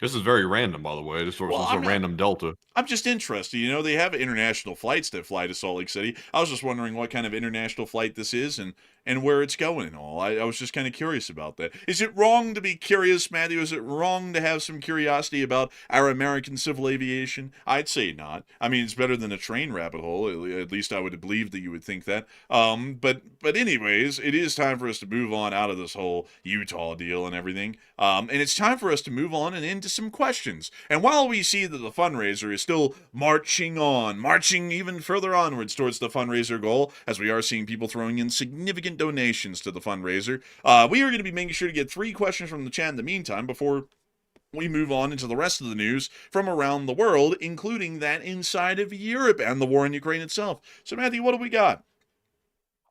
This is very random, by the way. This well, is a random delta. I'm just interested. They have international flights that fly to Salt Lake City. I was just wondering what kind of international flight this is and where it's going and all. I was just kind of curious about that. Is it wrong to be curious, Matthew? Is it wrong to have some curiosity about our American civil aviation? I'd say not. I mean, it's better than a train rabbit hole. At least I would believe that you would think that. But anyways, it is time for us to move on out of this whole Utah deal and everything. And it's time for us to move on and into some questions. And while we see that the fundraiser is still marching even further onwards towards the fundraiser goal, as we are seeing people throwing in significant donations to the fundraiser, we are going to be making sure to get 3 questions from the chat in the meantime before we move on into the rest of the news from around the world, including that inside of Europe and the war in Ukraine itself. So, Matthew, what do we got?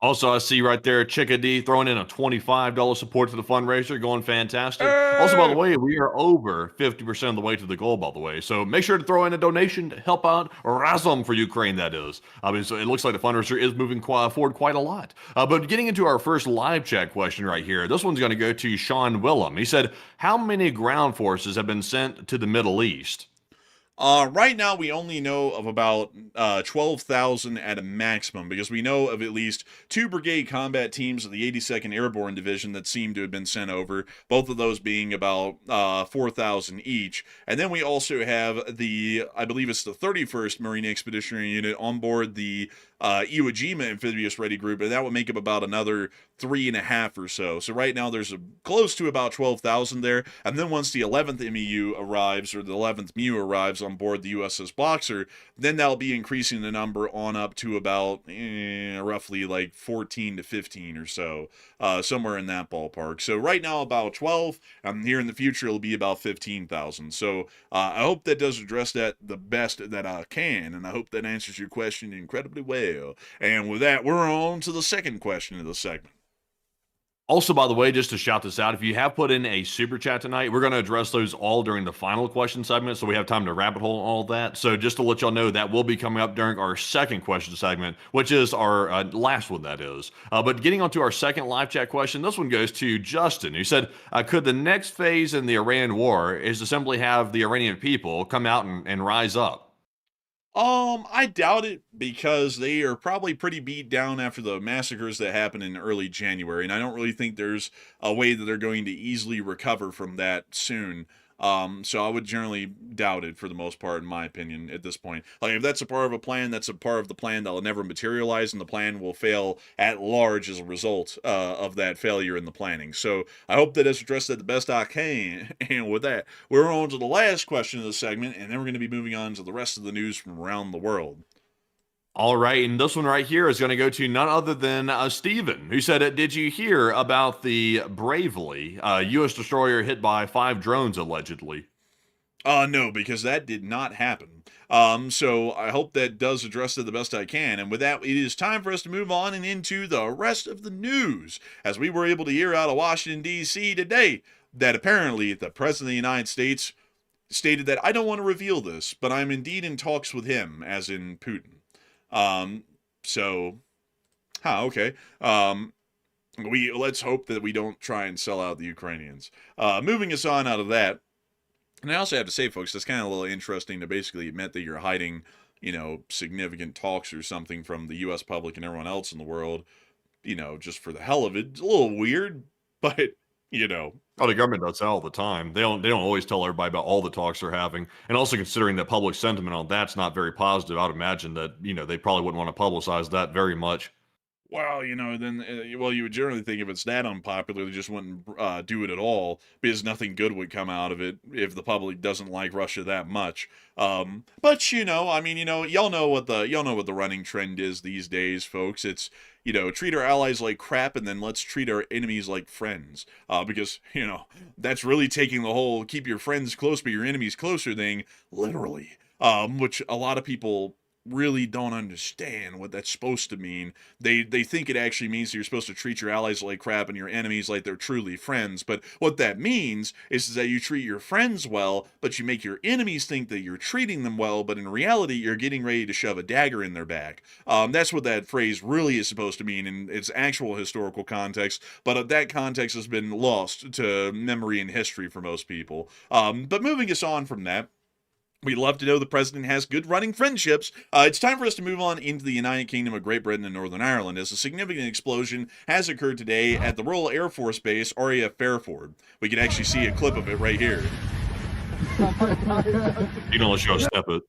Also, I see right there Chickadee throwing in a $25 support to the fundraiser, going fantastic. Also, by the way, we are over 50% of the way to the goal, by the way. So make sure to throw in a donation to help out Razom for Ukraine, that is. I mean, so it looks like the fundraiser is moving forward quite a lot. But getting into our first live chat question right here, this one's going to go to Sean Willem. He said, how many ground forces have been sent to the Middle East? Right now, we only know of about 12,000 at a maximum, because we know of at least 2 brigade combat teams of the 82nd Airborne Division that seem to have been sent over, both of those being about 4,000 each. And then we also have I believe it's the 31st Marine Expeditionary Unit on board the Iwo Jima Amphibious Ready Group, and that would make up about another 3.5 or so. So right now there's close to about 12,000 there, and then once the 11th MEU arrives, or the 11th MEU arrives on board the USS Boxer, then that'll be increasing the number on up to about roughly like 14 to 15 or so, somewhere in that ballpark. So right now about 12, and here in the future it'll be about 15,000. So I hope that does address that the best that I can, and I hope that answers your question incredibly well. And with that, we're on to the second question of the segment. Also, by the way, just to shout this out, if you have put in a super chat tonight, we're going to address those all during the final question segment, so we have time to rabbit hole all that. So just to let y'all know, that will be coming up during our second question segment, which is our last one, that is. But getting on to our second live chat question, this one goes to Justin, who said, could the next phase in the Iran war is to simply have the Iranian people come out and rise up? I doubt it, because they are probably pretty beat down after the massacres that happened in early January, and I don't really think there's a way that they're going to easily recover from that soon. So I would generally doubt it for the most part, in my opinion, at this point. Like, if that's a part of a plan, that's a part of the plan that'll never materialize, and the plan will fail at large as a result of that failure in the planning. So I hope that it's addressed that the best I can. And with that, we're on to the last question of the segment, and then we're going to be moving on to the rest of the news from around the world. All right, and this one right here is going to go to none other than Steven, who said, did you hear about the Bravely U.S. destroyer hit by 5 drones, allegedly? No, because that did not happen. So I hope that does address it the best I can. And with that, it is time for us to move on and into the rest of the news, as we were able to hear out of Washington, D.C. today that apparently the President of the United States stated that, I don't want to reveal this, but I'm indeed in talks with him, as in Putin. Okay. Let's hope that we don't try and sell out the Ukrainians. Moving us on out of that, and I also have to say, folks, that's kind of a little interesting to basically admit that you're hiding, significant talks or something from the U.S. public and everyone else in the world, just for the hell of it. It's a little weird, but you know. Oh, the government does that all the time. They don't always tell everybody about all the talks they're having. And also considering that public sentiment on that's not very positive, I would imagine that, they probably wouldn't want to publicize that very much. Well, then, well, you would generally think if it's that unpopular, they just wouldn't do it at all because nothing good would come out of it if the public doesn't like Russia that much. But I mean, y'all know what the running trend is these days, folks. It's treat our allies like crap and then let's treat our enemies like friends. Because that's really taking the whole keep your friends close but your enemies closer thing literally. Which a lot of people really don't understand what that's supposed to mean. They think it actually means that you're supposed to treat your allies like crap and your enemies like they're truly friends. But what that means is that you treat your friends well, but you make your enemies think that you're treating them well, but in reality, you're getting ready to shove a dagger in their back. That's what that phrase really is supposed to mean in its actual historical context, but that context has been lost to memory and history for most people. But moving us on from that, we'd love to know the president has good running friendships. It's time for us to move on into the United Kingdom of Great Britain and Northern Ireland, as a significant explosion has occurred today at the Royal Air Force Base, RAF Fairford. We can actually see a clip of it right here. You can only show a snippet.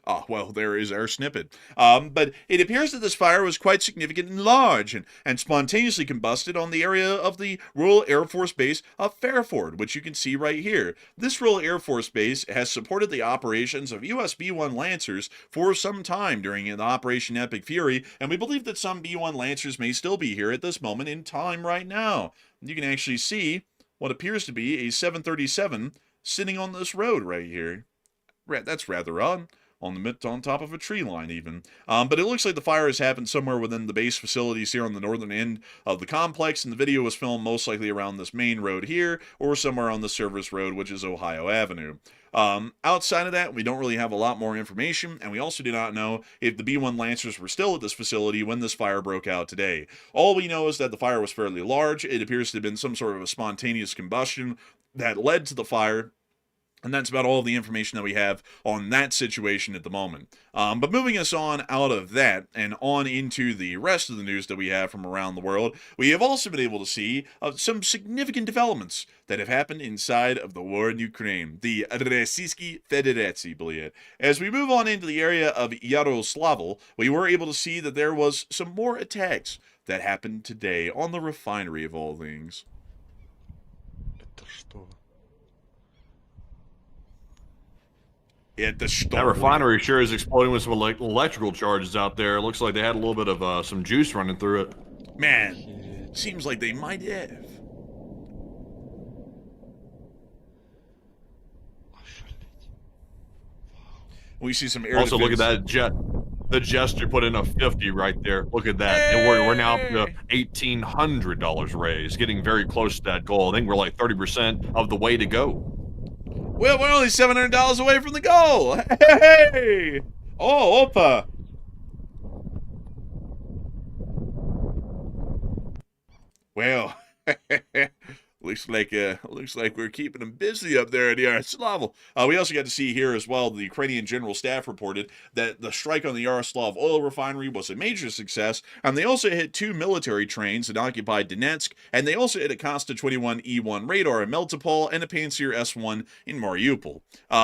Ah, well, there is our snippet. But it appears that this fire was quite significant and large, and spontaneously combusted on the area of the Royal Air Force Base of Fairford, which you can see right here. This Royal Air Force Base has supported the operations of US B-1 Lancers for some time during the Operation Epic Fury, and we believe that some B-1 Lancers may still be here at this moment in time right now. You can actually see what appears to be a 737 sitting on this road right here. That's rather odd. On top of a tree line even. But it looks like the fire has happened somewhere within the base facilities here on the northern end of the complex, and the video was filmed most likely around this main road here, or somewhere on the service road, which is Ohio Avenue. Outside of that, we don't really have a lot more information, and we also do not know if the B-1 Lancers were still at this facility when this fire broke out today. All we know is that the fire was fairly large. It appears to have been some sort of a spontaneous combustion that led to the fire. And that's about all the information that we have on that situation at the moment. But moving us on out of that and on into the rest of the news that we have from around the world, we have also been able to see some significant developments that have happened inside of the war in Ukraine, the Rossiyskyi Federatsyi, believe it. As we move on into the area of Yaroslavl, we were able to see that there was some more attacks that happened today on the refinery of all things. That refinery sure is exploding with some electrical charges out there. It looks like they had a little bit of some juice running through it. Man, seems like they might have. We see some air Also, defense. look at that the gesture put in a 50 right there. Look at that. Hey! And we're now up to $1,800 raised, getting very close to that goal. I think we're like 30% of the way to go. Well, we're only $700 away from the goal. Hey! Oh, Opa. Well, looks like we're keeping them busy up there at Yaroslavl. We also got to see here as well, the Ukrainian General Staff reported that the strike on the Yaroslavl oil refinery was a major success, and they also hit 2 military trains that occupied Donetsk, and they also hit a Kosta 21E1 radar in Melitopol and a Pantsir S1 in Mariupol.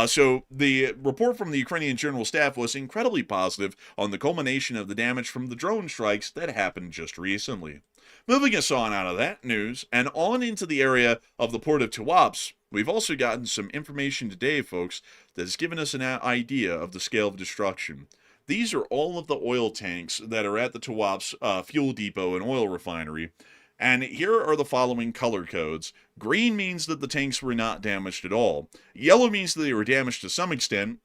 So the report from the Ukrainian General Staff was incredibly positive on the culmination of the damage from the drone strikes that happened just recently. Moving us on out of that news and on into the area of the port of Tuapse, we've also gotten some information today, folks, that has given us an idea of the scale of destruction. These are all of the oil tanks that are at the Tuapse fuel depot and oil refinery. And here are the following color codes. Green means that the tanks were not damaged at all. Yellow means that they were damaged to some extent.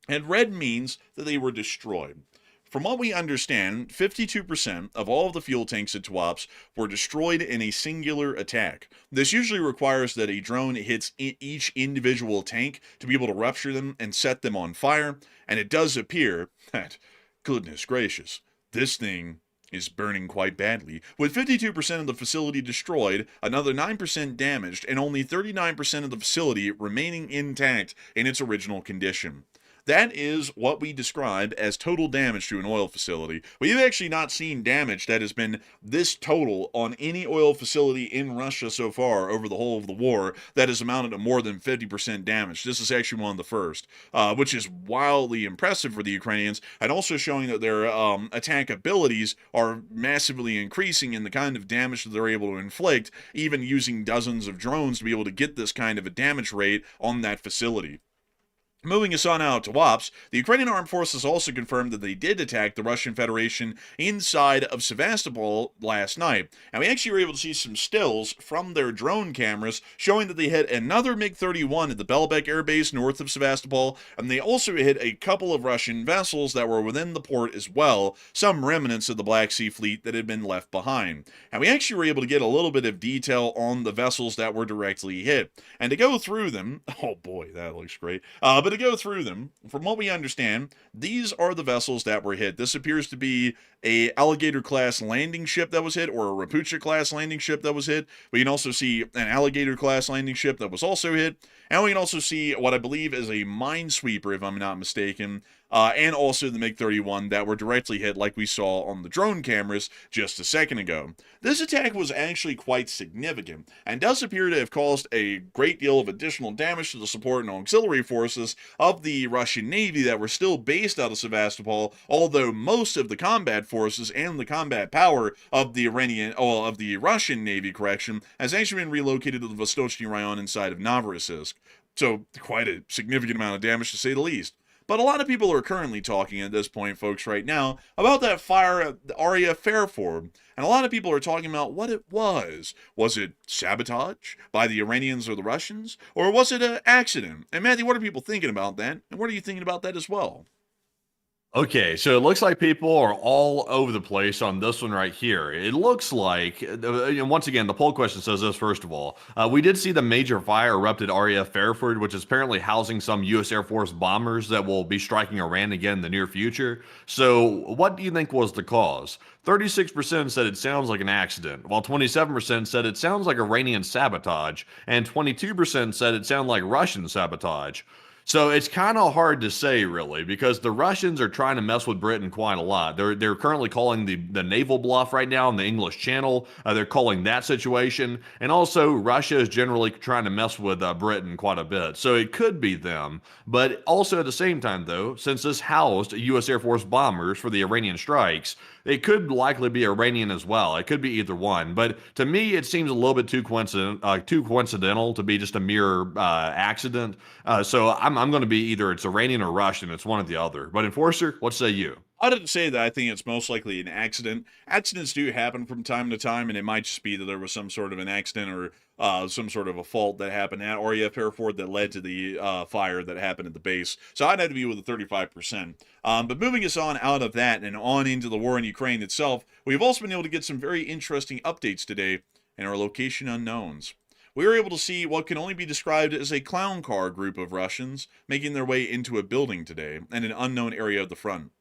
And red means that they were destroyed. From what we understand, 52% of all of the fuel tanks at Tuapse were destroyed in a singular attack. This usually requires that a drone hits each individual tank to be able to rupture them and set them on fire, and it does appear that, goodness gracious, this thing is burning quite badly, with 52% of the facility destroyed, another 9% damaged, and only 39% of the facility remaining intact in its original condition. That is what we describe as total damage to an oil facility. We've actually not seen damage that has been this total on any oil facility in Russia so far over the whole of the war that has amounted to more than 50% damage. This is actually one of the first, which is wildly impressive for the Ukrainians, and also showing that their attack abilities are massively increasing in the kind of damage that they're able to inflict, even using dozens of drones to be able to get this kind of a damage rate on that facility. Moving us on out to WAPS, the Ukrainian Armed Forces also confirmed that they did attack the Russian Federation inside of Sevastopol last night. And we actually were able to see some stills from their drone cameras showing that they hit another MiG-31 at the Belbek Air Base north of Sevastopol, and they also hit a couple of Russian vessels that were within the port as well, some remnants of the Black Sea Fleet that had been left behind. And we actually were able to get a little bit of detail on the vessels that were directly hit. And to go through them, oh boy, that looks great. But to go through them, from what we understand, these are the vessels that were hit. This appears to be a Alligator-class landing ship that was hit, or a Rapucha-class landing ship that was hit. We can also see an Alligator-class landing ship that was also hit, and we can also see what I believe is a minesweeper, if I'm not mistaken, and also the MiG-31 that were directly hit like we saw on the drone cameras just a second ago. This attack was actually quite significant, and does appear to have caused a great deal of additional damage to the support and auxiliary forces of the Russian Navy that were still based out of Sevastopol, although most of the combat forces and the combat power of the Russian Navy, has actually been relocated to the Vostochny Rayon inside of Novorossiysk. So, quite a significant amount of damage to say the least. But a lot of people are currently talking at this point, folks, right now, about that fire at the RAF Fairford. And a lot of people are talking about what it was. Was it sabotage by the Iranians or the Russians? Or was it an accident? And Matthew, what are people thinking about that? And what are you thinking about that as well? Okay, so it looks like people are all over the place on this one right here. It looks like, once again, the poll question says this, first of all. We did see the major fire erupted RAF Fairford, which is apparently housing some U.S. Air Force bombers that will be striking Iran again in the near future. So what do you think was the cause? 36% said it sounds like an accident, while 27% said it sounds like Iranian sabotage, and 22% said it sounded like Russian sabotage. So it's kind of hard to say, really, because the Russians are trying to mess with Britain quite a lot. They're currently calling the naval bluff right now in the English Channel. They're calling that situation. And also, Russia is generally trying to mess with Britain quite a bit. So it could be them. But also at the same time, though, since this housed U.S. Air Force bombers for the Iranian strikes, it could likely be Iranian as well. It could be either one. But to me, it seems a little bit too coincidental to be just a mere accident. So I'm going to be either it's Iranian or Russian. It's one or the other. But Enforcer, what say you? I didn't say that I think it's most likely an accident. Accidents do happen from time to time, and it might just be that there was some sort of an accident or some sort of a fault that happened at RAF Fairford that led to the fire that happened at the base. So I'd have to be with the 35%. But moving us on out of that and on into the war in Ukraine itself, we've also been able to get some very interesting updates today in our location unknowns. We were able to see what can only be described as a clown car group of Russians making their way into a building today in an unknown area of the front.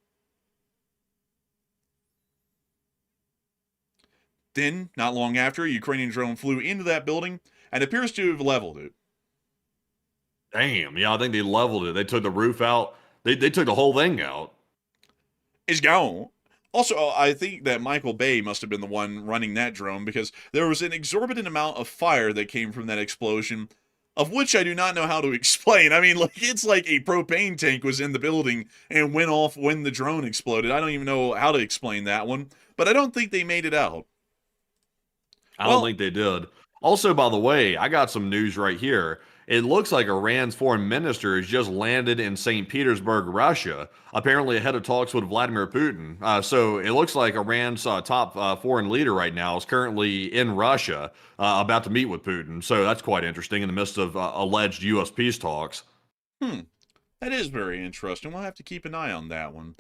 Then, not long after, a Ukrainian drone flew into that building and appears to have leveled it. Damn, yeah, I think they leveled it. They took the roof out. They took the whole thing out. It's gone. Also, I think that Michael Bay must have been the one running that drone because there was an exorbitant amount of fire that came from that explosion, of which I do not know how to explain. I mean, like it's like a propane tank was in the building and went off when the drone exploded. I don't even know how to explain that one, but I don't think they made it out. I don't think they did. Also, by the way, I got some news right here. It looks like Iran's foreign minister has just landed in St. Petersburg, Russia, apparently ahead of talks with Vladimir Putin. So it looks like Iran's top foreign leader right now is currently in Russia, about to meet with Putin. So that's quite interesting in the midst of alleged U.S. peace talks. That is very interesting. We'll have to keep an eye on that one.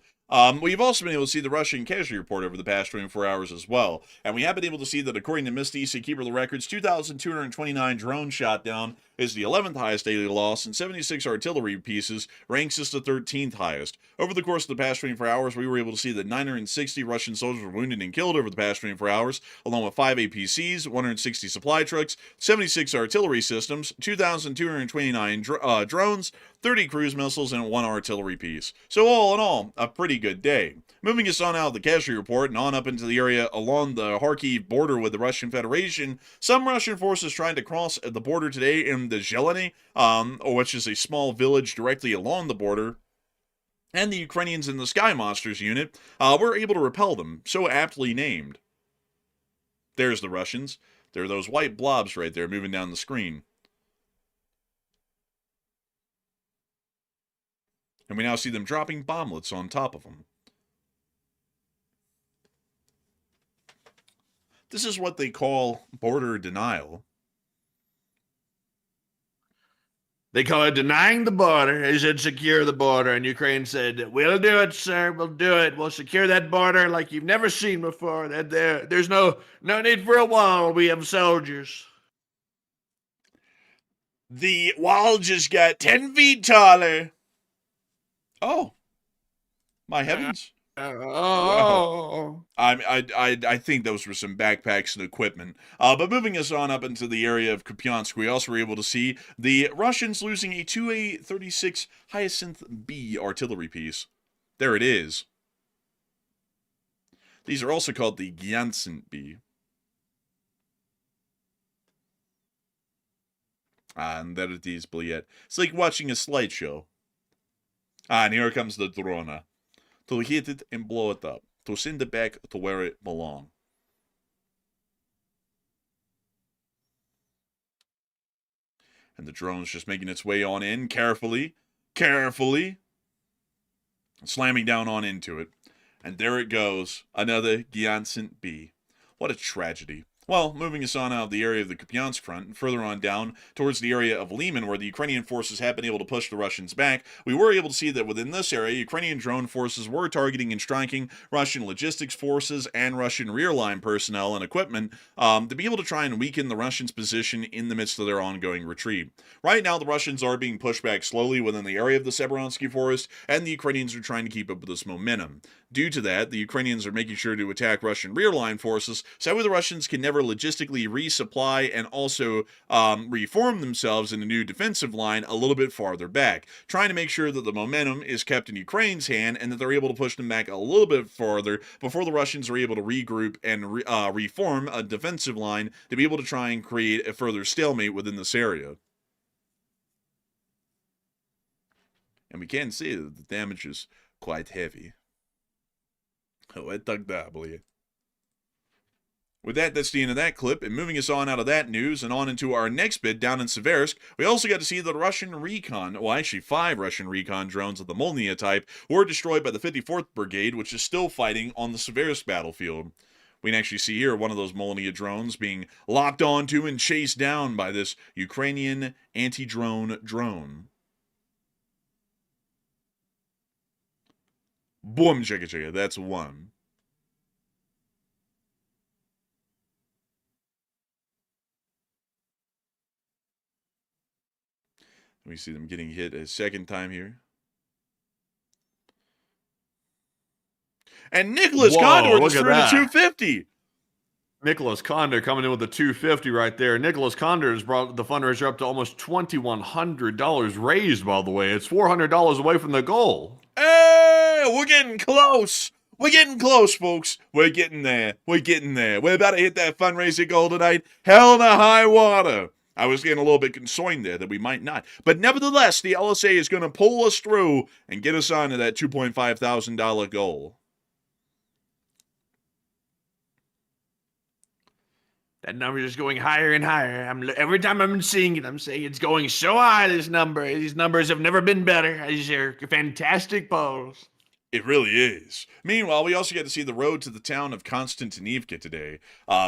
We've also been able to see the Russian casualty report over the past 24 hours as well. And we have been able to see that according to Misty, Keeper of the Records, 2,229 drones shot down is the 11th highest daily loss, and 76 artillery pieces ranks as the 13th highest. Over the course of the past 24 hours, we were able to see that 960 Russian soldiers were wounded and killed over the past 24 hours, along with 5 APCs, 160 supply trucks, 76 artillery systems, 2,229 drones, 30 cruise missiles, and 1 artillery piece. So all in all, a pretty good day. Moving us on out of the casualty report and on up into the area along the Kharkiv border with the Russian Federation, some Russian forces trying to cross the border today in the Zeleny, which is a small village directly along the border, and the Ukrainians in the Sky Monsters unit were able to repel them, so aptly named. There's the Russians. There are those white blobs right there moving down the screen. And we now see them dropping bomblets on top of them. This is what they call border denial. They call it denying the border. They said secure the border, and Ukraine said, "We'll do it, sir. We'll do it. We'll secure that border like you've never seen before. That there's no need for a wall. We have soldiers." The wall just got 10 feet taller. Oh, my heavens! Oh. I think those were some backpacks and equipment. But moving us on up into the area of Kupiansk, we also were able to see the Russians losing a 2A-36 Hyacinth B artillery piece. There it is. These are also called the Hyacinth B. And there it is, Bliet. It's like watching a slideshow. And here comes the drone. To hit it and blow it up. To send it back to where it belongs. And the drone's just making its way on in, carefully. Slamming down on into it. And there it goes. Another Hyacinth B. What a tragedy. Well, moving us on out of the area of the Kupiansk front, and further on down towards the area of Lyman, where the Ukrainian forces have been able to push the Russians back, we were able to see that within this area, Ukrainian drone forces were targeting and striking Russian logistics forces and Russian rear line personnel and equipment to be able to try and weaken the Russians' position in the midst of their ongoing retreat. Right now, the Russians are being pushed back slowly within the area of the Severonsky Forest, and the Ukrainians are trying to keep up with this momentum. Due to that, the Ukrainians are making sure to attack Russian rear line forces, so the Russians can never logistically resupply and also reform themselves in a new defensive line a little bit farther back, trying to make sure that the momentum is kept in Ukraine's hand and that they're able to push them back a little bit farther before the Russians are able to regroup and reform a defensive line to be able to try and create a further stalemate within this area. And we can see that the damage is quite heavy. Oh, I dug that, believe it. With that, that's the end of that clip, and moving us on out of that news and on into our next bit down in Seversk, we also got to see the Russian recon, well actually 5 Russian recon drones of the Molniya type were destroyed by the 54th Brigade, which is still fighting on the Seversk battlefield. We can actually see here one of those Molniya drones being locked onto and chased down by this Ukrainian anti-drone drone. Boom, chicka, that's one. We see them getting hit a second time here. And Nicholas Condor just threw the 250. Nicholas Condor coming in with the 250 right there. Nicholas Condor has brought the fundraiser up to almost $2,100 raised, by the way. It's $400 away from the goal. Hey, we're getting close. We're getting close, folks. We're getting there. We're about to hit that fundraising goal tonight. Hell in a high water. I was getting a little bit concerned there that we might not. But nevertheless, the LSA is going to pull us through and get us on to that $2,500 goal. That number is going higher and higher. Every time I'm seeing it, I'm saying it's going so high, this number. These numbers have never been better. These are fantastic polls. It really is. Meanwhile, we also get to see the road to the town of Konstantinivka today.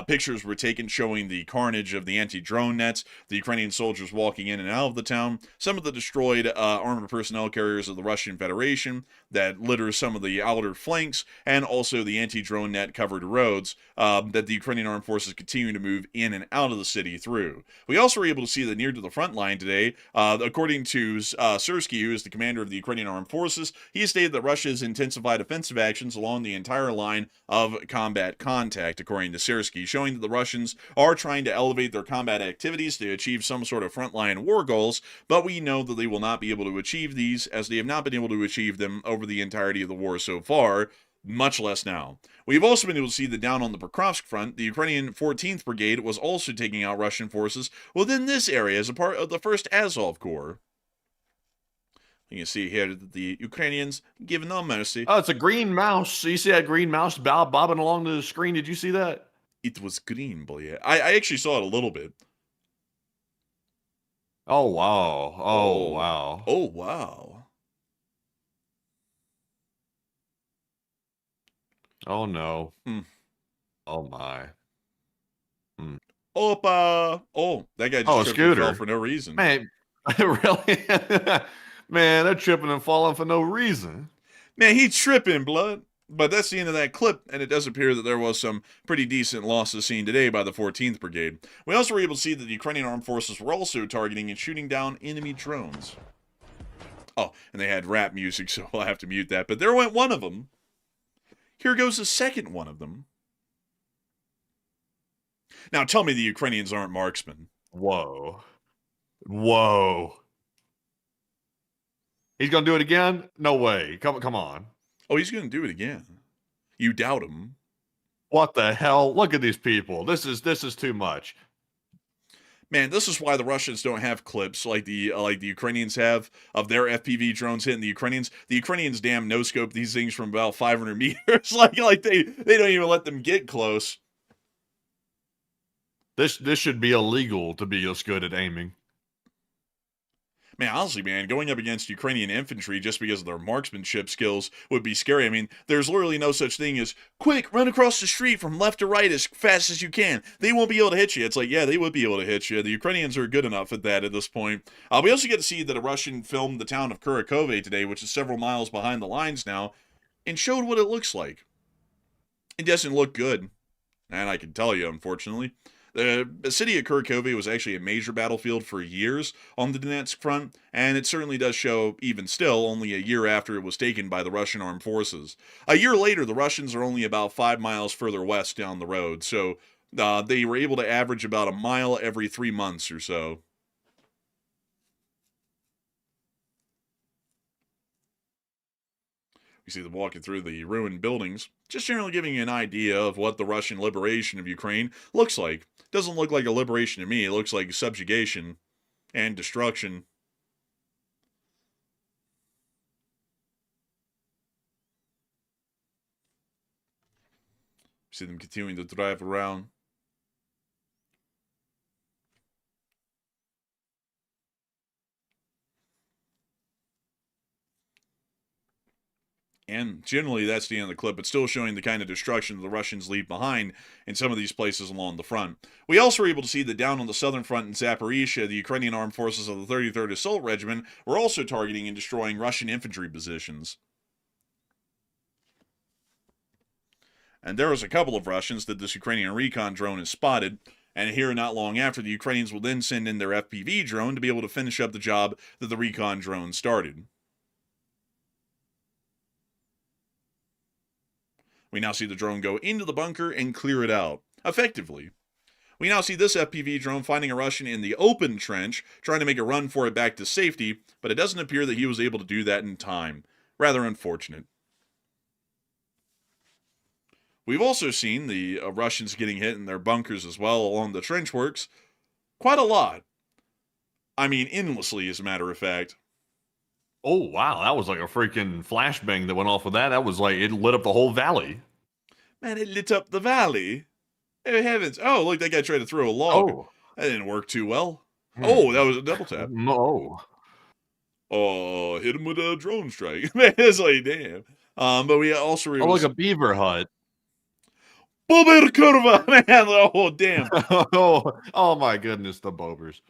Pictures were taken showing the carnage of the anti-drone nets, the Ukrainian soldiers walking in and out of the town, some of the destroyed armored personnel carriers of the Russian Federation that litter some of the outer flanks, and also the anti-drone net covered roads that the Ukrainian armed forces continue to move in and out of the city through. We also were able to see that near to the front line today, according to Sursky, who is the commander of the Ukrainian armed forces, he stated that Russia is in intensified offensive actions along the entire line of combat contact, according to Syrskyi, showing that the Russians are trying to elevate their combat activities to achieve some sort of frontline war goals, but we know that they will not be able to achieve these, as they have not been able to achieve them over the entirety of the war so far, much less now. We've also been able to see that down on the Pokrovsk front, the Ukrainian 14th Brigade was also taking out Russian forces within this area as a part of the 1st Azov Corps. You can see here that the Ukrainians give no mercy. Oh, it's a green mouse. You see that green mouse bobbing along the screen? Did you see that? It was green, boy. I actually saw it a little bit. Oh, wow. Oh, wow. Oh, wow. Oh, no. Oh, my. Opa! Oh, that guy just tripped and fell for no reason. Man, really? Man, they're tripping and falling for no reason. Man, he tripping, blood. But that's the end of that clip, and it does appear that there was some pretty decent losses seen today by the 14th Brigade. We also were able to see that the Ukrainian armed forces were also targeting and shooting down enemy drones. Oh, and they had rap music, so we'll have to mute that. But there went one of them. Here goes the second one of them. Now, tell me the Ukrainians aren't marksmen. Whoa. Whoa. He's going to do it again? No way. Come on. Oh, he's going to do it again. You doubt him. What the hell? Look at these people. This is too much. Man, this is why the Russians don't have clips like the Ukrainians have of their FPV drones hitting the Ukrainians. The Ukrainians damn no-scope these things from about 500 meters. like they don't even let them get close. This should be illegal to be this good at aiming. Man, honestly, man, going up against Ukrainian infantry just because of their marksmanship skills would be scary. I mean, there's literally no such thing as, quick, run across the street from left to right as fast as you can. They won't be able to hit you. It's like, yeah, they would be able to hit you. The Ukrainians are good enough at that at this point. We also get to see that a Russian filmed the town of Kurakove today, which is several miles behind the lines now, and showed what it looks like. It doesn't look good, and I can tell you, unfortunately. The city of Kurakove was actually a major battlefield for years on the Donetsk front, and it certainly does show, even still, only a year after it was taken by the Russian armed forces. A year later, the Russians are only about 5 miles further west down the road, so they were able to average about a mile every 3 months or so. You see them walking through the ruined buildings, just generally giving you an idea of what the Russian liberation of Ukraine looks like. Doesn't look like a liberation to me. It looks like subjugation and destruction. See them continuing to drive around. And generally, that's the end of the clip, but still showing the kind of destruction the Russians leave behind in some of these places along the front. We also were able to see that down on the southern front in Zaporizhia, the Ukrainian armed forces of the 33rd Assault Regiment were also targeting and destroying Russian infantry positions. And there was a couple of Russians that this Ukrainian recon drone has spotted, and here not long after, the Ukrainians will then send in their FPV drone to be able to finish up the job that the recon drone started. We now see the drone go into the bunker and clear it out, effectively. We now see this FPV drone finding a Russian in the open trench, trying to make a run for it back to safety, but it doesn't appear that he was able to do that in time. Rather unfortunate. We've also seen the Russians getting hit in their bunkers as well along the trench works. Quite a lot. I mean, endlessly, as a matter of fact. Oh, wow. That was like a freaking flashbang that went off with that. That was like, it lit up the whole valley. Man, it lit up the valley. Oh, heavens. Oh, look, that guy tried to throw a log. Oh. That didn't work too well. Oh, that was a double tap. No. Oh, hit him with a drone strike. Man, it's like, damn. But we also were able like a beaver hut. Bober curva, man. Oh, damn. oh, my goodness, the Bobers.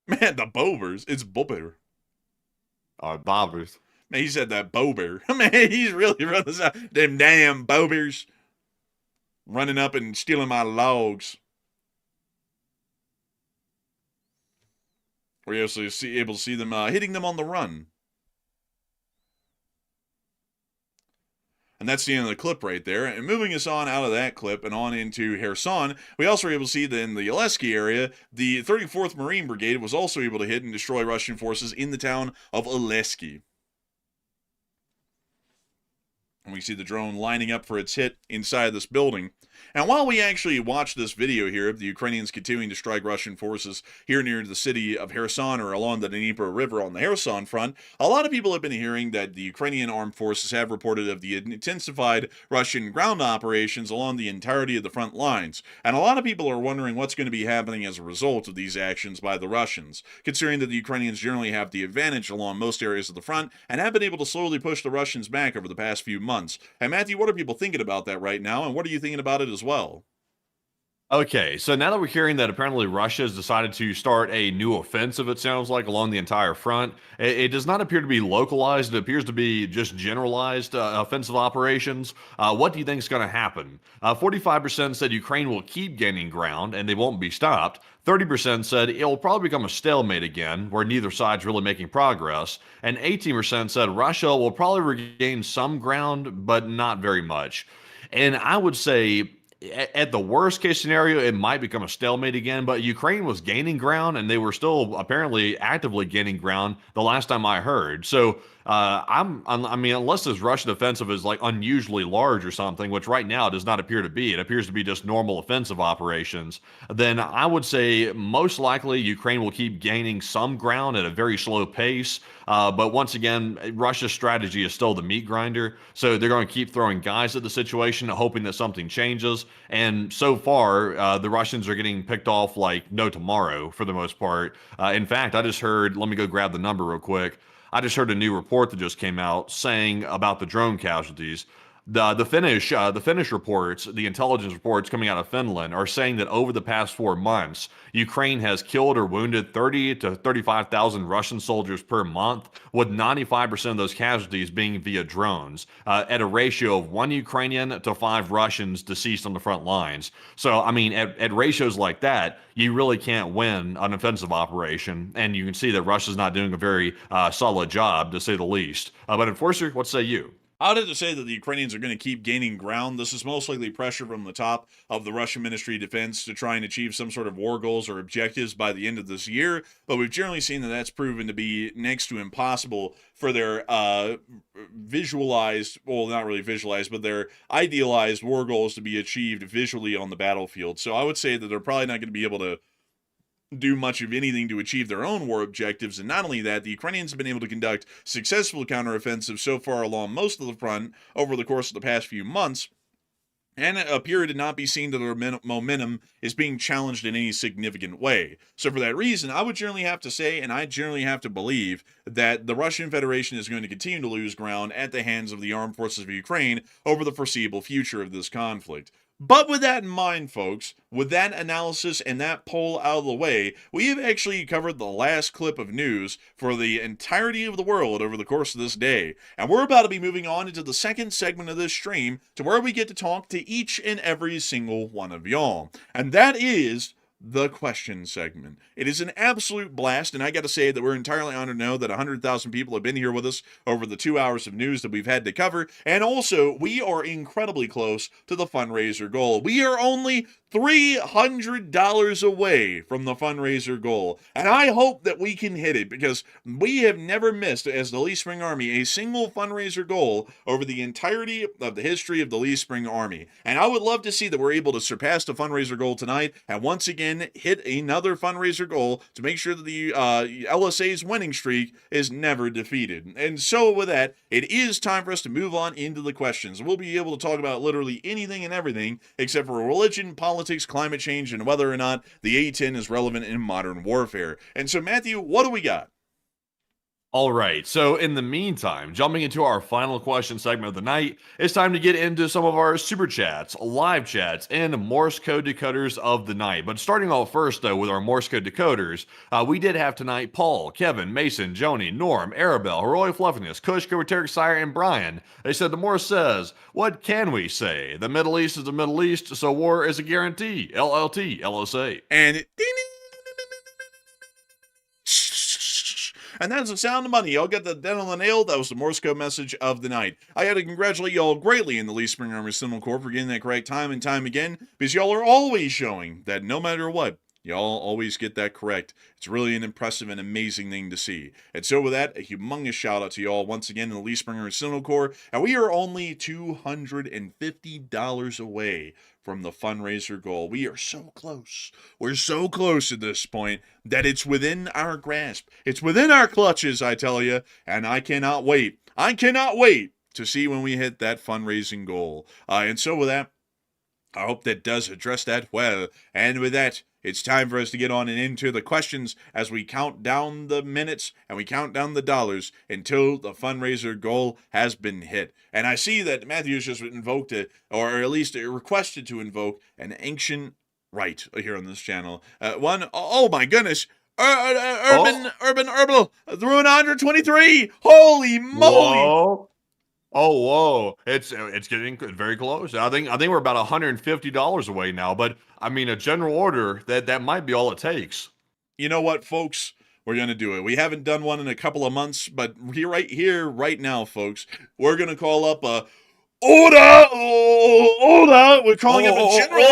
Man, the Bobers. It's Bober. Bobbers. Man, he said that Bober. Man, he's really running out. Them damn Bobers. Running up and stealing my logs. We're also able to see them hitting them on the run. And that's the end of the clip right there. And moving us on out of that clip and on into Kherson, we also were able to see that in the Oleski area, the 34th Marine Brigade was also able to hit and destroy Russian forces in the town of Oleski. And we see the drone lining up for its hit inside this building. And while we actually watch this video here of the Ukrainians continuing to strike Russian forces here near the city of Kherson or along the Dnieper River on the Kherson front, a lot of people have been hearing that the Ukrainian armed forces have reported of the intensified Russian ground operations along the entirety of the front lines. And a lot of people are wondering what's going to be happening as a result of these actions by the Russians, considering that the Ukrainians generally have the advantage along most areas of the front and have been able to slowly push the Russians back over the past few months. And Matthew, what are people thinking about that right now, and what are you thinking about it as well? Okay, so now that we're hearing that apparently Russia has decided to start a new offensive, it sounds like, along the entire front, it does not appear to be localized. It appears to be just generalized offensive operations. What do you think is going to happen? 45% said Ukraine will keep gaining ground and they won't be stopped. 30% said it will probably become a stalemate again, where neither side's really making progress. And 18% said Russia will probably regain some ground, but not very much. And I would say, at the worst case scenario, it might become a stalemate again, but Ukraine was gaining ground and they were still apparently actively gaining ground the last time I heard. So I mean, unless this Russian offensive is like unusually large or something, which right now does not appear to be, it appears to be just normal offensive operations, then I would say most likely Ukraine will keep gaining some ground at a very slow pace. But once again, Russia's strategy is still the meat grinder. So they're going to keep throwing guys at the situation, hoping that something changes. And so far, the Russians are getting picked off like no tomorrow for the most part. In fact, I just heard, let me go grab the number real quick. I just heard a new report that just came out saying about the drone casualties. The Finnish reports, the intelligence reports coming out of Finland, are saying that over the past 4 months, Ukraine has killed or wounded 30 to 35,000 Russian soldiers per month, with 95% of those casualties being via drones, at a ratio of 1 Ukrainian to 5 Russians deceased on the front lines. So, I mean, at ratios like that, you really can't win an offensive operation, and you can see that Russia's not doing a very solid job, to say the least. But Enforcer, what say you? I would have to say that the Ukrainians are going to keep gaining ground. This is most likely pressure from the top of the Russian Ministry of Defense to try and achieve some sort of war goals or objectives by the end of this year. But we've generally seen that that's proven to be next to impossible for their visualized, well, not really visualized, but their idealized war goals to be achieved visually on the battlefield. So I would say that they're probably not going to be able to do much of anything to achieve their own war objectives. And not only that, the Ukrainians have been able to conduct successful counteroffensives so far along most of the front over the course of the past few months, and appear to not be seen that their momentum is being challenged in any significant way. So for that reason, I would generally have to say, and I generally have to believe, that the Russian Federation is going to continue to lose ground at the hands of the armed forces of Ukraine over the foreseeable future of this conflict. But with that in mind, folks, with that analysis and that poll out of the way, we have actually covered the last clip of news for the entirety of the world over the course of this day. And we're about to be moving on into the second segment of this stream, to where we get to talk to each and every single one of y'all. And that is the question segment. It is an absolute blast, and I got to say that we're entirely honored to know that 100,000 people have been here with us over the 2 hours of news that we've had to cover, and also we are incredibly close to the fundraiser goal. We are only $300 away from the fundraiser goal, and I hope that we can hit it, because we have never missed, as the Lee Spring Army, a single fundraiser goal over the entirety of the history of the Lee Spring Army. And I would love to see that we're able to surpass the fundraiser goal tonight, and once again hit another fundraiser goal to make sure that the LSA's winning streak is never defeated. And so with that, it is time for us to move on into the questions. We'll be able to talk about literally anything and everything except for religion, politics, climate change, and whether or not the A-10 is relevant in modern warfare. And so Matthew, what do we got? All right, so in the meantime, jumping into our final question segment of the night, it's time to get into some of our super chats, live chats, and Morse code decoders of the night. But starting off first, though, with our Morse code decoders, we did have tonight Paul, Kevin, Mason, Joni, Norm, Arabelle, Roy Fluffiness, Kush, Kovateric, Sire, and Brian. They said the Morse says, what can we say? The Middle East is the Middle East, so war is a guarantee. LLT, LSA. And And that's the sound of money. Y'all got the dead on the nail. That was the Morse code message of the night. I got to congratulate y'all greatly in the Lee Spring Army Seminole Corps for getting that correct time and time again, because y'all are always showing that no matter what, y'all always get that correct. It's really an impressive and amazing thing to see. And so with that, a humongous shout out to y'all once again in the Lee Springer Seminole Corps. And we are only $250 away from the fundraiser goal. We are so close. We're so close at this point that it's within our grasp. It's within our clutches, I tell you. And I cannot wait. I cannot wait to see when we hit that fundraising goal. And so with that, I hope that does address that well. And with that, it's time for us to get on and into the questions as we count down the minutes and we count down the dollars until the fundraiser goal has been hit. And I see that Matthew's just invoked it, or at least requested to invoke an ancient rite here on this channel. Oh my goodness. Urban Herbal threw an 123. Holy moly. Whoa. Oh, whoa! It's getting very close. I think we're about $150 away now. But I mean, a general order that might be all it takes. You know what, folks? We're gonna do it. We haven't done one in a couple of months, but right now, folks, we're gonna call up a order. We're calling up a general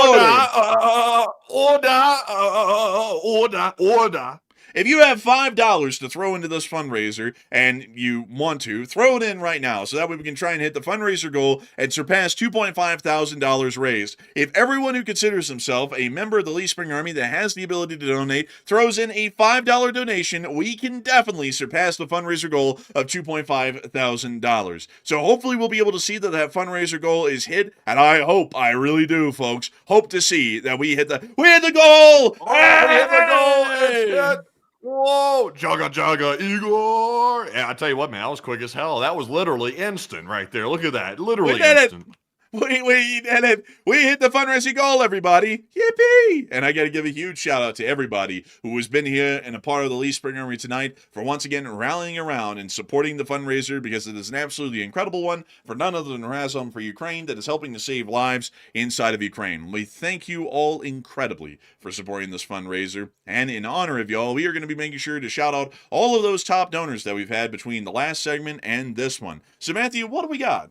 order. If you have $5 to throw into this fundraiser and you want to, throw it in right now so that way we can try and hit the fundraiser goal and surpass $2,500 raised. If everyone who considers himself a member of the Lee Spring Army that has the ability to donate throws in a $5 donation, we can definitely surpass the fundraiser goal of $2,500. So hopefully we'll be able to see that fundraiser goal is hit, and I really do, folks, hope to see that we hit the goal! We hit the goal! It's hit! Whoa, Jaga Igor! Yeah, I tell you what, man, that was quick as hell. That was literally instant right there. Look at that, literally instant. We did it. We hit the fundraising goal, everybody. Yippee! And I got to give a huge shout out to everybody who has been here and a part of the Lee Spring Army tonight for once again rallying around and supporting the fundraiser, because it is an absolutely incredible one for none other than Razom for Ukraine that is helping to save lives inside of Ukraine. We thank you all incredibly for supporting this fundraiser. And in honor of y'all, we are going to be making sure to shout out all of those top donors that we've had between the last segment and this one. So Matthew, what do we got?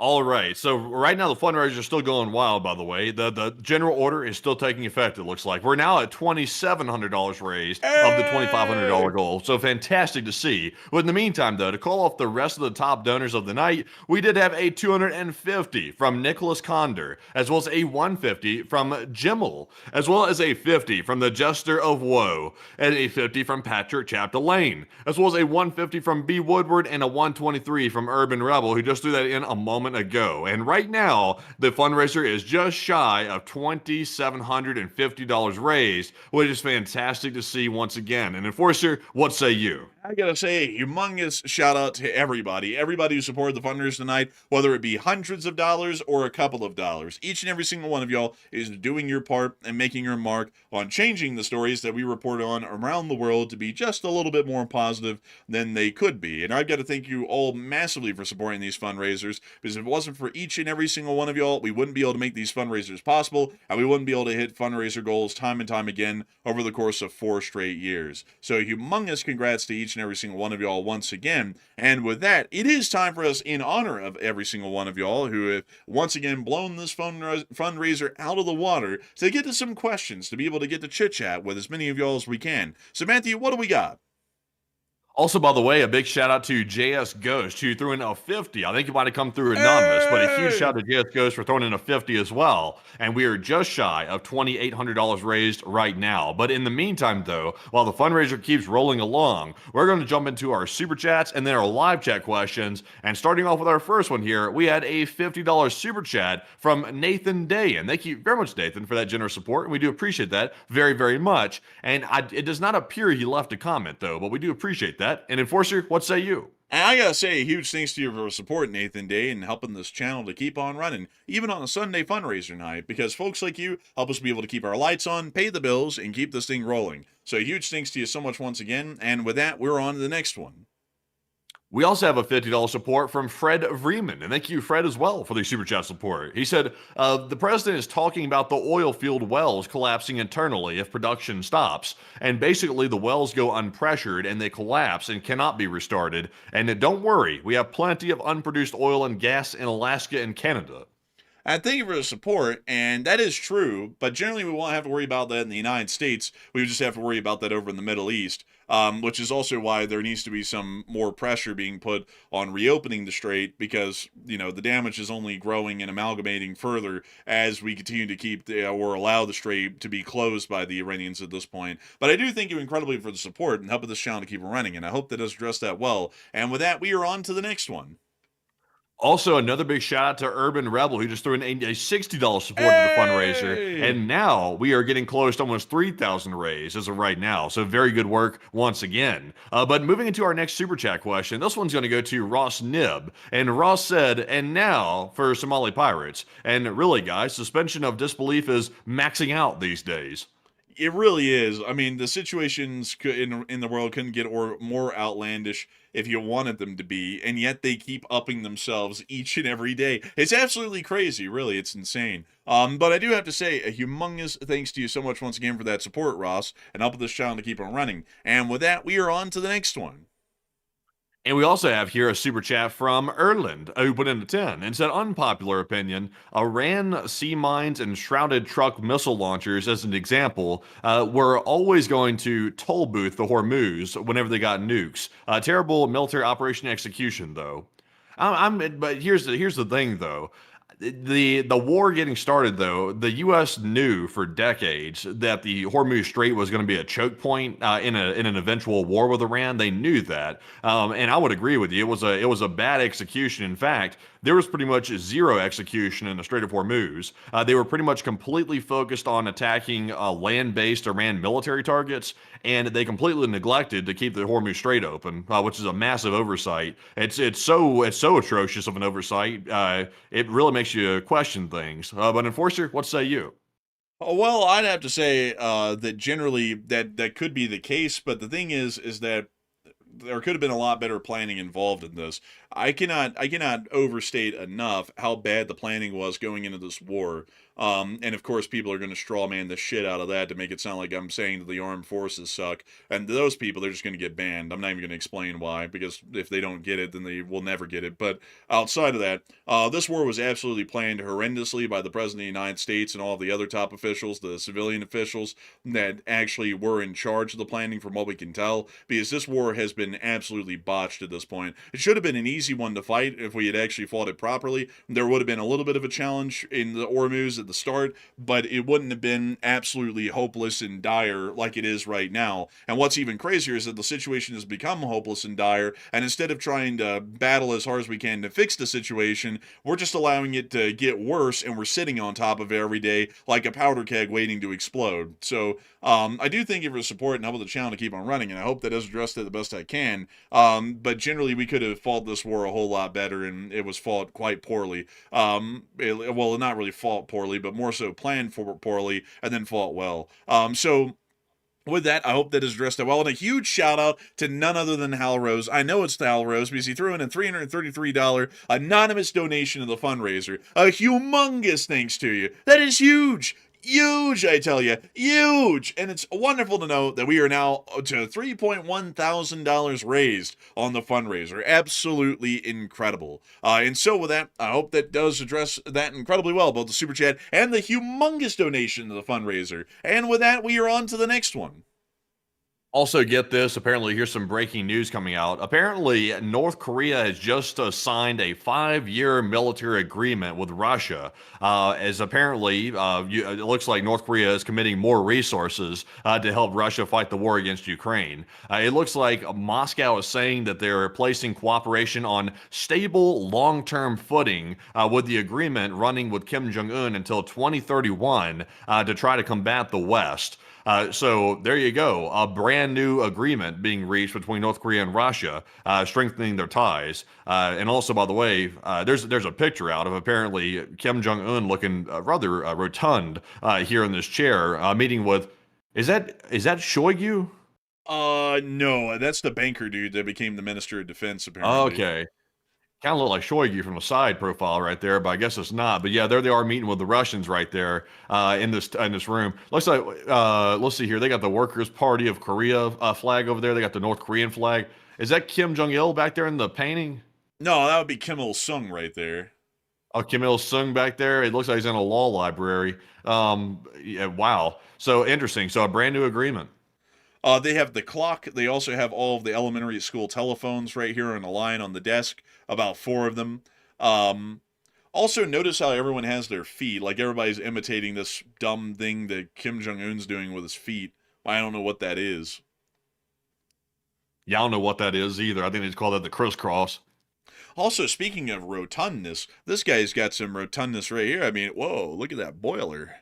All right, so right now the fundraiser is still going wild, by the way. The general order is still taking effect, it looks like. We're now at $2,700 raised of the $2,500 goal, so fantastic to see. But in the meantime, though, to call off the rest of the top donors of the night, we did have a $250 from Nicholas Condor, as well as a $150 from Jimmel, as well as a $50 from the Jester of Woe, and a $50 from Patrick Chapdelaine, as well as a $150 from B. Woodward, and a $123 from Urban Rebel, who just threw that in a moment ago. And right now, the fundraiser is just shy of $2,750 raised, which is fantastic to see once again. And Enforcer, what say you? I gotta say a humongous shout out to everybody who supported the fundraiser tonight, whether it be hundreds of dollars or a couple of dollars. Each and every single one of y'all is doing your part and making your mark on changing the stories that we report on around the world to be just a little bit more positive than they could be. And I've got to thank you all massively for supporting these fundraisers, because if it wasn't for each and every single one of y'all, we wouldn't be able to make these fundraisers possible, and we wouldn't be able to hit fundraiser goals time and time again over the course of 4 straight years. So humongous congrats to each and every single one of y'all once again. And with that, it is time for us, in honor of every single one of y'all who have once again blown this fundraiser out of the water, to get to some questions, to be able to get to chit chat with as many of y'all as we can. So Matthew, what do we got? Also, by the way, a big shout out to JS Ghost, who threw in a 50. I think he might have come through anonymous, but a huge shout out to JS Ghost for throwing in a 50 as well. And we are just shy of $2,800 raised right now. But in the meantime, though, while the fundraiser keeps rolling along, we're going to jump into our super chats and then our live chat questions. And starting off with our first one here, we had a $50 super chat from Nathan Day. And thank you very much, Nathan, for that generous support. And we do appreciate that very, very much. And it does not appear he left a comment, though, but we do appreciate that. And Enforcer, what say you? And I gotta say a huge thanks to you for supporting Nathan Day and helping this channel to keep on running, even on a Sunday fundraiser night, because folks like you help us be able to keep our lights on, pay the bills, and keep this thing rolling. So a huge thanks to you so much once again, and with that, we're on to the next one. We also have a $50 support from Fred Vreeman, and thank you, Fred, as well, for the super chat support. He said, the president is talking about the oil field wells collapsing internally if production stops, and basically the wells go unpressured and they collapse and cannot be restarted. And don't worry, we have plenty of unproduced oil and gas in Alaska and Canada. I thank you for the support, and that is true, but generally we won't have to worry about that in the United States. We would just have to worry about that over in the Middle East, which is also why there needs to be some more pressure being put on reopening the strait because, the damage is only growing and amalgamating further as we continue to keep or allow the strait to be closed by the Iranians at this point. But I do thank you incredibly for the support and helping this channel to keep running, and I hope that does address that well. And with that, we are on to the next one. Also, another big shout out to Urban Rebel, who just threw in a $60 support to the fundraiser. And now we are getting close to almost 3,000 raised as of right now. So very good work once again. But moving into our next super chat question, this one's going to go to Ross Nib. And Ross said, and now for Somali pirates. And really, guys, suspension of disbelief is maxing out these days. It really is. I mean, the situations in the world couldn't get more outlandish if you wanted them to be, and yet they keep upping themselves each and every day. It's absolutely crazy, really. It's insane. But I do have to say, a humongous thanks to you so much once again for that support, Ross, and helping this channel to keep on running. And with that, we are on to the next one. And we also have here a super chat from Erland, who put in a 10 and said, unpopular opinion, Iran sea mines and shrouded truck missile launchers, as an example, were always going to toll booth the Hormuz whenever they got nukes. Terrible military operation execution, though. But here's the thing, though. The war getting started, though, the U.S. knew for decades that the Hormuz Strait was going to be a choke point in an eventual war with Iran. They knew that, and I would agree with you. It was a bad execution. In fact, there was pretty much zero execution in the Strait of Hormuz. They were pretty much completely focused on attacking land-based Iran military targets, and they completely neglected to keep the Hormuz Strait open, which is a massive oversight. It's so atrocious of an oversight. It really makes you question things. But Enforcer, what say you? Well, I'd have to say that generally that could be the case, but the thing is that there could have been a lot better planning involved in this. I cannot overstate enough how bad the planning was going into this war. And of course, people are going to straw man the shit out of that to make it sound like I'm saying that the armed forces suck. And those people, they're just going to get banned. I'm not even going to explain why, because if they don't get it, then they will never get it. But outside of that, this war was absolutely planned horrendously by the President of the United States and all of the other top officials, the civilian officials that actually were in charge of the planning from what we can tell, because this war has been absolutely botched at this point. It should have been an easy one to fight if we had actually fought it properly. There would have been a little bit of a challenge in the Hormuz at the start, but it wouldn't have been absolutely hopeless and dire like it is right now. And what's even crazier is that the situation has become hopeless and dire, and instead of trying to battle as hard as we can to fix the situation, we're just allowing it to get worse, and we're sitting on top of it every day like a powder keg waiting to explode. So I do thank you for the support and helping the channel to keep on running, and I hope that has addressed it the best I can. But generally, we could have fought this war a whole lot better, and it was fought quite poorly. Well, not really fought poorly, but more so planned for poorly and then fought well. So with that, I hope that is addressed well. And a huge shout out to none other than Hal Rose. I know it's Hal Rose because he threw in a $333 anonymous donation to the fundraiser. A humongous thanks to you. That is huge. Huge, I tell you, huge. And it's wonderful to know that we are now to $3,100 raised on the fundraiser. Absolutely incredible. And so with that, I hope that does address that incredibly well, both the super chat and the humongous donation to the fundraiser. And with that, we are on to the next one. Also, get this. Apparently, here's some breaking news coming out. Apparently, North Korea has just signed a 5-year military agreement with Russia. As apparently, it looks like North Korea is committing more resources to help Russia fight the war against Ukraine. It looks like Moscow is saying that they're placing cooperation on stable, long-term footing with the agreement running with Kim Jong-un until 2031 to try to combat the West. So there you go, a brand new agreement being reached between North Korea and Russia, strengthening their ties. And also, by the way, there's a picture out of apparently Kim Jong-un looking rather rotund here in this chair, meeting with, is that Shoigu? No, that's the banker dude that became the Minister of Defense, apparently. Okay. Kind of look like Shoigu from the side profile right there, but I guess it's not. But yeah, there they are meeting with the Russians right there in this room. Looks like let's see here. They got the Workers' Party of Korea flag over there. They got the North Korean flag. Is that Kim Jong Il back there in the painting? No, that would be Kim Il Sung right there. Oh, Kim Il Sung back there. It looks like he's in a law library. Yeah, wow. So interesting. So a brand new agreement. They have the clock. They also have all of the elementary school telephones right here in a line on the desk, about 4 of them. Also, notice how everyone has their feet. Like, everybody's imitating this dumb thing that Kim Jong-un's doing with his feet. I don't know what that is. Yeah, I don't know what that is either. I think they just call that the crisscross. Also, speaking of rotundness, this guy's got some rotundness right here. I mean, whoa, look at that boiler.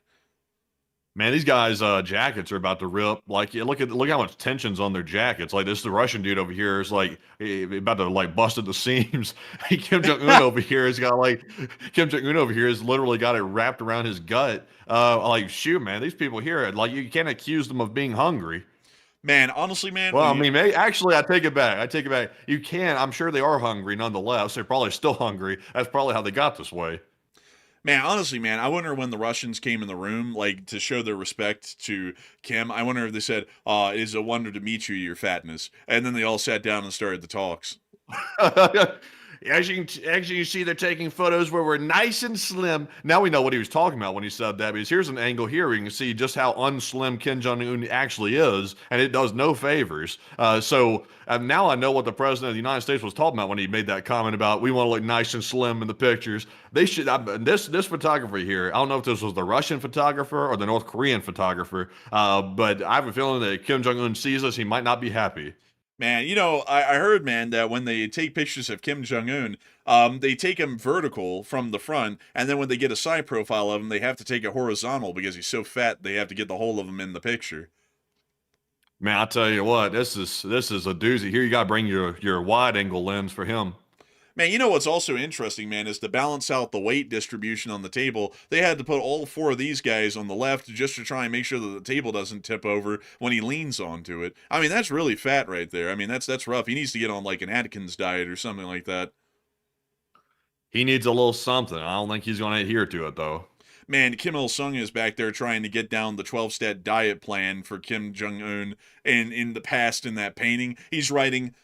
Man, these guys' jackets are about to rip. Like, yeah, look how much tension's on their jackets. Like, this the Russian dude over here is like about to like bust at the seams. Kim Jong Un over here has got like Kim Jong Un over here has literally got it wrapped around his gut. Like, shoot, man, these people here, like, you can't accuse them of being hungry. Man, honestly, man. Well, I mean, actually, I take it back. I take it back. You can. I'm sure they are hungry nonetheless. They're probably still hungry. That's probably how they got this way. Man, honestly, man, I wonder when the Russians came in the room, like, to show their respect to Kim, I wonder if they said, it is a wonder to meet you, your fatness. And then they all sat down and started the talks. As you can see, they're taking photos where we're nice and slim. Now we know what he was talking about when he said that, because here's an angle here where you can see just how unslim Kim Jong-un actually is, and it does no favors. So now I know what the president of the United States was talking about when he made that comment about we want to look nice and slim in the pictures. They should. This photographer here, I don't know if this was the Russian photographer or the North Korean photographer, but I have a feeling that Kim Jong-un sees us, he might not be happy. Man, I heard, man, that when they take pictures of Kim Jong-un, they take him vertical from the front, and then when they get a side profile of him, they have to take it horizontal because he's so fat they have to get the whole of him in the picture. Man, I tell you what, this is a doozy. Here you got to bring your wide angle lens for him. Man, you know what's also interesting, man, is to balance out the weight distribution on the table, they had to put all 4 of these guys on the left just to try and make sure that the table doesn't tip over when he leans onto it. I mean, that's really fat right there. I mean, that's rough. He needs to get on like an Atkins diet or something like that. He needs a little something. I don't think he's going to adhere to it, though. Man, Kim Il-sung is back there trying to get down the 12-step diet plan for Kim Jong-un in the past in that painting. He's writing,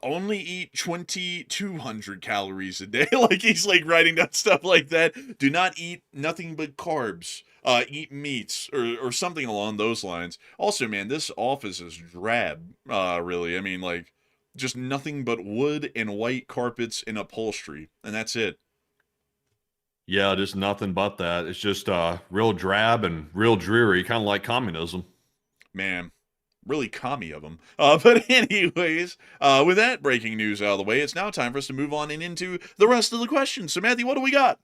only eat 2,200 calories a day. Like, he's like writing down stuff like that. Do not eat nothing but carbs. Eat meats or something along those lines. Also, man, this office is drab, really. I mean, like, just nothing but wood and white carpets and upholstery. And that's it. Yeah, just nothing but that. It's just real drab and real dreary, kind of like communism. Man, really commie of them. But anyways, with that breaking news out of the way, it's now time for us to move on and into the rest of the questions. So, Matthew, what do we got?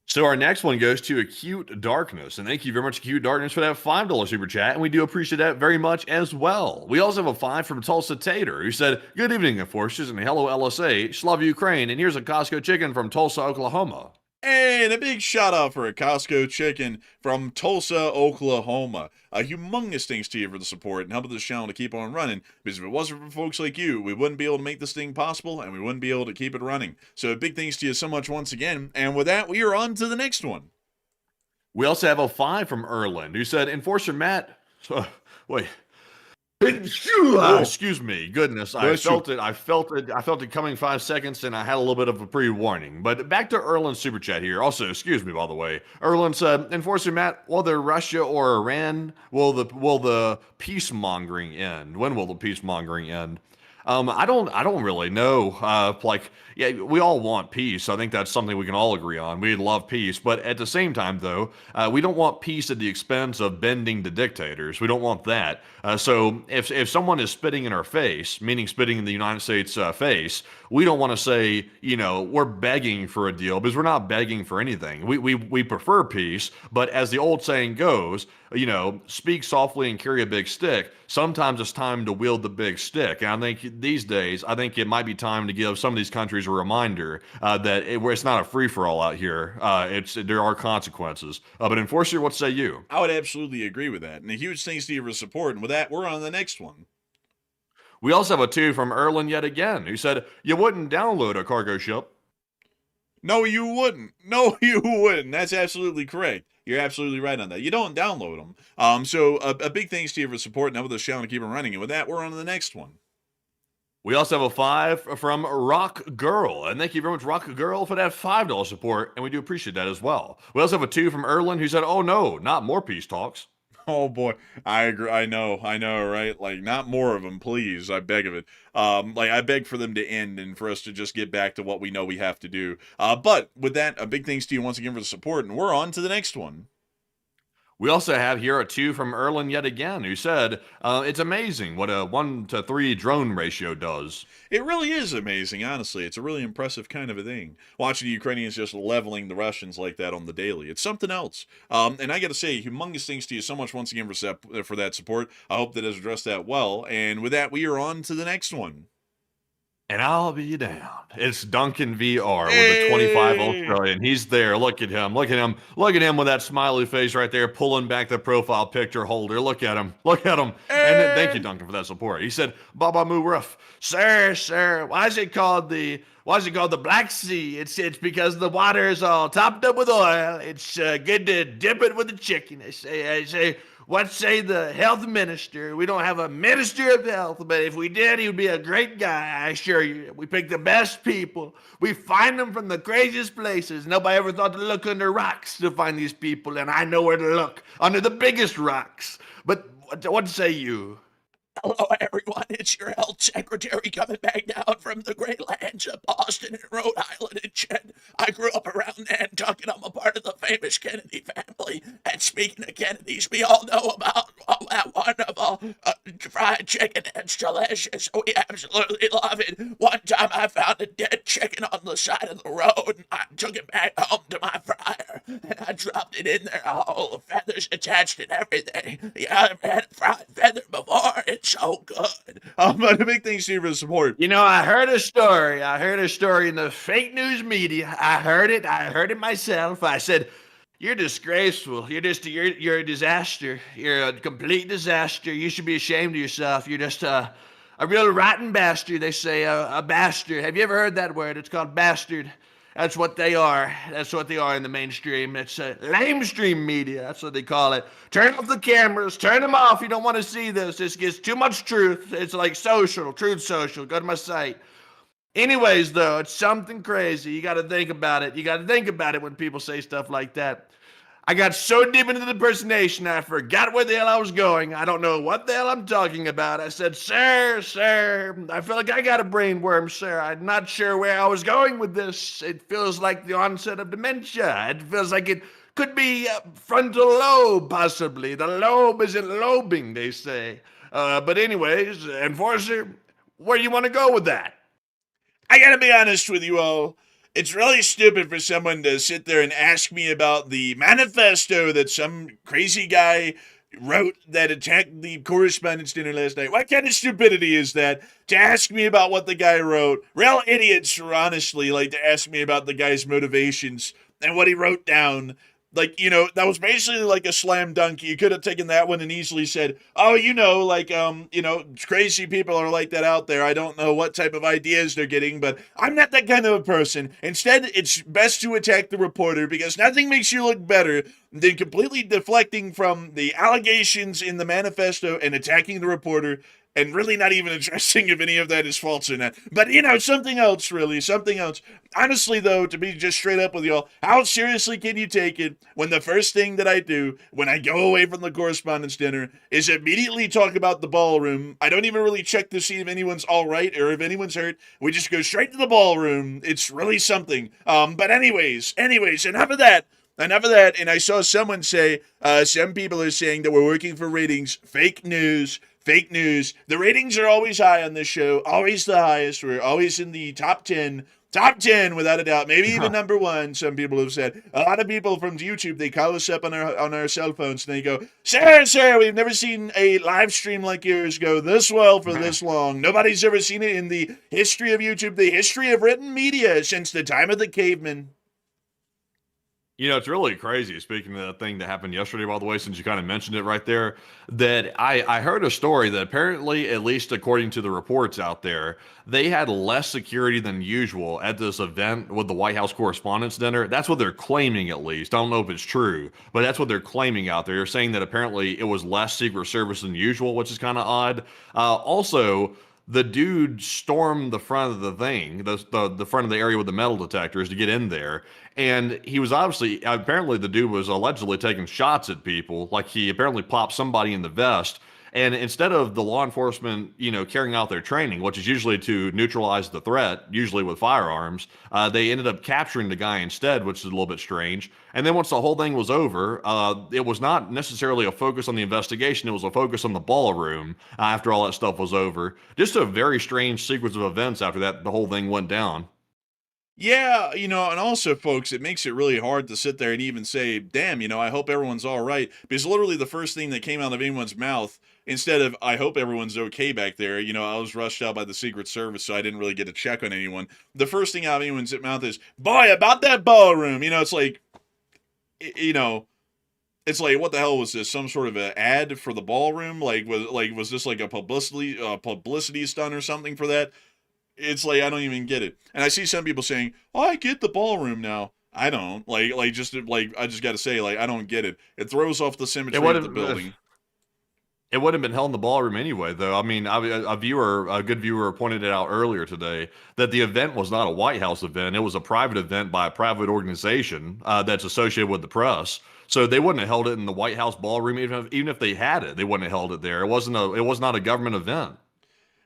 So our next one goes to Acute Darkness, and thank you very much, Acute Darkness, for that $5 super chat, and we do appreciate that very much as well. We also have a 5 from Tulsa Tater, who said, "Good evening, Enforcers, and hello, LSA, Slav Ukraine, and here's a Costco chicken from Tulsa, Oklahoma." And a big shout out for a Costco chicken from Tulsa, Oklahoma. A humongous thanks to you for the support and helping this channel to keep on running, because if it wasn't for folks like you, we wouldn't be able to make this thing possible, and we wouldn't be able to keep it running. So big thanks to you so much once again, and with that, we are on to the next one. We also have a 5 from Erland, who said, "Enforcer Matt," wait. Excuse me. Goodness, I felt it coming 5 seconds, and I had a little bit of a pre-warning. But back to Erland's super chat here. Also, excuse me, by the way. Erland said, "Enforcer Matt, whether Russia or Iran, will the peace-mongering end? When will the peace-mongering end?" I don't really know. Yeah, we all want peace. I think that's something we can all agree on. We love peace, but at the same time, though, we don't want peace at the expense of bending to dictators. We don't want that. So if someone is spitting in our face, meaning spitting in the United States face, we don't want to say, we're begging for a deal, because we're not begging for anything. We prefer peace, but as the old saying goes, speak softly and carry a big stick. Sometimes it's time to wield the big stick. And I think these days, it might be time to give some of these countries a reminder that it's not a free-for-all out here. There are consequences. But Enforcer, what say you? I would absolutely agree with that. And a huge thanks to you for support. And with that, we're on to the next one. We also have a 2 from Erlen yet again, who said, you wouldn't download a cargo ship. No, you wouldn't. No, you wouldn't. That's absolutely correct. You're absolutely right on that. You don't download them. So a big thanks to you for supporting that with this channel and keep them running. And with that, we're on to the next one. We also have a 5 from Rock Girl, and thank you very much, Rock Girl, for that $5 support, and we do appreciate that as well. We also have a 2 from Erlen, who said, oh no, not more peace talks. Oh boy, I agree. I know, right? Like, not more of them, please. I beg of it. I beg for them to end and for us to just get back to what we know we have to do. But with that, a big thanks to you once again for the support, and we're on to the next one. We also have here a 2 from Erlen yet again, who said, it's amazing what a 1 to 3 drone ratio does. It really is amazing, honestly. It's a really impressive kind of a thing. Watching the Ukrainians just leveling the Russians like that on the daily. It's something else. And I got to say, humongous thanks to you so much once again for that support. I hope that has addressed that well. And with that, we are on to the next one. And I'll be down. It's Duncan VR with a 25 Australian. He's there. Look at him. Look at him. Look at him with that smiley face right there, pulling back the profile picture holder. Look at him. Look at him. And then, thank you, Duncan, for that support. He said, Baba Moo Ruff. Sir, why is it called the Black Sea? It's because the water is all topped up with oil. It's good to dip it with the chicken. I say, what say the health minister? We don't have a minister of health, but if we did, he would be a great guy, I assure you. We pick the best people. We find them from the craziest places. Nobody ever thought to look under rocks to find these people, and I know where to look, under the biggest rocks. But what say you? Hello, everyone. It's your health secretary coming back down from the great lands of Boston and Rhode Island and Chen. I grew up around Nantucket. I'm a part of the famous Kennedy family. And speaking of Kennedys, we all know about that wonderful fried chicken. It's delicious. We absolutely love it. One time I found a dead chicken on the side of the road, and I took it back home to my fryer, and I dropped it in there, all the feathers attached and everything. Yeah, I've had a fried feather before. It's so good. But a big thanks to you for the support. You know, I heard a story in the fake news media. I heard it myself. I said, you're disgraceful. You're a disaster. You're a complete disaster. You should be ashamed of yourself. You're just a real rotten bastard. They say a bastard. Have you ever heard that word? It's called bastard. That's what they are. That's what they are in the mainstream. It's lamestream media. That's what they call it. Turn off the cameras. Turn them off. You don't want to see this. This gets too much truth. It's like Truth Social. Go to my site. Anyways, though, it's something crazy. You got to think about it. You got to think about it when people say stuff like that. I got so deep into the impersonation, I forgot where the hell I was going. I don't know what the hell I'm talking about. I said, sir, I feel like I got a brain worm, sir. I'm not sure where I was going with this. It feels like the onset of dementia. It feels like it could be frontal lobe, possibly. The lobe isn't lobing, they say. But anyways, Enforcer, where do you want to go with that? I gotta be honest with you all. It's really stupid for someone to sit there and ask me about the manifesto that some crazy guy wrote that attacked the correspondence dinner last night. What kind of stupidity is that to ask me about what the guy wrote? Real idiots, honestly, like to ask me about the guy's motivations and what he wrote down. Like, you know, that was basically like a slam dunk. You could have taken that one and easily said, oh, crazy people are like that out there. I don't know what type of ideas they're getting, but I'm not that kind of a person. Instead, it's best to attack the reporter because nothing makes you look better than completely deflecting from the allegations in the manifesto and attacking the reporter and really not even addressing if any of that is false or not. But, something else. Honestly, though, to be just straight up with y'all, how seriously can you take it when the first thing that I do when I go away from the correspondence dinner is immediately talk about the ballroom? I don't even really check to see if anyone's all right or if anyone's hurt. We just go straight to the ballroom. It's really something. But anyways, enough of that. And I saw someone say, some people are saying that we're working for ratings. Fake news. The ratings are always high on this show, always the highest. We're always in the top 10, without a doubt, maybe even number 1, some people have said. A lot of people from YouTube, they call us up on our cell phones and they go, Sir, we've never seen a live stream like yours go this well for this long. Nobody's ever seen it in the history of YouTube, the history of written media since the time of the cavemen. You know, it's really crazy. Speaking of that thing that happened yesterday, by the way, since you kind of mentioned it right there, that I heard a story that apparently, at least according to the reports out there, they had less security than usual at this event with the White House Correspondents' Dinner. That's what they're claiming, at least. I don't know if it's true, but that's what they're claiming out there. They're saying that apparently it was less Secret Service than usual, which is kind of odd. Also, the dude stormed the front of the thing, the front of the area with the metal detectors to get in there. And he was obviously, apparently, the dude was allegedly taking shots at people. Like he apparently popped somebody in the vest. And instead of the law enforcement, carrying out their training, which is usually to neutralize the threat, usually with firearms, they ended up capturing the guy instead, which is a little bit strange. And then once the whole thing was over, it was not necessarily a focus on the investigation. It was a focus on the ballroom after all that stuff was over. Just a very strange sequence of events after that, the whole thing went down. Yeah, and also, folks, it makes it really hard to sit there and even say, damn, I hope everyone's all right. Because literally the first thing that came out of anyone's mouth, instead of, I hope everyone's okay back there, I was rushed out by the Secret Service, so I didn't really get to check on anyone. The first thing out of anyone's mouth is, boy, about that ballroom. It's like, it's like, what the hell was this? Some sort of an ad for the ballroom? Was this like a publicity stunt or something for that? It's like, I don't even get it. And I see some people saying, oh, I get the ballroom now. I don't. I just got to say, I don't get it. It throws off the symmetry of the building. It wouldn't have been held in the ballroom anyway, though. I mean, a good viewer pointed it out earlier today that the event was not a White House event. It was a private event by a private organization that's associated with the press. So they wouldn't have held it in the White House ballroom, even if they had it. They wouldn't have held it there. It was not a government event.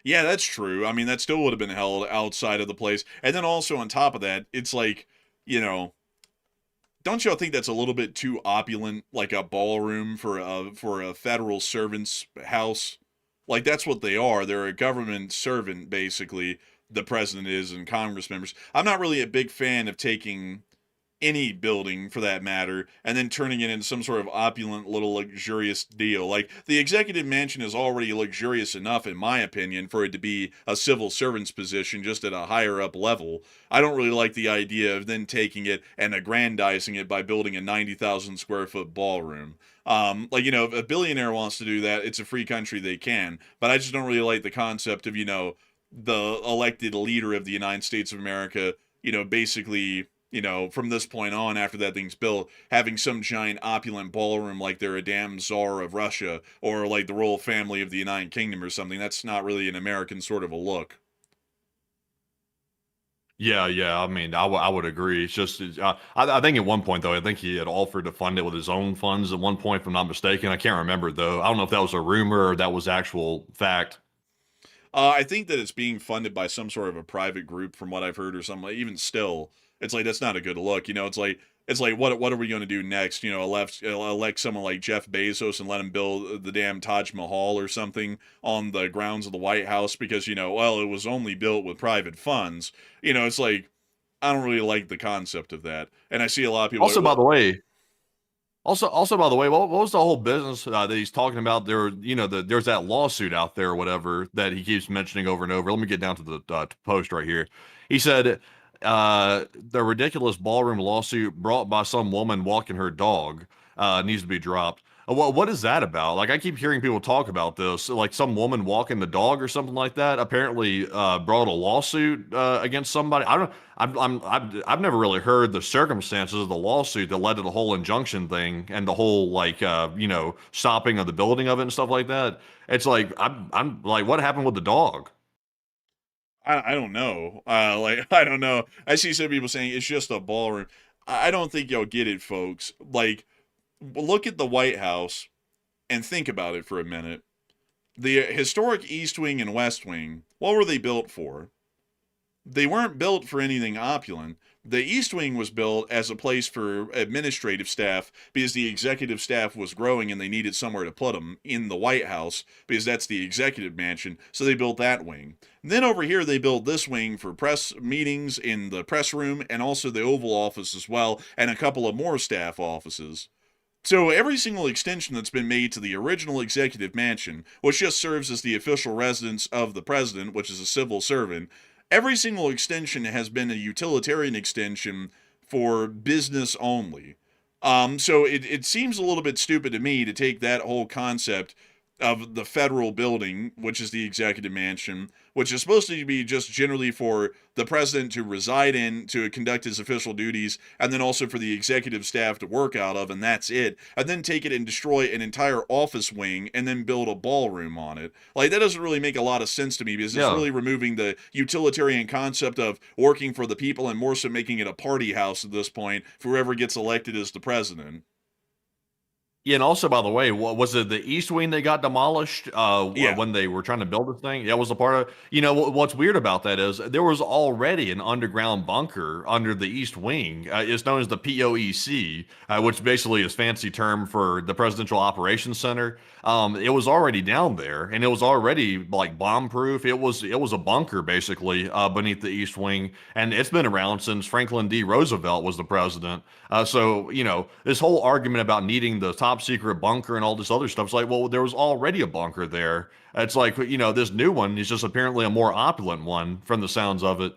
Yeah, that's true. I mean, that still would have been held outside of the place. And then also on top of that, it's like, don't y'all think that's a little bit too opulent, like a ballroom for a federal servant's house? Like, that's what they are. They're a government servant, basically. The president is, and Congress members. I'm not really a big fan of taking any building for that matter and then turning it into some sort of opulent little luxurious deal. Like, the executive mansion is already luxurious enough, in my opinion, for it to be a civil servant's position just at a higher up level. I don't really like the idea of then taking it and aggrandizing it by building a 90,000 square foot ballroom. If a billionaire wants to do that, it's a free country, they can. But I just don't really like the concept of, the elected leader of the United States of America, basically, from this point on, after that thing's built, having some giant opulent ballroom like they're a damn czar of Russia or like the royal family of the United Kingdom or something. That's not really an American sort of a look. Yeah, yeah. I mean, I would agree. It's just, I think at one point, though, I think he had offered to fund it with his own funds at one point, if I'm not mistaken. I can't remember, though. I don't know if that was a rumor or that was actual fact. I think that it's being funded by some sort of a private group from what I've heard or something. Even still, it's like, that's not a good look. It's like what are we going to do next? Elect someone like Jeff Bezos and let him build the damn Taj Mahal or something on the grounds of the White House because, it was only built with private funds. It's like, I don't really like the concept of that. And I see a lot of people. Also, by the way, what was the whole business that he's talking about? There's that lawsuit out there or whatever that he keeps mentioning over and over. Let me get down to the post right here. He said, the ridiculous ballroom lawsuit brought by some woman walking her dog needs to be dropped. What is that about? Like, I keep hearing people talk about this, like some woman walking the dog or something like that. Apparently, brought a lawsuit against somebody. I've never really heard the circumstances of the lawsuit that led to the whole injunction thing and the whole stopping of the building of it and stuff like that. It's like I'm like, what happened with the dog? I don't know. I don't know. I see some people saying it's just a ballroom. I don't think y'all get it, folks. Like, look at the White House and think about it for a minute. The historic East Wing and West Wing, what were they built for? They weren't built for anything opulent. The East Wing was built as a place for administrative staff because the executive staff was growing and they needed somewhere to put them in the White House because that's the executive mansion. So they built that wing. Then over here, they built this wing for press meetings in the press room and also the Oval Office as well, and a couple of more staff offices. So every single extension that's been made to the original executive mansion, which just serves as the official residence of the president, which is a civil servant, every single extension has been a utilitarian extension for business only. So it seems a little bit stupid to me to take that whole concept of the federal building, which is the executive mansion, which is supposed to be just generally for the president to reside in, to conduct his official duties, and then also for the executive staff to work out of, and that's it. And then take it and destroy an entire office wing and then build a ballroom on it. Like, that doesn't really make a lot of sense to me because it's Yeah. really removing the utilitarian concept of working for the people and more so making it a party house at this point for whoever gets elected as the president. Yeah, and also, by the way, was it the East Wing that got demolished Yeah. when they were trying to build this thing? That was a part of. What's weird about that is there was already an underground bunker under the East Wing. It's known as the POEC, which basically is fancy term for the Presidential Operations Center. It was already down there, and it was already like bomb proof. It was a bunker basically beneath the East Wing, and it's been around since Franklin D. Roosevelt was the president. So this whole argument about needing the top secret bunker and all this other stuff is like, well, there was already a bunker there. It's like, this new one is just apparently a more opulent one from the sounds of it.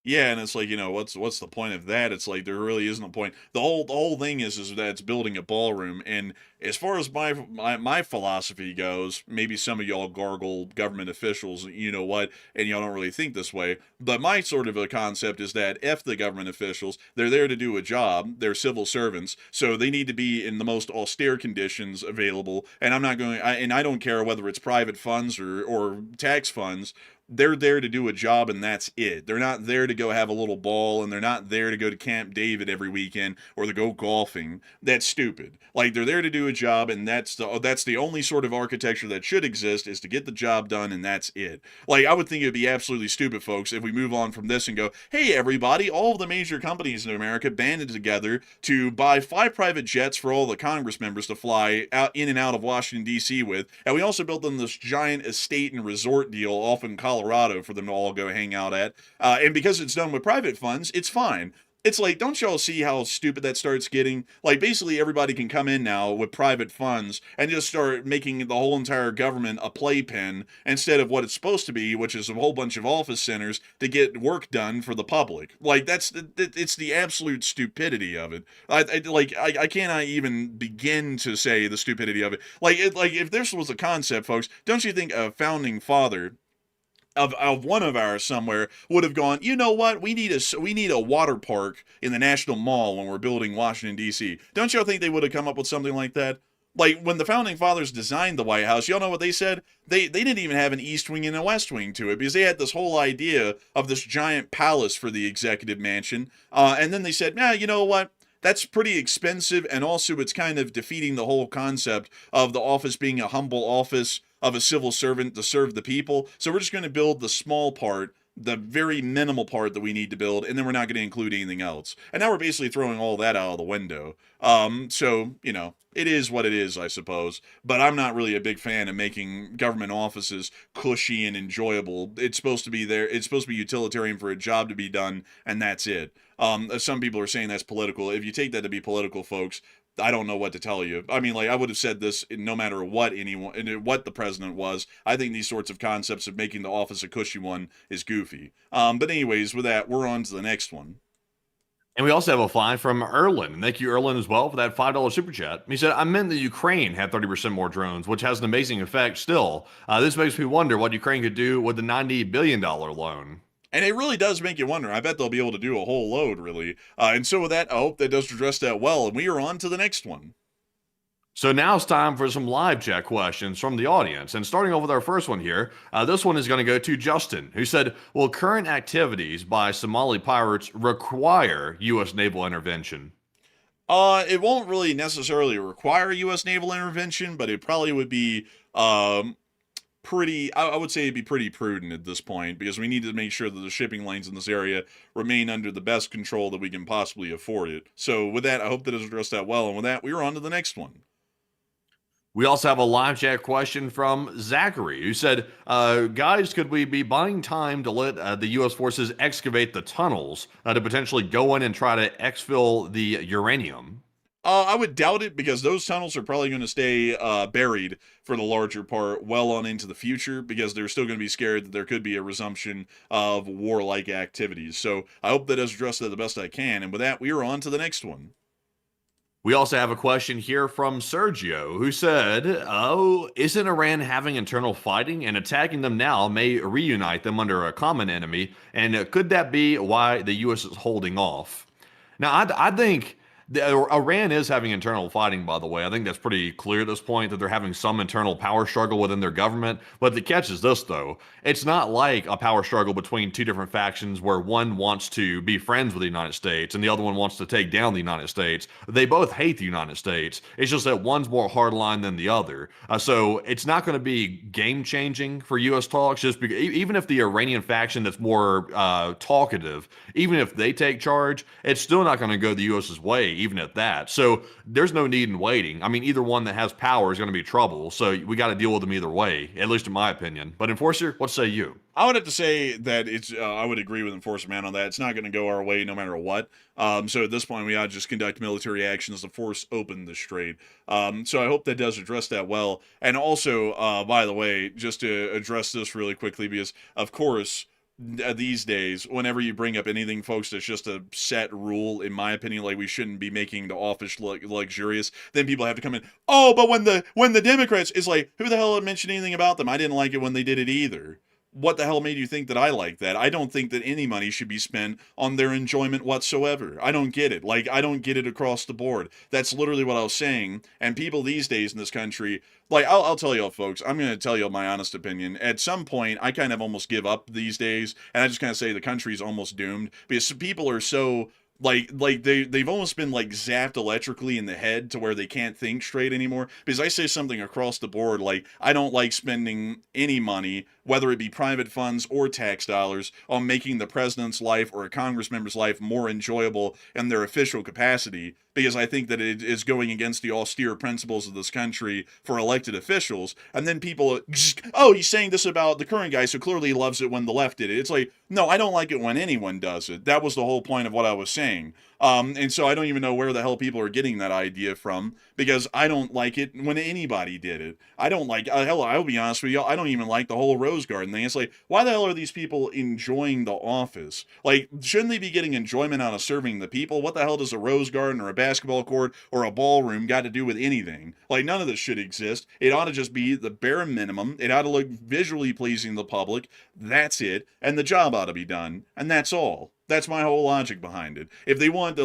Yeah, and it's like, what's the point of that? It's like there really isn't a point. The whole thing is that it's building a ballroom, and as far as my philosophy goes, maybe some of y'all gargle government officials, you know what, and y'all don't really think this way. But my sort of a concept is that F the government officials, they're there to do a job, they're civil servants, so they need to be in the most austere conditions available. And I don't care whether it's private funds or tax funds. They're there to do a job and that's it. They're not there to go have a little ball, and they're not there to go to Camp David every weekend or to go golfing. That's stupid. Like, they're there to do a job, and that's the only sort of architecture that should exist, is to get the job done, and that's it. Like, I would think it would be absolutely stupid, folks, if we move on from this and go, hey everybody, all of the major companies in America banded together to buy 5 private jets for all the Congress members to fly out in and out of Washington D.C. with, and we also built them this giant estate and resort deal off in Colorado for them to all go hang out at. And because it's done with private funds, it's fine. It's like, don't y'all see how stupid that starts getting? Like, basically everybody can come in now with private funds and just start making the whole entire government a playpen instead of what it's supposed to be, which is a whole bunch of office centers to get work done for the public. Like, it's the absolute stupidity of it. I cannot even begin to say the stupidity of it. Like, if this was a concept, folks, don't you think a founding father of one of ours somewhere would have gone, you know what, we need a water park in the National Mall when we're building Washington D.C. Don't y'all think they would have come up with something like that? Like, when the founding fathers designed the White House, y'all know what they said? They didn't even have an East Wing and a West Wing to it, because they had this whole idea of this giant palace for the executive mansion, and then they said, you know what, that's pretty expensive, and also it's kind of defeating the whole concept of the office being a humble office of a civil servant to serve the people. So we're just going to build the small part, the very minimal part that we need to build, and then we're not going to include anything else. And now we're basically throwing all that out of the window. So, it is what it is, I suppose. But I'm not really a big fan of making government offices cushy and enjoyable. It's supposed to be there. It's supposed to be utilitarian for a job to be done, and that's it. Some people are saying that's political. If you take that to be political, folks, I don't know what to tell you. I mean, like, I would have said this no matter what what the president was. I think these sorts of concepts of making the office a cushy one is goofy. But anyways, with that, we're on to the next one. And we also have a fine from Erlin. And thank you, Erlin, as well, for that $5 super chat. He said, I meant that Ukraine had 30% more drones, which has an amazing effect still. This makes me wonder what Ukraine could do with the $90 billion loan. And it really does make you wonder. I bet they'll be able to do a whole load, really. And so with that, I hope that does address that well. And we are on to the next one. So now it's time for some live chat questions from the audience. And starting off with our first one here, this one is going to go to Justin, who said, will current activities by Somali pirates require U.S. naval intervention? It won't really necessarily require U.S. naval intervention, but it probably would be I would say it'd be pretty prudent at this point, because we need to make sure that the shipping lanes in this area remain under the best control that we can possibly afford it. So with that, I hope that has addressed that well. And with that, we are on to the next one. We also have a live chat question from Zachary, who said, guys, could we be buying time to let the U.S. forces excavate the tunnels to potentially go in and try to exfil the uranium? I would doubt it, because those tunnels are probably going to stay buried for the larger part well on into the future, because they're still going to be scared that there could be a resumption of warlike activities. So I hope that has addressed that the best I can. And with that, we are on to the next one. We also have a question here from Sergio, who said, "Oh, isn't Iran having internal fighting, and attacking them now may reunite them under a common enemy? And could that be why the U.S. is holding off?" Now, I think Iran is having internal fighting, by the way. I think that's pretty clear at this point that they're having some internal power struggle within their government. But the catch is this, though. It's not like a power struggle between two different factions where one wants to be friends with the United States and the other one wants to take down the United States. They both hate the United States. It's just that one's more hardline than the other. So it's not going to be game-changing for U.S. talks, just because, even if the Iranian faction that's more talkative, even if they take charge, it's still not going to go the U.S.'s way, even at that. So there's no need in waiting. I mean, either one that has power is going to be trouble. So we got to deal with them either way, at least in my opinion. But Enforcer, what say you? I would have to say that it's. I would agree with Enforcer Man on that. It's not going to go our way no matter what. So at this point, we ought to just conduct military actions to force open the strait. So I hope that does address that well. And also, by the way, just to address this really quickly, because of course, these days, whenever you bring up anything, folks, that's just a set rule, in my opinion, like we shouldn't be making the office look luxurious, then people have to come in, oh, but when the Democrats, is like, who the hell mentioned anything about them? I didn't like it when they did it either. What the hell made you think that I like that? I don't think that any money should be spent on their enjoyment whatsoever. I don't get it. Like, I don't get it across the board. That's literally what I was saying. And people these days in this country, like, I'll tell y'all, folks, I'm going to tell you my honest opinion. At some point, I kind of almost give up these days, and I just kind of say the country's almost doomed, because people are so... Like they've almost been like zapped electrically in the head to where they can't think straight anymore. Because I say something across the board, like, I don't like spending any money, whether it be private funds or tax dollars, on making the president's life or a congress member's life more enjoyable in their official capacity, because I think that it is going against the austere principles of this country for elected officials. And then people, oh, he's saying this about the current guy, so clearly he loves it when the left did it. It's like, no, I don't like it when anyone does it. That was the whole point of what I was saying. And so I don't even know where the hell people are getting that idea from, because I don't like it when anybody did it. I don't like, hell, I'll be honest with you, I don't even like the whole Rose Garden thing. It's like, why the hell are these people enjoying the office? Like, shouldn't they be getting enjoyment out of serving the people? What the hell does a Rose Garden or a basketball court or a ballroom got to do with anything? Like, none of this should exist. It ought to just be the bare minimum. It ought to look visually pleasing to the public. That's it. And the job ought to be done. And that's all. That's my whole logic behind it. If they wanted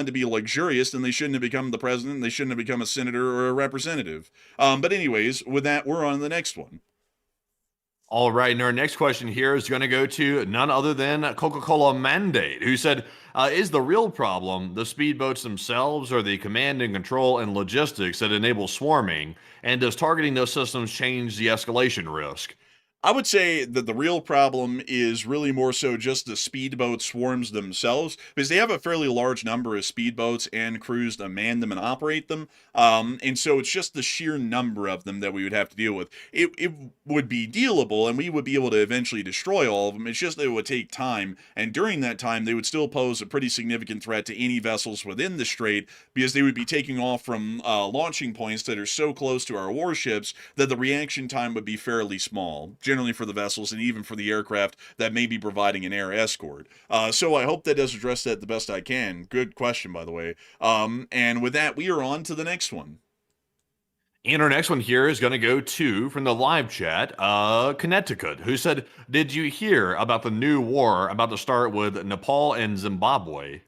to be luxurious, then they shouldn't have become the president. They shouldn't have become a senator or a representative. But anyways, with that, we're on to the next one. All right, and our next question here is going to go to none other than Coca-Cola Mandate, who said, is the real problem the speedboats themselves, or the command and control and logistics that enable swarming? And does targeting those systems change the escalation risk? I would say that the real problem is really more so just the speedboat swarms themselves, because they have a fairly large number of speedboats and crews to man them and operate them. And so it's just the sheer number of them that we would have to deal with. It would be dealable, and we would be able to eventually destroy all of them. It's just that it would take time. And during that time, they would still pose a pretty significant threat to any vessels within the strait, because they would be taking off from launching points that are so close to our warships that the reaction time would be fairly small, generally for the vessels and even for the aircraft that may be providing an air escort. So I hope that does address that the best I can. Good question, by the way. And with that, we are on to the next one. And our next one here is going to go to, from the live chat, Connecticut, who said, did you hear about the new war about to start with Nepal and Zimbabwe?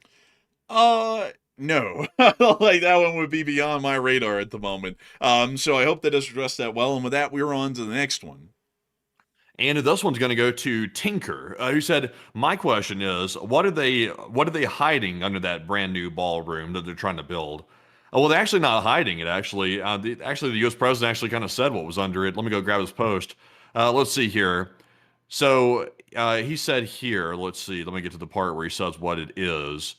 No. Like, that one would be beyond my radar at the moment. So I hope that does address that well. And with that, we're on to the next one. And this one's going to go to Tinker, who said, my question is, what are they hiding under that brand new ballroom that they're trying to build? Well, they're actually not hiding it, actually. The U.S. president actually kind of said what was under it. Let me go grab his post. Let's see here. So he said here, let's see, let me get to the part where he says what it is.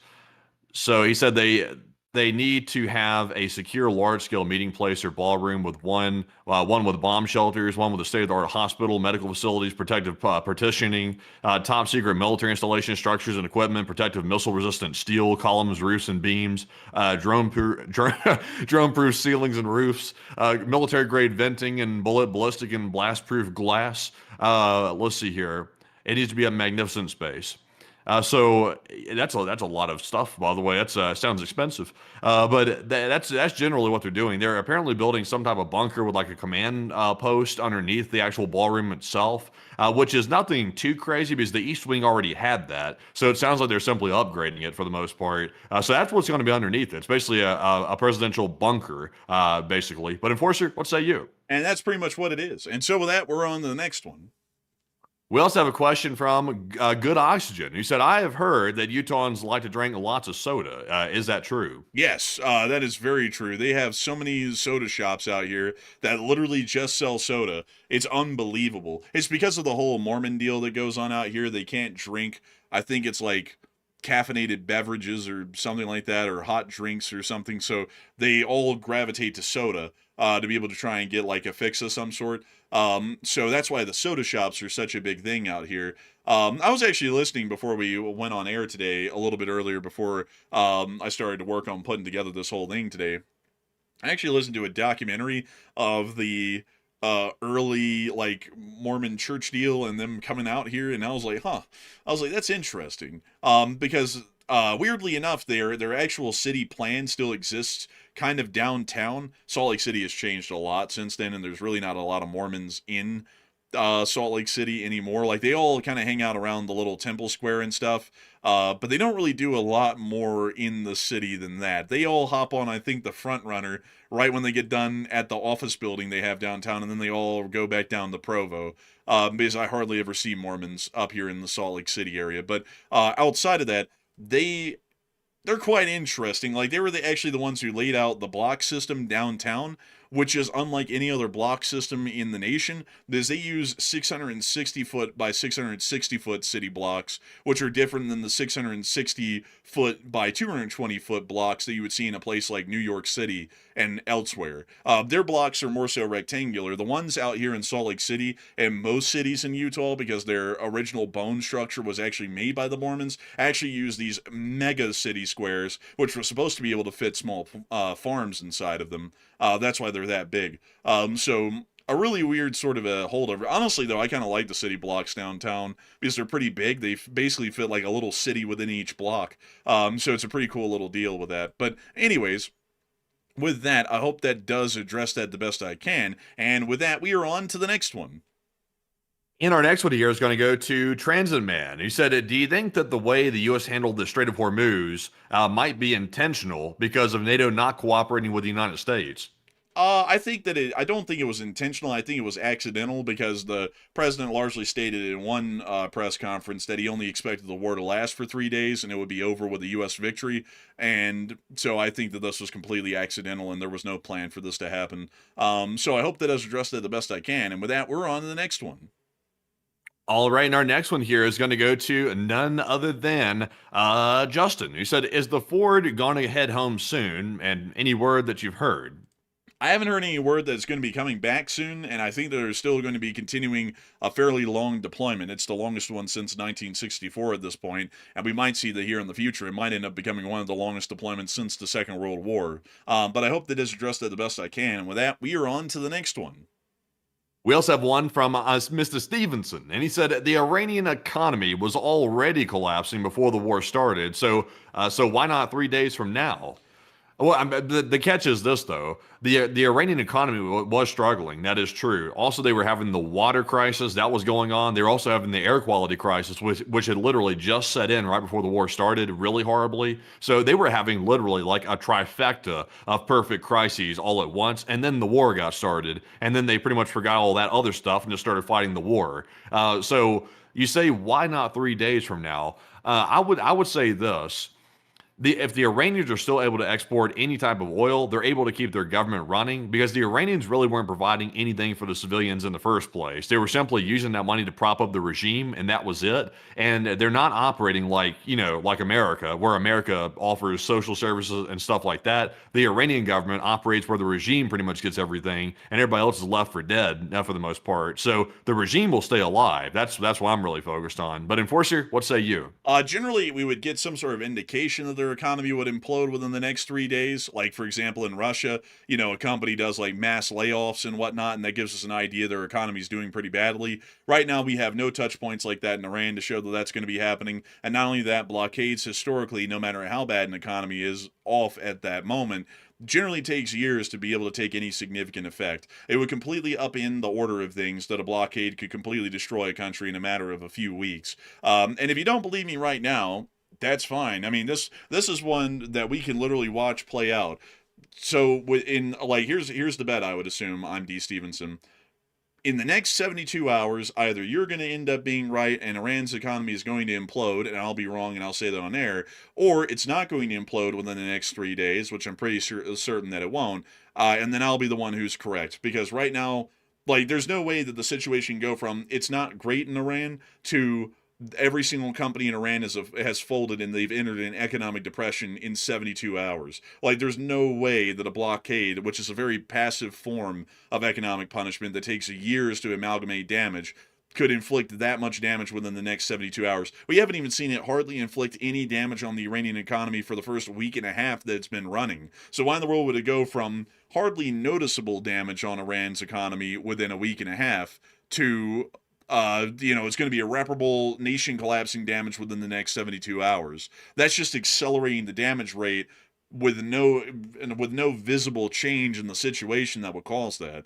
So he said they need to have a secure, large-scale meeting place or ballroom with one with bomb shelters, one with a state-of-the-art hospital, medical facilities, protective partitioning, top-secret military installation structures and equipment, protective missile-resistant steel columns, roofs, and beams, drone-proof ceilings and roofs, military-grade venting and ballistic and blast-proof glass. Let's see here. It needs to be a magnificent space. So that's a lot of stuff, by the way. That's sounds expensive, but that's generally what they're doing. They're apparently building some type of bunker with like a command post underneath the actual ballroom itself, which is nothing too crazy because the East Wing already had that. So it sounds like they're simply upgrading it for the most part. So that's what's going to be underneath it. It's basically a presidential bunker, basically. But Enforcer, what say you? And that's pretty much what it is. And so with that, we're on to the next one. We also have a question from Good Oxygen, who said, I have heard that Utahns like to drink lots of soda. Is that true? Yes, that is very true. They have so many soda shops out here that literally just sell soda. It's unbelievable. It's because of the whole Mormon deal that goes on out here. They can't drink, I think it's like caffeinated beverages or something like that, or hot drinks or something. So they all gravitate to soda to be able to try and get like a fix of some sort. So that's why the soda shops are such a big thing out here. I was actually listening before we went on air today, a little bit earlier before I started to work on putting together this whole thing today. I actually listened to a documentary of the early like Mormon church deal and them coming out here, and I was like, that's interesting. Because weirdly enough, their actual city plan still exists kind of downtown. Salt Lake City has changed a lot since then, and there's really not a lot of Mormons in Salt Lake City anymore. Like they all kind of hang out around the little temple square and stuff, but they don't really do a lot more in the city than that. They all hop on, I think, the front runner right when they get done at the office building they have downtown, and then they all go back down to Provo. Because I hardly ever see Mormons up here in the Salt Lake City area. But outside of that, they're quite interesting. Like, they were actually the ones who laid out the block system downtown, which is unlike any other block system in the nation, because they use 660 foot by 660 foot city blocks, which are different than the 660 foot by 220 foot blocks that you would see in a place like New York City and elsewhere. Their blocks are more so rectangular. The ones out here in Salt Lake City and most cities in Utah, because their original bone structure was actually made by the Mormons, actually use these mega city squares, which were supposed to be able to fit small farms inside of them. That's why they're that big. So a really weird sort of a holdover. Honestly, though, I kind of like the city blocks downtown because they're pretty big. They basically fit like a little city within each block. So it's a pretty cool little deal with that. But anyways, with that, I hope that does address that the best I can. And with that, we are on to the next one. And our next one here is going to go to Transit Man. He said, do you think that the way the U.S. handled the Strait of Hormuz might be intentional because of NATO not cooperating with the United States? I think that I don't think it was intentional. I think it was accidental because the president largely stated in one press conference that he only expected the war to last for 3 days and it would be over with a U.S. victory. And so I think that this was completely accidental and there was no plan for this to happen. So I hope that has addressed that the best I can. And with that, we're on to the next one. All right, and our next one here is going to go to none other than Justin, who said, is the Ford going to head home soon? And any word that you've heard? I haven't heard any word that it's going to be coming back soon, and I think they're still going to be continuing a fairly long deployment. It's the longest one since 1964 at this point, and we might see that here in the future. It might end up becoming one of the longest deployments since the Second World War. But I hope that is addressed that the best I can, and with that, we are on to the next one. We also have one from Mr. Stevenson, and he said the Iranian economy was already collapsing before the war started, so why not 3 days from now? Well, the catch is this, though. The Iranian economy was struggling. That is true. Also, they were having the water crisis. That was going on. They were also having the air quality crisis, which had literally just set in right before the war started really horribly. So they were having literally like a trifecta of perfect crises all at once. And then the war got started. And then they pretty much forgot all that other stuff and just started fighting the war. So you say, why not 3 days from now? I would say this. If the Iranians are still able to export any type of oil, they're able to keep their government running because the Iranians really weren't providing anything for the civilians in the first place. They were simply using that money to prop up the regime, and that was it. And they're not operating like America, where America offers social services and stuff like that. The Iranian government operates where the regime pretty much gets everything, and everybody else is left for dead, for the most part. So the regime will stay alive. That's what I'm really focused on. But Enforcer, what say you? Generally, we would get some sort of indication that they're their economy would implode within the next 3 days. Like, for example, in Russia, a company does like mass layoffs and whatnot, and that gives us an idea their economy is doing pretty badly. Right now, we have no touch points like that in Iran to show that that's going to be happening. And not only that, blockades historically, no matter how bad an economy is off at that moment, generally takes years to be able to take any significant effect. It would completely upend the order of things that a blockade could completely destroy a country in a matter of a few weeks. And if you don't believe me right now, that's fine. I mean, this is one that we can literally watch play out. So here's the bet. I would assume, I'm D. Stevenson. In the next 72 hours, either you're going to end up being right and Iran's economy is going to implode, and I'll be wrong and I'll say that on air, or it's not going to implode within the next 3 days, which I'm pretty certain that it won't, and then I'll be the one who's correct. Because right now, there's no way that the situation can go from it's not great in Iran to every single company in Iran has folded and they've entered an economic depression in 72 hours. There's no way that a blockade, which is a very passive form of economic punishment that takes years to amalgamate damage, could inflict that much damage within the next 72 hours. We haven't even seen it hardly inflict any damage on the Iranian economy for the first week and a half that it's been running. So why in the world would it go from hardly noticeable damage on Iran's economy within a week and a half to it's going to be irreparable nation collapsing damage within the next 72 hours. That's just accelerating the damage rate with no visible change in the situation that would cause that.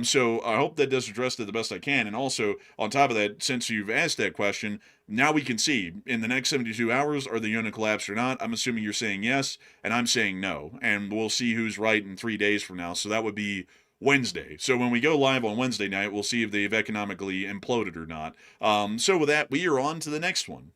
So I hope that does address that the best I can. And also, on top of that, since you've asked that question, now we can see in the next 72 hours, are they going to collapse or not? I'm assuming you're saying yes, and I'm saying no. And we'll see who's right in 3 days from now. So that would be Wednesday. So when we go live on Wednesday night, we'll see if they've economically imploded or not. So with that, we are on to the next one.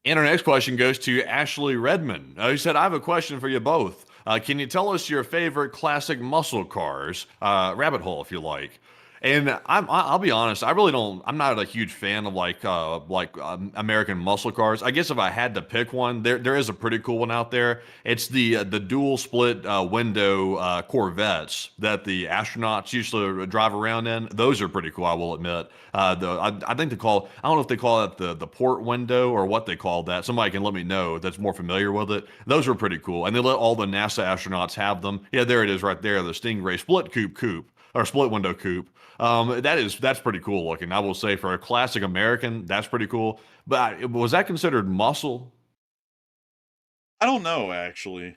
And our next question goes to Ashley Redmond, who said, I have a question for you both. Can you tell us your favorite classic muscle cars? Rabbit hole, if you like. And I'll be honest, I'm not a huge fan of American muscle cars. I guess if I had to pick one, there is a pretty cool one out there. It's the dual split window Corvettes that the astronauts used to drive around in. Those are pretty cool, I will admit. I think I don't know if they call it the port window or what they call that. Somebody can let me know that's more familiar with it. Those are pretty cool. And they let all the NASA astronauts have them. Yeah, there it is right there, the Stingray split window coupe. That's pretty cool looking. I will say for a classic American, that's pretty cool. But was that considered muscle? I don't know, actually.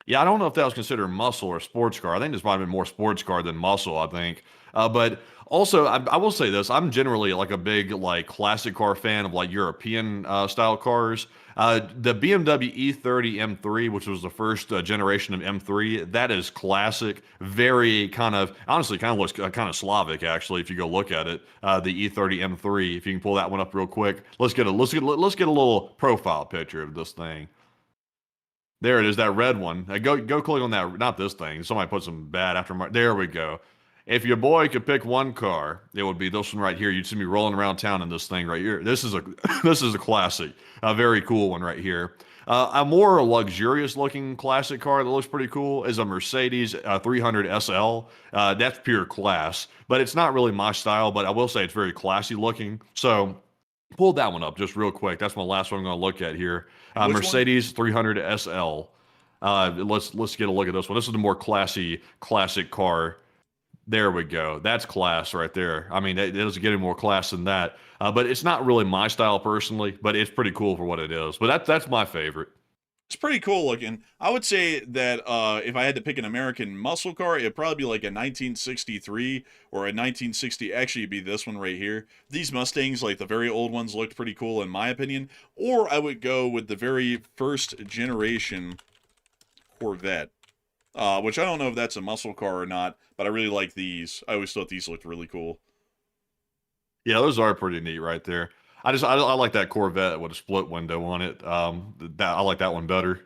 Yeah, I don't know if that was considered muscle or sports car. I think this might have been more sports car than muscle, I think. But also, I will say this. I'm generally a big classic car fan of European style cars. The BMW E30 M3, which was the first generation of M3, that is classic. Very honestly looks kind of Slavic actually if you go look at it. The E30 M3, if you can pull that one up real quick. Let's get a little profile picture of this thing. There it is, that red one. Go click on that. Not this thing. Somebody put some bad aftermarket. There we go. If your boy could pick one car, it would be this one right here. You'd see me rolling around town in this thing right here. This is a classic, a very cool one right here. A more luxurious looking classic car that looks pretty cool is a Mercedes 300 SL. That's pure class, but it's not really my style. But I will say it's very classy looking. So pull that one up just real quick. That's my last one I'm going to look at here. Mercedes 300 SL. Let's get a look at this one. This is the more classic car. There we go. That's class right there. I mean, it doesn't get any more class than that. But it's not really my style personally, but it's pretty cool for what it is. But that's my favorite. It's pretty cool looking. I would say that if I had to pick an American muscle car, it'd probably be like a 1963 or a 1960. Actually, it'd be this one right here. These Mustangs, the very old ones, looked pretty cool in my opinion. Or I would go with the very first generation Corvette. Which I don't know if that's a muscle car or not, but I really like these. I always thought these looked really cool. Yeah, those are pretty neat right there. I like that Corvette with a split window on it. I like that one better.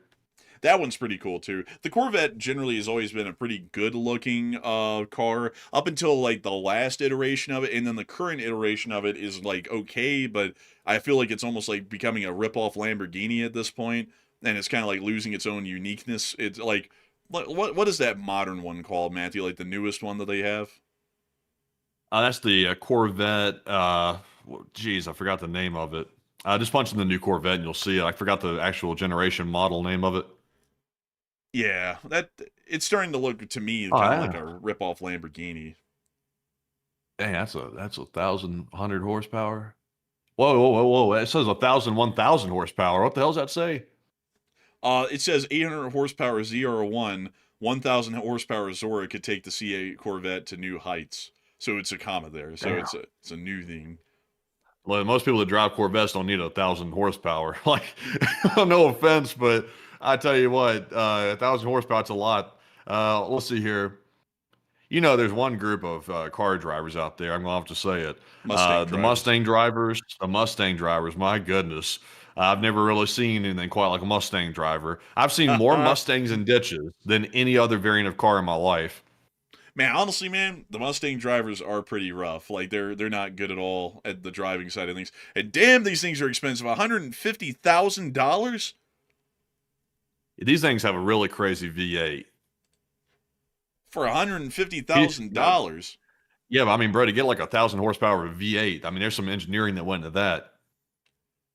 That one's pretty cool too. The Corvette generally has always been a pretty good looking car up until the last iteration of it, and then the current iteration of it is okay, but I feel like it's almost becoming a rip-off Lamborghini at this point, and it's kind of losing its own uniqueness. It's what is that modern one called, Matthew? The newest one that they have? That's the Corvette. Geez, I forgot the name of it. Just punch in the new Corvette and you'll see it. I forgot the actual generation model name of it. Yeah, that it's starting to look to me Oh kind of yeah. like a rip-off Lamborghini. Dang, that's a 1,100 horsepower. Whoa, whoa, whoa, whoa! It says 1,000 horsepower. What the hell does that say? It says 800 horsepower ZR1, 1,000 horsepower Zora could take the C8 Corvette to new heights. So it's a comma there. So Damn. it's a new thing. Well, most people that drive Corvettes don't need 1,000 horsepower. Like, no offense, but I tell you what, 1,000 horsepower, it's a lot. Let's see here. You know, there's one group of car drivers out there. I'm gonna have to say it. Mustang The drivers. Mustang drivers. The Mustang drivers. My goodness, I've never really seen anything quite like a Mustang driver. I've seen more Mustangs in ditches than any other variant of car in my life. Man, honestly, man, the Mustang drivers are pretty rough. Like they're not good at all at the driving side of things. And damn, these things are expensive. $150,000 These things have a really crazy V8. for $150,000. Yeah, but I mean, bro, to get like 1,000 horsepower V8, I mean, there's some engineering that went into that.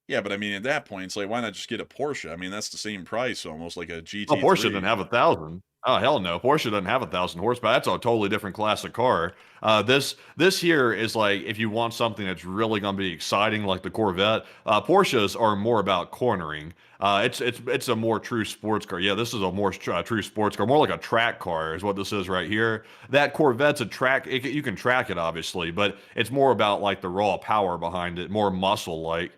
Yeah, but I mean, at that point, it's like, why not just get a Porsche? I mean, that's the same price, almost like a GT3. Oh, Porsche didn't have 1,000. Oh, hell no. Porsche doesn't have 1,000 horsepower. That's a totally different class of car. This here is like, if you want something that's really going to be exciting, like the Corvette, Porsches are more about cornering. It's a more true sports car. Yeah, this is a more true sports car, more like a track car is what this is right here. That Corvette's a track. You can track it, obviously, but it's more about like the raw power behind it, more muscle-like.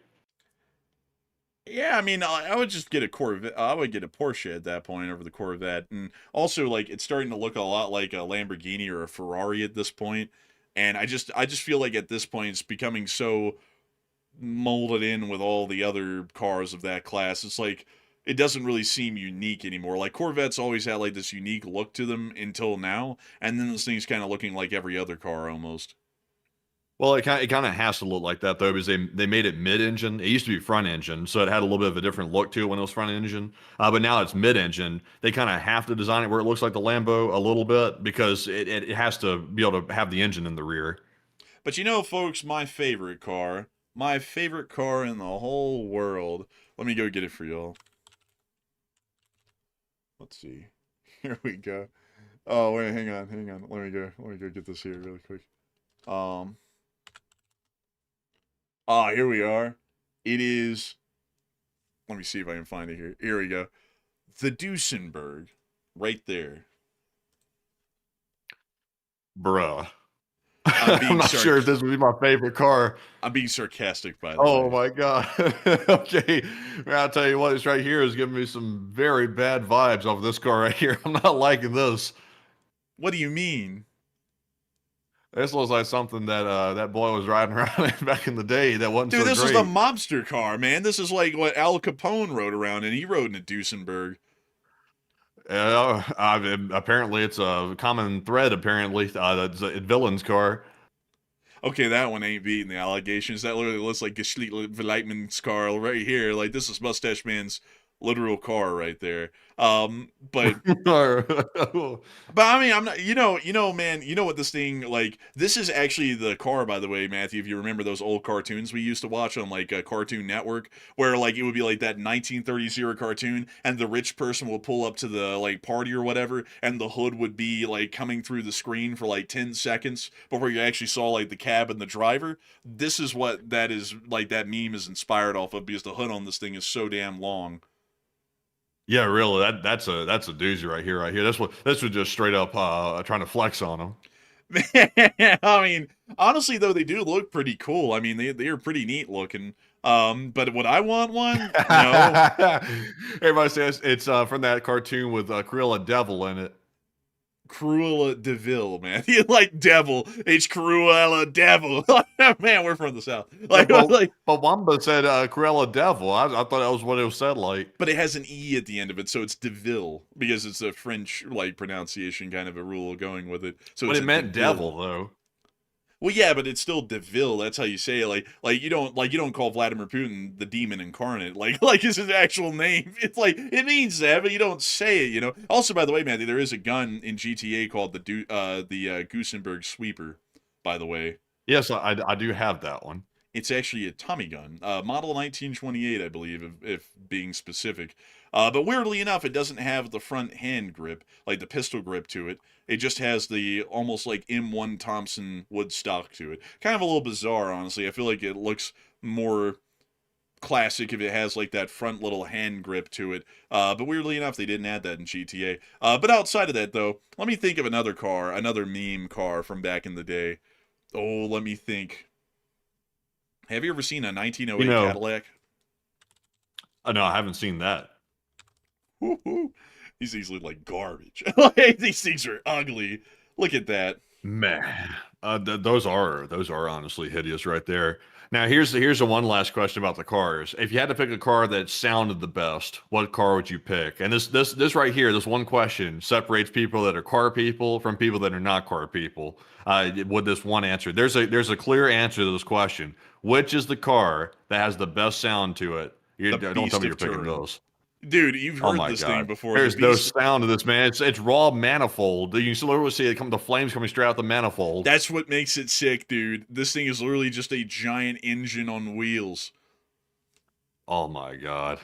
Yeah, I mean, I would just get a Corvette. I would get a Porsche at that point over the Corvette, and also like it's starting to look a lot like a Lamborghini or a Ferrari at this point. And I just feel like at this point it's becoming so molded in with all the other cars of that class. It's like it doesn't really seem unique anymore. Like Corvettes always had like this unique look to them until now, and then this thing's kind of looking like every other car almost. Well, it kind of has to look like that though, because they made it mid-engine. It used to be front engine, so it had a little bit of a different look to it when it was front engine. But now it's mid-engine. They kind of have to design it where it looks like the Lambo a little bit because it has to be able to have the engine in the rear. But you know, folks, my favorite car in the whole world. Let me go get it for y'all. Let's see. Here we go. Oh wait, hang on. Let me go get this here really quick. Here we are. It is. Let me see if I can find it here. Here we go. The Duesenberg, right there. Bruh. I'm I'm not sure if this would be my favorite car. I'm being sarcastic, by the Oh way. my God. Okay. Man, I'll tell you what, this right here is giving me some very bad vibes off of this car right here. I'm not liking this. What do you mean? This looks like something that that boy was riding around in back in the day that wasn't Dude, so this great. is the mobster car, man. This is like what Al Capone rode around in. He rode in a Duesenberg. Apparently, it's a common thread. Apparently, it's a villain's car. Okay, that one ain't beating the allegations. That literally looks like Geschlechtman's car right here. Like, this is Mustache Man's literal car right there. But I mean, I'm not, man, you know what this thing, like, this is actually the car, by the way, Matthew, if you remember those old cartoons we used to watch on, like, a Cartoon Network, where, like, it would be, like, that 1930s cartoon, and the rich person would pull up to the, like, party or whatever, and the hood would be, like, coming through the screen for, like, 10 seconds before you actually saw, like, the cab and the driver. This is what that is, like, that meme is inspired off of, because the hood on this thing is so damn long. Yeah, really. That's a doozy right here. This was just straight up trying to flex on him. I mean, honestly though, they do look pretty cool. I mean, they are pretty neat looking. But would I want one? No. Everybody says it's from that cartoon with Cruella Devil in it. Cruella Deville, man. You like devil. It's Cruella Devil. Man, we're from the South. Like, but Wamba said Cruella Devil. I thought that was what it was said like. But it has an E at the end of it, so it's Deville, because it's a French, like, pronunciation kind of a rule going with it. So but it's it meant devil, though. Well, yeah, but it's still Deville. That's how you say it. Like you don't call Vladimir Putin the demon incarnate. Like it's his actual name. It's like it means that, but you don't say it. You know. Also, by the way, Matthew, there is a gun in GTA called the Gusenberg Sweeper. By the way. Yes, I do have that one. It's actually a Tommy gun, model 1928, I believe, if being specific. But weirdly enough, it doesn't have the front hand grip, like the pistol grip to it. It just has the almost like M1 Thompson wood stock to it. Kind of a little bizarre, honestly. I feel like it looks more classic if it has like that front little hand grip to it. But weirdly enough, they didn't add that in GTA. But outside of that, though, let me think of another car, another meme car from back in the day. Oh, let me think. Have you ever seen a 1908 Cadillac? No, I haven't seen that. Woo-hoo. These things look like garbage. Like, these things are ugly. Look at that. Man, those are honestly hideous right there. Now here's the one last question about the cars. If you had to pick a car that sounded the best, what car would you pick? And this right here, this one question separates people that are car people from people that are not car people. With this one answer, there's a clear answer to this question. Which is the car that has the best sound to it? Don't tell me you're picking those. Dude, you've heard this thing before. There's no sound to this, man. It's raw manifold. You can literally see the flames coming straight out the manifold. That's what makes it sick, dude. This thing is literally just a giant engine on wheels. Oh my god.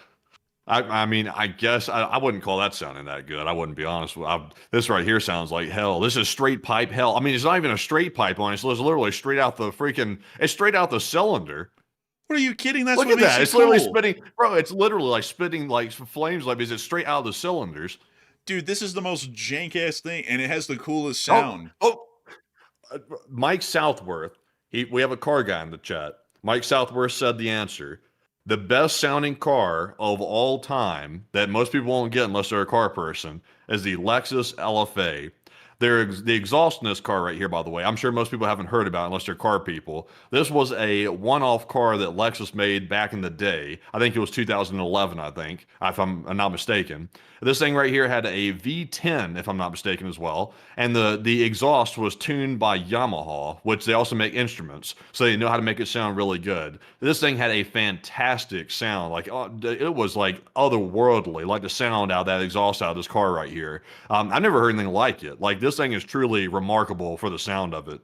I mean, I guess I wouldn't call that sounding that good. I wouldn't be honest with you. This right here sounds like hell. This is straight pipe hell. I mean, it's not even a straight pipe on it. It's literally straight out the it's straight out the cylinder. What are you kidding? That's Look what at that. makes It's it cool. literally spitting, bro. It's literally like spitting like flames. Like, is it straight out of the cylinders? Dude, this is the most jank ass thing, and it has the coolest sound. Mike Southworth. We have a car guy in the chat. Mike Southworth said the answer. The best sounding car of all time that most people won't get unless they're a car person is the Lexus LFA. The exhaust in this car right here, by the way, I'm sure most people haven't heard about it unless they're car people. This was a one-off car that Lexus made back in the day. I think it was 2011, I think, if I'm not mistaken. This thing right here had a V10, if I'm not mistaken, as well. And the exhaust was tuned by Yamaha, which they also make instruments, so they know how to make it sound really good. This thing had a fantastic sound. Like, it was like otherworldly, like the sound out of that exhaust out of this car right here. I never heard anything like it. Like, this thing is truly remarkable for the sound of it.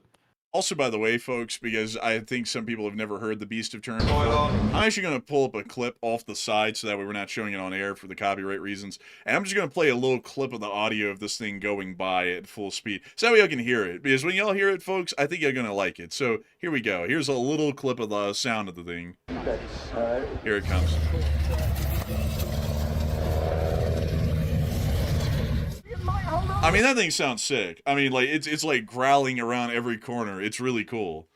Also, by the way, folks, because I think some people have never heard the Beast of Turn before, I'm actually going to pull up a clip off the side so that way we're not showing it on air for the copyright reasons. And I'm just going to play a little clip of the audio of this thing going by at full speed so that way y'all can hear it. Because when y'all hear it, folks, I think you're going to like it. So here we go. Here's a little clip of the sound of the thing. Here it comes. I mean, that thing sounds sick. I mean, like, it's like growling around every corner. It's really cool.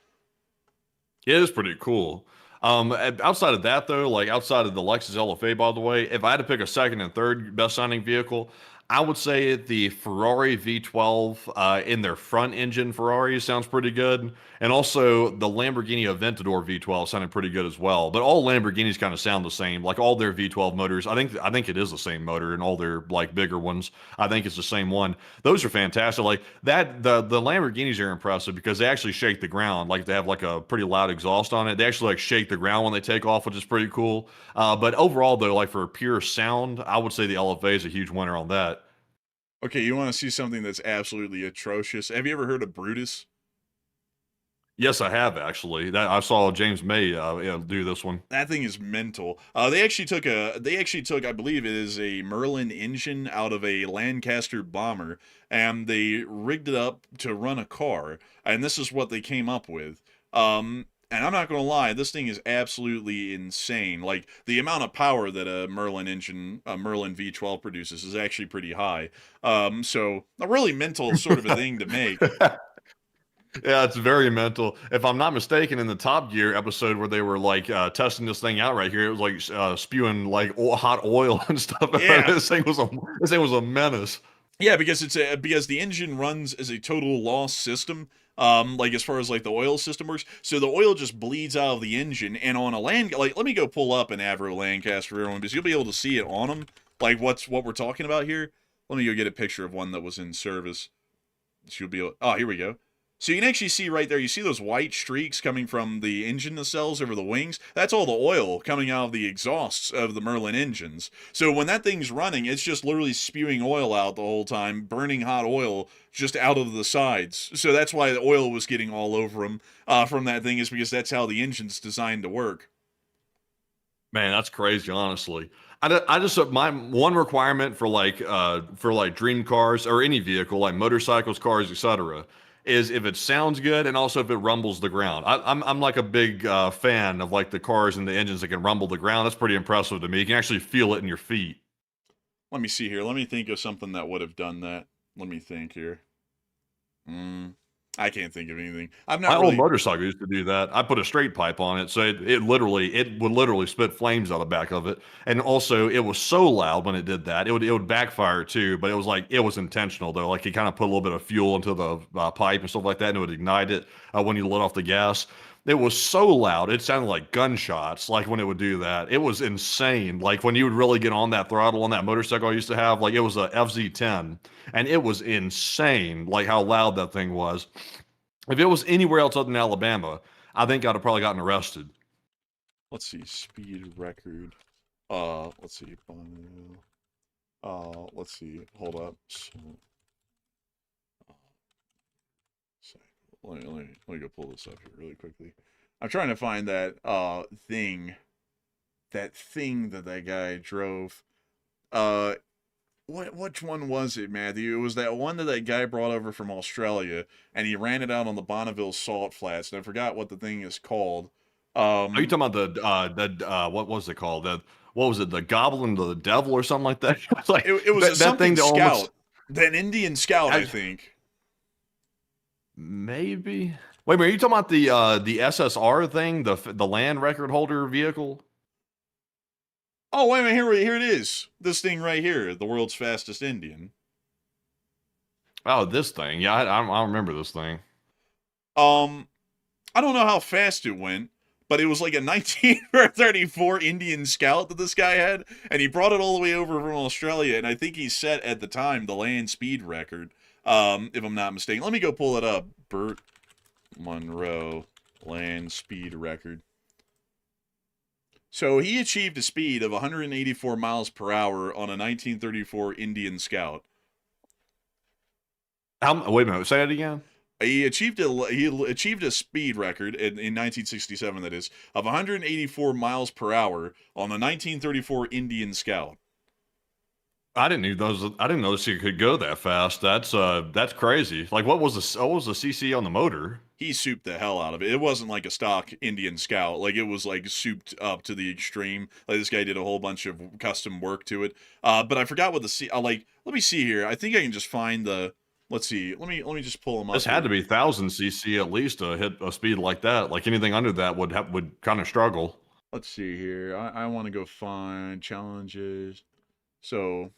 It is pretty cool. Outside of that, though, like outside of the Lexus LFA, by the way, if I had to pick a second and third best sounding vehicle, I would say the Ferrari V12 in their front engine Ferrari sounds pretty good. And also the Lamborghini Aventador V12 sounded pretty good as well. But all Lamborghinis kind of sound the same. Like all their V12 motors, I think it is the same motor in all their like bigger ones. I think it's the same one. Those are fantastic. Like that, the Lamborghinis are impressive because they actually shake the ground. Like they have like a pretty loud exhaust on it. They actually like shake the ground when they take off, which is pretty cool. But overall though, like for pure sound, I would say the LFA is a huge winner on that. Okay, you want to see something that's absolutely atrocious? Have you ever heard of Brutus? Yes, I have actually. I saw James May do this one. That thing is mental. They actually took, I believe it is a Merlin engine out of a Lancaster bomber, and they rigged it up to run a car, and this is what they came up with. And I'm not going to lie, this thing is absolutely insane. Like, the amount of power that a Merlin engine, a Merlin V12 produces is actually pretty high. So, a really mental sort of a thing to make. Yeah, it's very mental. If I'm not mistaken, in the Top Gear episode where they were like testing this thing out right here, it was like spewing like hot oil and stuff. Yeah. This thing was a menace. Yeah, because because the engine runs as a total loss system. Like as far as like the oil system works, so the oil just bleeds out of the engine, and on a like let me go pull up an Avro Lancaster for everyone because you'll be able to see it on them, like what we're talking about here. Let me go get a picture of one that was in service. So you'll be able, oh, here we go. So you can actually see right there, you see those white streaks coming from the engine nacelles over the wings? That's all the oil coming out of the exhausts of the Merlin engines. So when that thing's running, it's just literally spewing oil out the whole time, burning hot oil just out of the sides. So that's why the oil was getting all over them from that thing, is because that's how the engine's designed to work. Man, that's crazy, honestly. I just my one requirement for like dream cars or any vehicle like motorcycles, cars, etc., is if it sounds good and also if it rumbles the ground. I'm like a big fan of like the cars and the engines that can rumble the ground. That's pretty impressive to me. You can actually feel it in your feet. Let me see here. Let me think of something that would have done that. Let me think here. I can't think of anything. I'm not My really... old motorcycle used to do that. I put a straight pipe on it, so it would literally spit flames out the back of it. And also, it was so loud when it did that. It would backfire too, but it was intentional though. Like, you kind of put a little bit of fuel into the pipe and stuff like that, and it would ignite it when you let off the gas. It was so loud, it sounded like gunshots. Like when it would do that, it was insane. Like when you would really get on that throttle on that motorcycle I used to have, like it was a FZ10, and it was insane. Like how loud that thing was. If it was anywhere else other than Alabama, I think I'd have probably gotten arrested. Let's see, speed record. Let's see, let's see, hold up. Let me go pull this up here really quickly. I'm trying to find that thing that guy drove. Which one was it, Matthew? It was that one that guy brought over from Australia, and he ran it out on the Bonneville Salt Flats, and I forgot what the thing is called. Are you talking about what was it called? What was it? The Goblin to the Devil or something like that? Like it was that thing that Scout, almost, an Indian Scout, I think. Maybe. Wait a minute, are you talking about the SSR thing, the land record holder vehicle? Oh, wait a minute, here it is. This thing right here, the world's fastest Indian. Oh, this thing. Yeah, I remember this thing. I don't know how fast it went, but it was like a 1934 Indian Scout that this guy had, and he brought it all the way over from Australia, and I think he set, at the time, the land speed record, if I'm not mistaken. Let me go pull it up. Burt Munro land speed record. So he achieved a speed of 184 miles per hour on a 1934 Indian Scout. Wait a minute, say that again? He achieved a speed record in 1967, that is, of 184 miles per hour on the 1934 Indian Scout. I didn't know this thing could go that fast. That's crazy. Like, what was the CC on the motor? He souped the hell out of it. It wasn't like a stock Indian Scout. Like, it was like souped up to the extreme. Like, this guy did a whole bunch of custom work to it. But I forgot what let me see here. I think I can just find the. Let's see. Let me just pull them up. This had to be 1,000 cc at least to hit a speed like that. Like anything under that would kind of struggle. Let's see here. I want to go find challenges. So,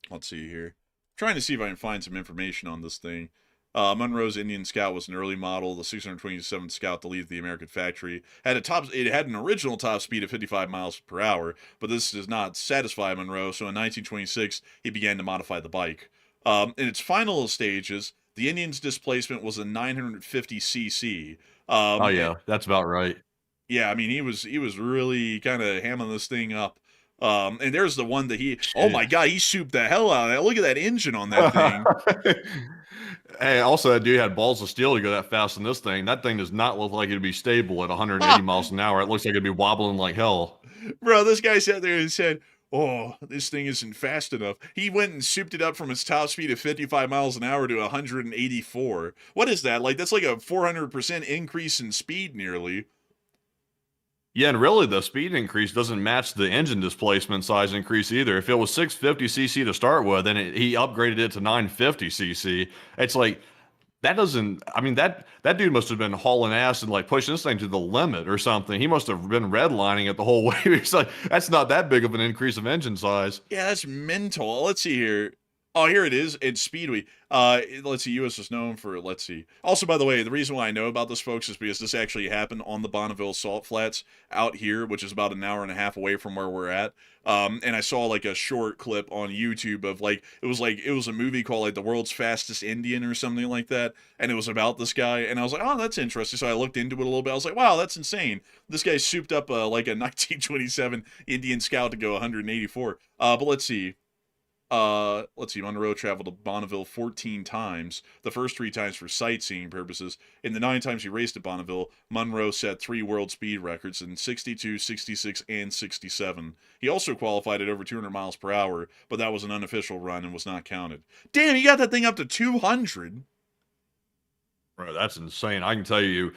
let's see here. I'm trying to see if I can find some information on this thing. Munro's Indian Scout was an early model, the 627th Scout to leave the American factory. It had an original top speed of 55 miles per hour, but this does not satisfy Munro, so in 1926, he began to modify the bike. In its final stages, the Indian's displacement was a 950 cc. Oh yeah, that's about right. Yeah, I mean, he was really kind of hamming this thing up. And there's the one that oh my God, he souped the hell out of that. Look at that engine on that thing. Hey, also that dude had balls of steel to go that fast in this thing. That thing does not look like it'd be stable at 180 miles an hour. It looks like it'd be wobbling like hell. Bro, this guy sat there and said, oh, this thing isn't fast enough. He went and souped it up from its top speed of 55 miles an hour to 184. What is that? Like, that's like a 400% increase in speed nearly. Yeah, and really the speed increase doesn't match the engine displacement size increase either. If it was 650 cc to start with, then he upgraded it to 950 cc. It's like, that doesn't, I mean, that dude must have been hauling ass and like pushing this thing to the limit or something. He must have been redlining it the whole way. It's like, that's not that big of an increase of engine size. Yeah, that's mental. Let's see here. Oh, here it is. It's Speedway. Let's see. U.S. is known for. Let's see. Also, by the way, the reason why I know about this, folks, is because this actually happened on the Bonneville Salt Flats out here, which is about an hour and a half away from where we're at. And I saw like a short clip on YouTube of like it was a movie called like The World's Fastest Indian or something like that, and it was about this guy, and I was like, oh, that's interesting. So I looked into it a little bit. I was like, wow, that's insane. This guy souped up like a 1927 Indian Scout to go 184. But let's see. Monroe traveled to Bonneville 14 times, the first 3 times for sightseeing purposes. In the 9 times he raced at Bonneville, Monroe set 3 world speed records in 62, 66, and 67. He also qualified at over 200 miles per hour, but that was an unofficial run and was not counted. Damn, he got that thing up to 200. Bro, that's insane. I can tell you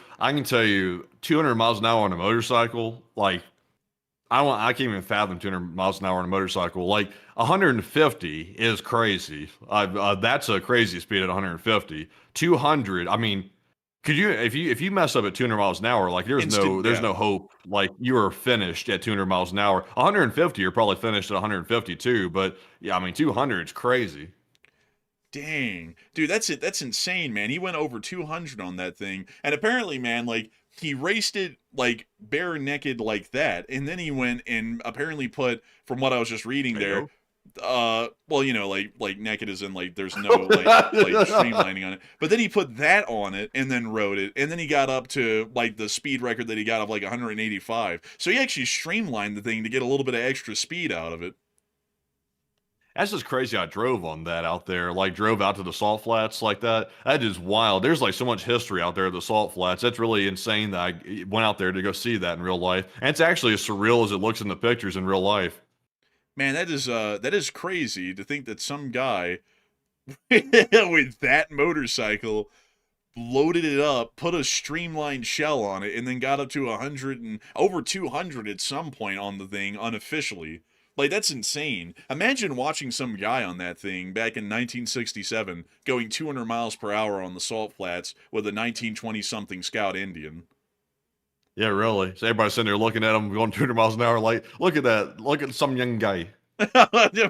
200 miles an hour on a motorcycle, like I can't even fathom 200 miles an hour on a motorcycle. Like 150 is crazy. That's a crazy speed at 150. 200. I mean, could you if you mess up at 200 miles an hour, like there's no hope. Like you are finished at 200 miles an hour. 150, you're probably finished at 150 too. But yeah, I mean 200 is crazy. Dang, dude, that's it. That's insane, man. He went over 200 on that thing, and apparently, man, like he raced it like bare naked like that, and then he went and apparently put, from what I was just reading there, well, you know, like naked as in like there's no like streamlining on it, but then he put that on it and then rode it, and then he got up to like the speed record that he got of like 185. So he actually streamlined the thing to get a little bit of extra speed out of it. That's just crazy. I drove on that out there, like drove out to the salt flats like that. That is wild. There's like so much history out there at the salt flats. That's really insane that I went out there to go see that in real life. And it's actually as surreal as it looks in the pictures in real life. Man, that is crazy to think that some guy with that motorcycle loaded it up, put a streamlined shell on it, and then got up to 100 and over 200 at some point on the thing unofficially. Like, that's insane. Imagine watching some guy on that thing back in 1967 going 200 miles per hour on the salt flats with a 1920-something Scout Indian. Yeah, really. So everybody's sitting there looking at him going 200 miles an hour like, look at that. Look at some young guy.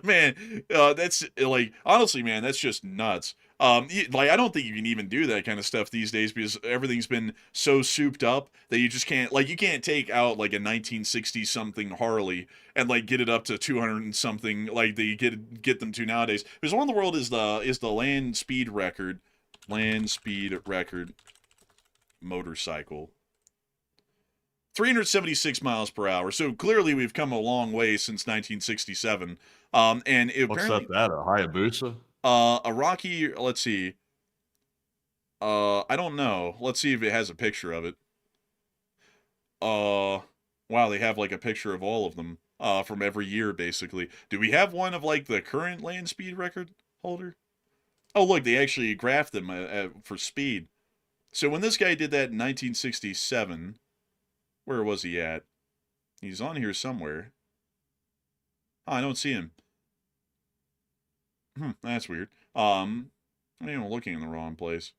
Man, that's like, honestly, man, that's just nuts. Like, I don't think you can even do that kind of stuff these days because everything's been so souped up that you just can't, like, you can't take out like a 1960 something Harley and like get it up to 200 and something like they get them to nowadays. Because one in the world is the land speed record motorcycle. 376 miles per hour. So clearly we've come a long way since 1967. And it What's apparently that? A Hayabusa? a Rocky, let's see. I don't know. Let's see if it has a picture of it. Wow, they have like a picture of all of them from every year basically. Do we have one of like the current land speed record holder? Oh, look, they actually graphed them for speed. So when this guy did that in 1967, where was he at? He's on here somewhere. Oh, I don't see him. That's weird. I'm looking in the wrong place.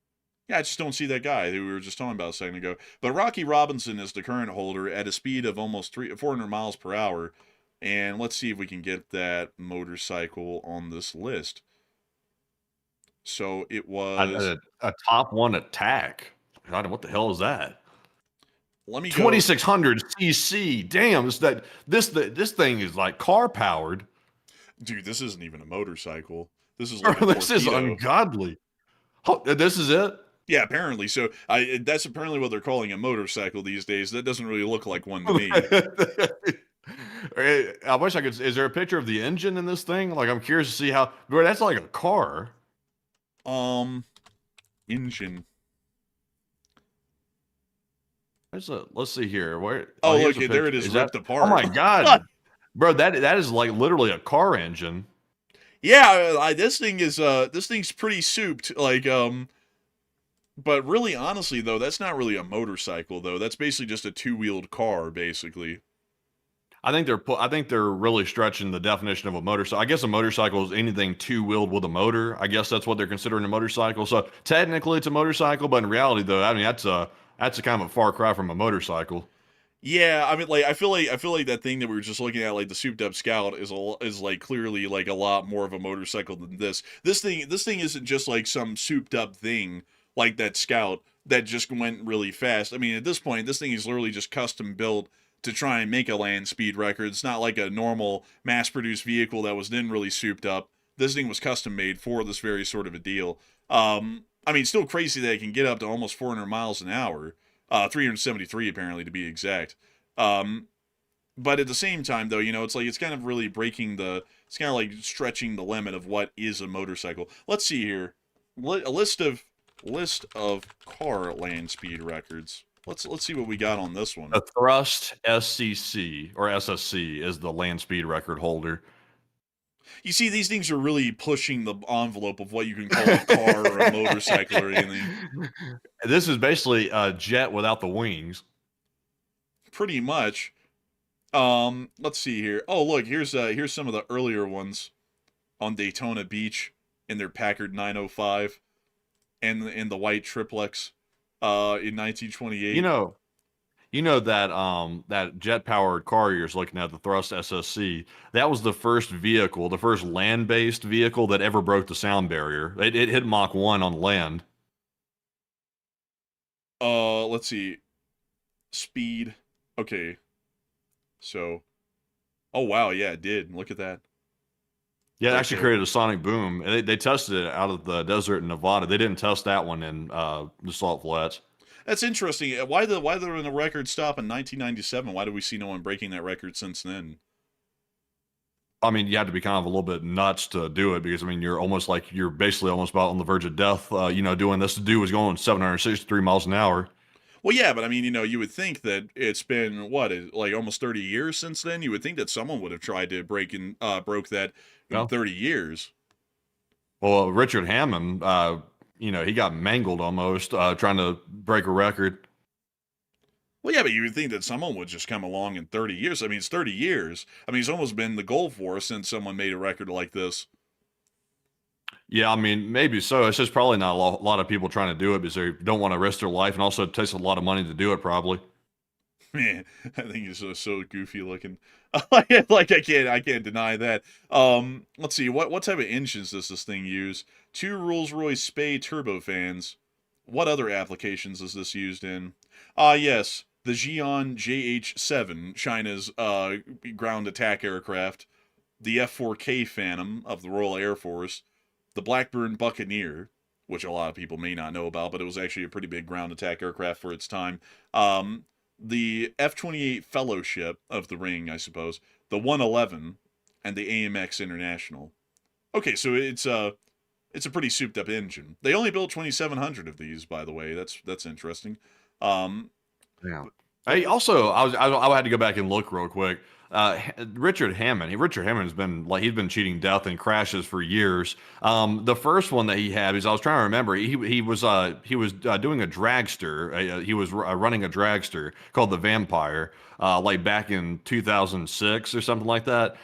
Yeah, I just don't see that guy who we were just talking about a second ago. But Rocky Robinson is the current holder at a speed of almost 400 miles per hour. And let's see if we can get that motorcycle on this list. So it was a top one attack. God, what the hell is that? Let me go. 2600 cc. Damn, this thing is like car powered. Dude, this isn't even a motorcycle. This is like this is ungodly. Oh, this is it? Yeah, apparently. So that's apparently what they're calling a motorcycle these days. That doesn't really look like one to me. I wish I could. Is there a picture of the engine in this thing? Like, I'm curious to see how. Bro, that's like a car. Engine. Let's see here. Where? Oh, look, there it is, ripped apart. Oh my god, bro, that is like literally a car engine. Yeah, this thing's pretty souped. Like, but really, honestly, though, that's not really a motorcycle, though. That's basically just a two-wheeled car, basically. I think they're really stretching the definition of a motorcycle. I guess a motorcycle is anything two-wheeled with a motor. I guess that's what they're considering a motorcycle. So technically, it's a motorcycle, but in reality, though, I mean that's a kind of a far cry from a motorcycle. Yeah, I mean, like I feel like that thing that we were just looking at, like the souped up Scout, is like clearly like a lot more of a motorcycle than this. This thing isn't just like some souped up thing like that Scout that just went really fast. I mean, at this point, this thing is literally just custom built to try and make a land speed record. It's not like a normal mass produced vehicle that was then really souped up. This thing was custom made for this very sort of a deal. I mean, still crazy that it can get up to almost 400 miles an hour. 373 apparently to be exact. Um, but at the same time, though, it's like it's kind of really it's kind of like stretching the limit of what is a motorcycle. Let's see here, a list of car land speed records. Let's see what we got on this one. The Thrust SCC or SSC is the land speed record holder. You see, these things are really pushing the envelope of what you can call a car or a motorcycle or anything. This is basically a jet without the wings. Pretty much. Let's see here. Oh, look, here's some of the earlier ones on Daytona Beach in their Packard 905 and in the white triplex in 1928. You know that jet powered car you're looking at, the Thrust SSC. That was the first vehicle, the first land based vehicle that ever broke the sound barrier. It hit Mach 1 on land. Let's see. Speed. Okay. So, oh wow, yeah, it did. Look at that. Yeah, it Right actually there. created a sonic boom. They tested it out of the desert in Nevada. They didn't test that one in the Salt Flats. That's interesting. Why did the record stop in 1997? Why do we see no one breaking that record since then? I mean, you had to be kind of a little bit nuts to do it because I mean, you're basically almost about on the verge of death. Doing this. The dude was going 763 miles an hour. Well, yeah, but I mean, you would think that it's been like almost 30 years since then. You would think that someone would have tried to broke that in Yeah. 30 years. Well, Richard Hammond, he got mangled almost trying to break a record. Well, yeah, but you would think that someone would just come along in 30 years. I mean, it's 30 years. I mean, it's almost been the goal for us since someone made a record like this. Yeah, I mean, maybe so. It's just probably not a lot of people trying to do it because they don't want to risk their life, and also it takes a lot of money to do it, probably. Man, I think he's so goofy looking. Like I can't deny that. Let's see what type of engines does this thing use? Two Rolls-Royce Spey turbofans. What other applications is this used in? Yes, the Xi'an JH-7, China's ground attack aircraft, the F-4K Phantom of the Royal Air Force, the Blackburn Buccaneer, which a lot of people may not know about, but it was actually a pretty big ground attack aircraft for its time. The F-28 Fellowship of the Ring, I suppose, the 111, and the AMX International. Okay, so it's a pretty souped up engine. They only built 2,700 of these, by the way. That's interesting. Yeah. Hey, also, I had to go back and look real quick. Richard Hammond has been he's been cheating death in crashes for years. The first one that he had is I was trying to remember. He was doing a dragster. He was running a dragster called the Vampire, like back in 2006 or something like that.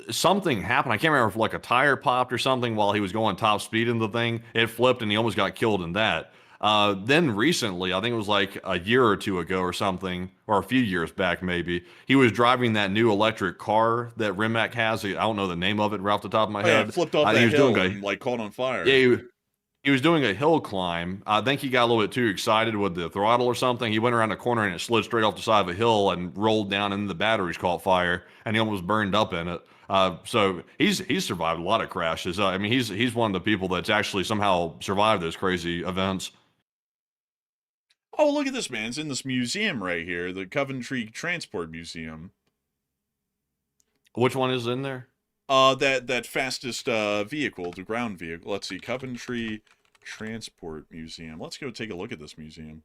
Something happened. I can't remember if like a tire popped or something while he was going top speed in the thing. It flipped and he almost got killed in that. Then recently, I think it was like a year or two ago or something, or a few years back maybe, he was driving that new electric car that Rimac has. I don't know the name of it right off the top of my Oh, yeah, head. it flipped off He that was hill doing and like caught on fire. he was doing a hill climb. I think he got a little bit too excited with the throttle or something. He went around the corner and it slid straight off the side of a hill and rolled down, and the batteries caught fire, and he almost burned up in it. So he's survived a lot of crashes. I mean, he's one of the people that's actually somehow survived those crazy events. Oh, look at this, man. It's in this museum right here, the Coventry Transport Museum. Which one is in there? That fastest vehicle, the ground vehicle. Let's see, Coventry Transport Museum. Let's go take a look at this museum.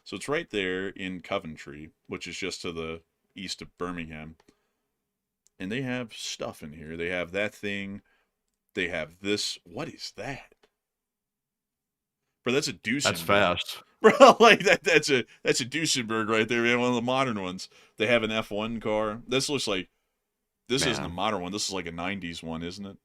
So it's right there in Coventry, which is just to the east of Birmingham. And they have stuff in here. They have that thing. They have this. What is that? Bro, that's a Duesenberg. That's fast. Bro, like that's a Duesenberg right there, man. One of the modern ones. They have an F1 car. This looks like this isn't a modern one. This is like a 90s one, isn't it?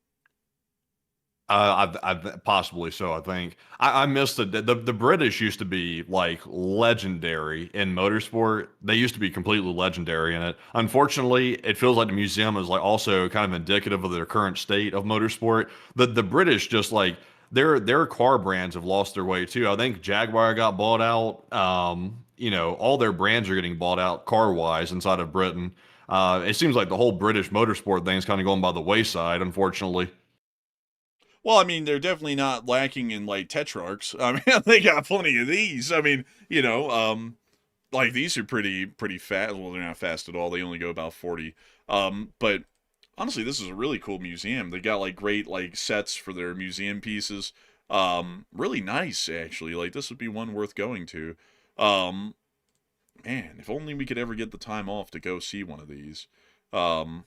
I've possibly so. I think I missed the British used to be like legendary in motorsport. They used to be completely legendary in it. Unfortunately, it feels like the museum is like also kind of indicative of their current state of motorsport. The British just like their car brands have lost their way too. I think Jaguar got bought out. All their brands are getting bought out car wise inside of Britain. It seems like the whole British motorsport thing is kind of going by the wayside, unfortunately. Well, I mean, they're definitely not lacking in like Tetrarchs. I mean, they got plenty of these. I mean, like these are pretty fast. Well, they're not fast at all. They only go about 40. But honestly, this is a really cool museum. They got like great like sets for their museum pieces. Really nice actually. Like this would be one worth going to. Um, Man, if only we could ever get the time off to go see one of these. Um,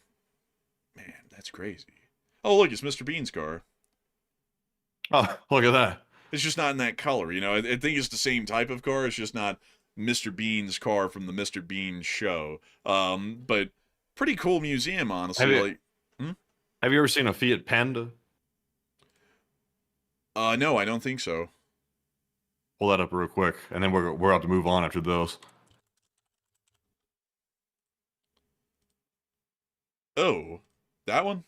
Man, that's crazy. Oh, look, it's Mr. Bean's car. Oh, look at that. It's just not in that color, I think it's the same type of car. It's just not Mr. Bean's car from the Mr. Bean show. But pretty cool museum, honestly. Have you ever seen a Fiat Panda? No, I don't think so. Pull that up real quick, and then we're about to move on after those. Oh, that one?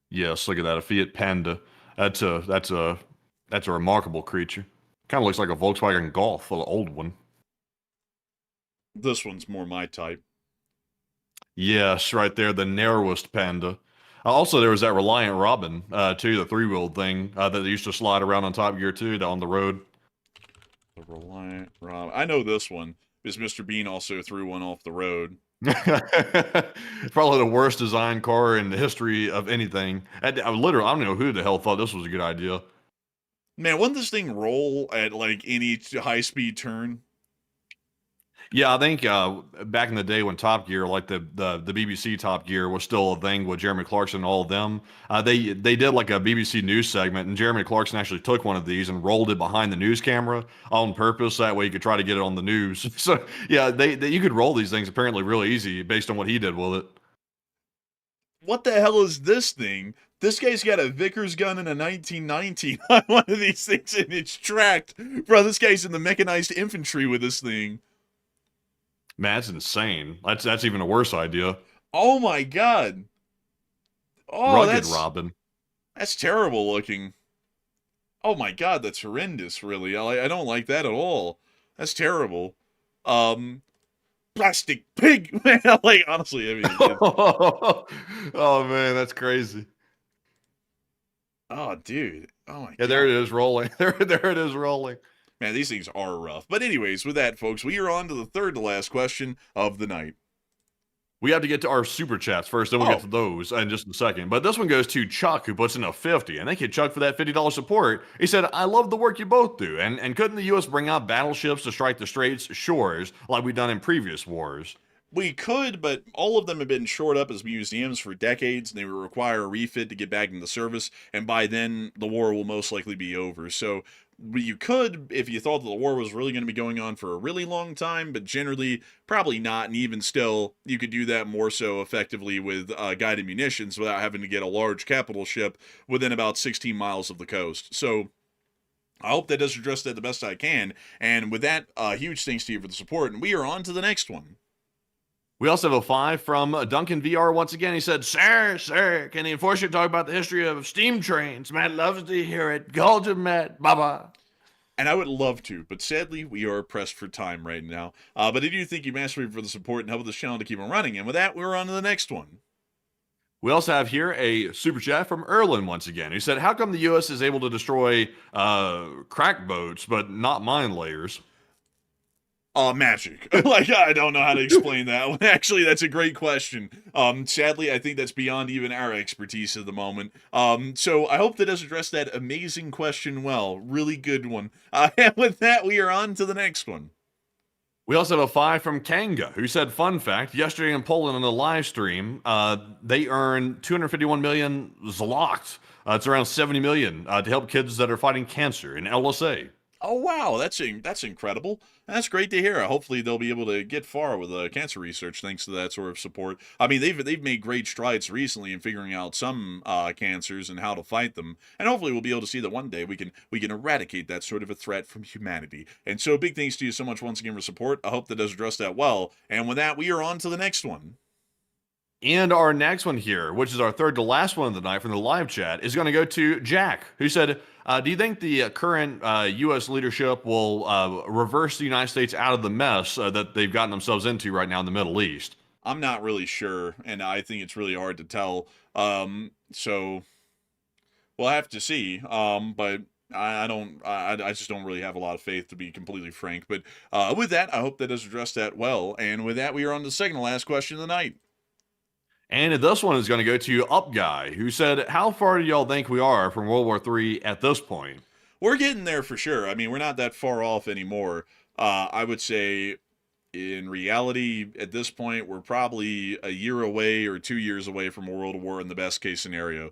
Yes, look at that, a Fiat Panda. That's a remarkable creature. Kind of looks like a Volkswagen Golf, an old one. This one's more my type. Yes, right there, the narrowest Panda. Also, there was that Reliant Robin, too, the three-wheeled thing that they used to slide around on Top Gear too, down the road. The Reliant Rob. I know this one because Mr. Bean also threw one off the road. Probably the worst designed car in the history of anything. I don't know who the hell thought this was a good idea. Man, wouldn't this thing roll at like any high-speed turn? Yeah, I think back in the day when Top Gear, like the BBC Top Gear, was still a thing with Jeremy Clarkson and all of them, they did like a BBC News segment, and Jeremy Clarkson actually took one of these and rolled it behind the news camera on purpose. That way, you could try to get it on the news. So yeah, you could roll these things apparently really easy based on what he did with it. What the hell is this thing? This guy's got a Vickers gun and a 1919 on one of these things, and it's tracked. Bro, this guy's in the mechanized infantry with this thing. Man, that's insane. That's even a worse idea. Oh my god. Oh, Rugged Robin. That's terrible looking. Oh my god, that's horrendous, really. I don't like that at all. That's terrible. Plastic pig. Man, like, honestly, I mean. Oh man, that's crazy. Oh, dude. Oh my god. Yeah, there it is rolling. There it is rolling. Man, these things are rough. But anyways, with that, folks, we are on to the third to last question of the night. We have to get to our super chats first, then we'll get to those in just a second. But this one goes to Chuck, who puts in a 50. And thank you, Chuck, for that $50 support. He said, I love the work you both do. And couldn't the U.S. bring out battleships to strike the Straits shores like we've done in previous wars? We could, but all of them have been shored up as museums for decades, and they will require a refit to get back into service, and by then, the war will most likely be over. So, you could, if you thought that the war was really going to be going on for a really long time, but generally, probably not, and even still, you could do that more so effectively with guided munitions without having to get a large capital ship within about 16 miles of the coast. So, I hope that does address that the best I can, and with that, huge thanks to you for the support, and we are on to the next one. We also have a 5 from Duncan VR once again. He said, Sir, can the enforcer talk about the history of steam trains? Matt loves to hear it. Gulch him, Matt. Bye-bye. And I would love to, but sadly, we are pressed for time right now. But I do thank you massively for the support and help this channel to keep on running. And with that, we're on to the next one. We also have here a super chat from Erlin once again. He said, how come the U.S. is able to destroy crack boats, but not mine layers? Magic. Like, I don't know how to explain that one. Actually, that's a great question. Sadly, I think that's beyond even our expertise at the moment. So I hope that does address that amazing question well. Really good one. And with that, we are on to the next one. We also have a 5 from Kanga, who said, fun fact, yesterday in Poland on the live stream, they earned 251 million zloty. It's around 70 million to help kids that are fighting cancer in LSA. Oh wow, that's incredible. That's great to hear. Hopefully they'll be able to get far with cancer research thanks to that sort of support. I mean, they've made great strides recently in figuring out some cancers and how to fight them, and hopefully we'll be able to see that one day we can eradicate that sort of a threat from humanity. And so, big thanks to you so much once again for support. I hope that does address that well. And with that, we are on to the next one. And our next one here, which is our third to last one of the night from the live chat, is going to go to Jack, who said, do you think the current U.S. leadership will reverse the United States out of the mess that they've gotten themselves into right now in the Middle East? I'm not really sure, and I think it's really hard to tell. So we'll have to see. But I don't. I just don't really have a lot of faith, to be completely frank. But with that, I hope that does address that well. And with that, we are on to the second to last question of the night. And this one is going to go to Up Guy, who said, how far do y'all think we are from World War III at this point? We're getting there for sure. I mean, we're not that far off anymore. I would say, in reality, at this point, we're probably a year away or 2 years away from a world war in the best case scenario.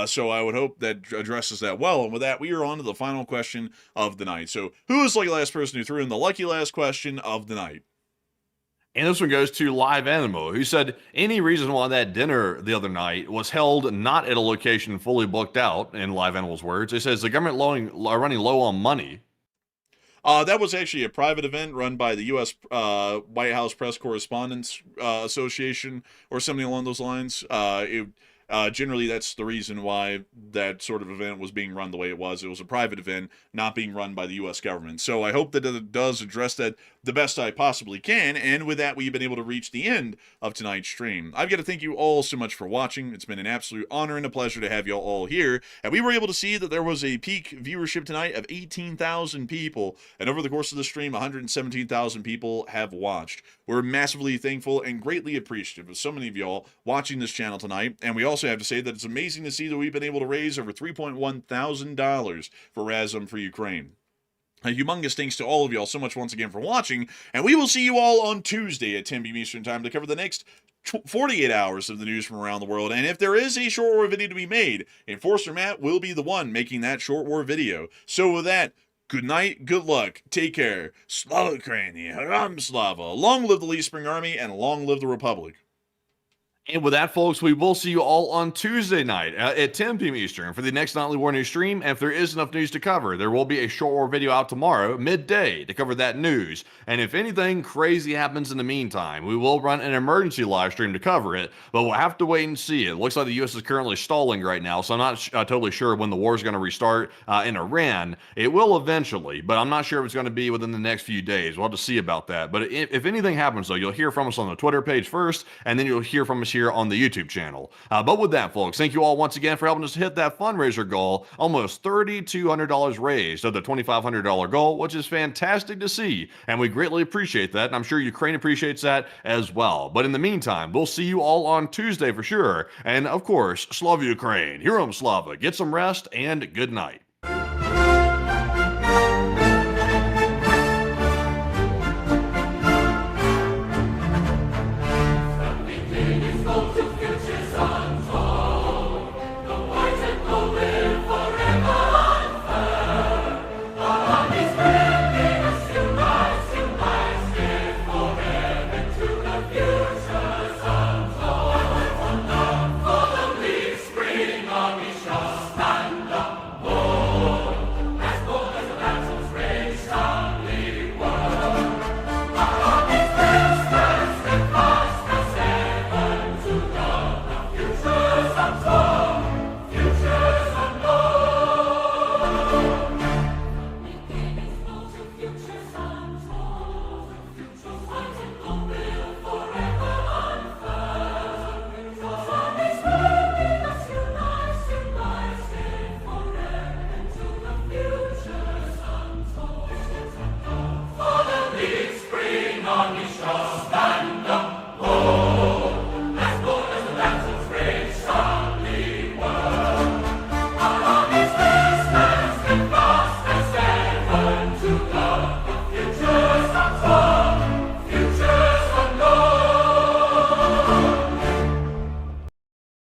So I would hope that addresses that well. And with that, we are on to the final question of the night. So who is the lucky last person who threw in the lucky last question of the night? And this one goes to Live Animal, who said, any reason why that dinner the other night was held not at a location fully booked out, in Live Animal's words? It says the government running low on money. That was actually a private event run by the U.S. White House Press Correspondents Association or something along those lines. Generally, that's the reason why that sort of event was being run the way it was. It was a private event, not being run by the U.S. government. So I hope that it does address that the best I possibly can. And with that, we've been able to reach the end of tonight's stream. I've got to thank you all so much for watching. It's been an absolute honor and a pleasure to have you all here. And we were able to see that there was a peak viewership tonight of 18,000 people. And over the course of the stream, 117,000 people have watched. We're massively thankful and greatly appreciative of so many of y'all watching this channel tonight. And we also have to say that it's amazing to see that we've been able to raise over $3.1 thousand for RASM for Ukraine. A humongous thanks to all of y'all so much once again for watching, and we will see you all on Tuesday at 10 p.m. Eastern Time to cover the next 48 hours of the news from around the world. And if there is a short war video to be made, Enforcer Matt will be the one making that short war video. So with that, good night, good luck, take care, Slava Ukraini, Haram Slava, long live the Lee Spring Army, and long live the Republic. And with that, folks, we will see you all on Tuesday night at 10 p.m. Eastern for the next Nightly War News stream. And if there is enough news to cover, there will be a short war video out tomorrow, midday, to cover that news. And if anything crazy happens in the meantime, we will run an emergency live stream to cover it, but we'll have to wait and see. It looks like the U.S. is currently stalling right now, so I'm not totally sure when the war is going to restart in Iran. It will eventually, but I'm not sure if it's going to be within the next few days. We'll have to see about that. But if anything happens, though, you'll hear from us on the Twitter page first, and then you'll hear from us here on the YouTube channel. But with that, folks, thank you all once again for helping us hit that fundraiser goal. Almost $3,200 raised of the $2,500 goal, which is fantastic to see. And we greatly appreciate that. And I'm sure Ukraine appreciates that as well. But in the meantime, we'll see you all on Tuesday for sure. And of course, Slava Ukraine, Heroam Slava, get some rest and good night.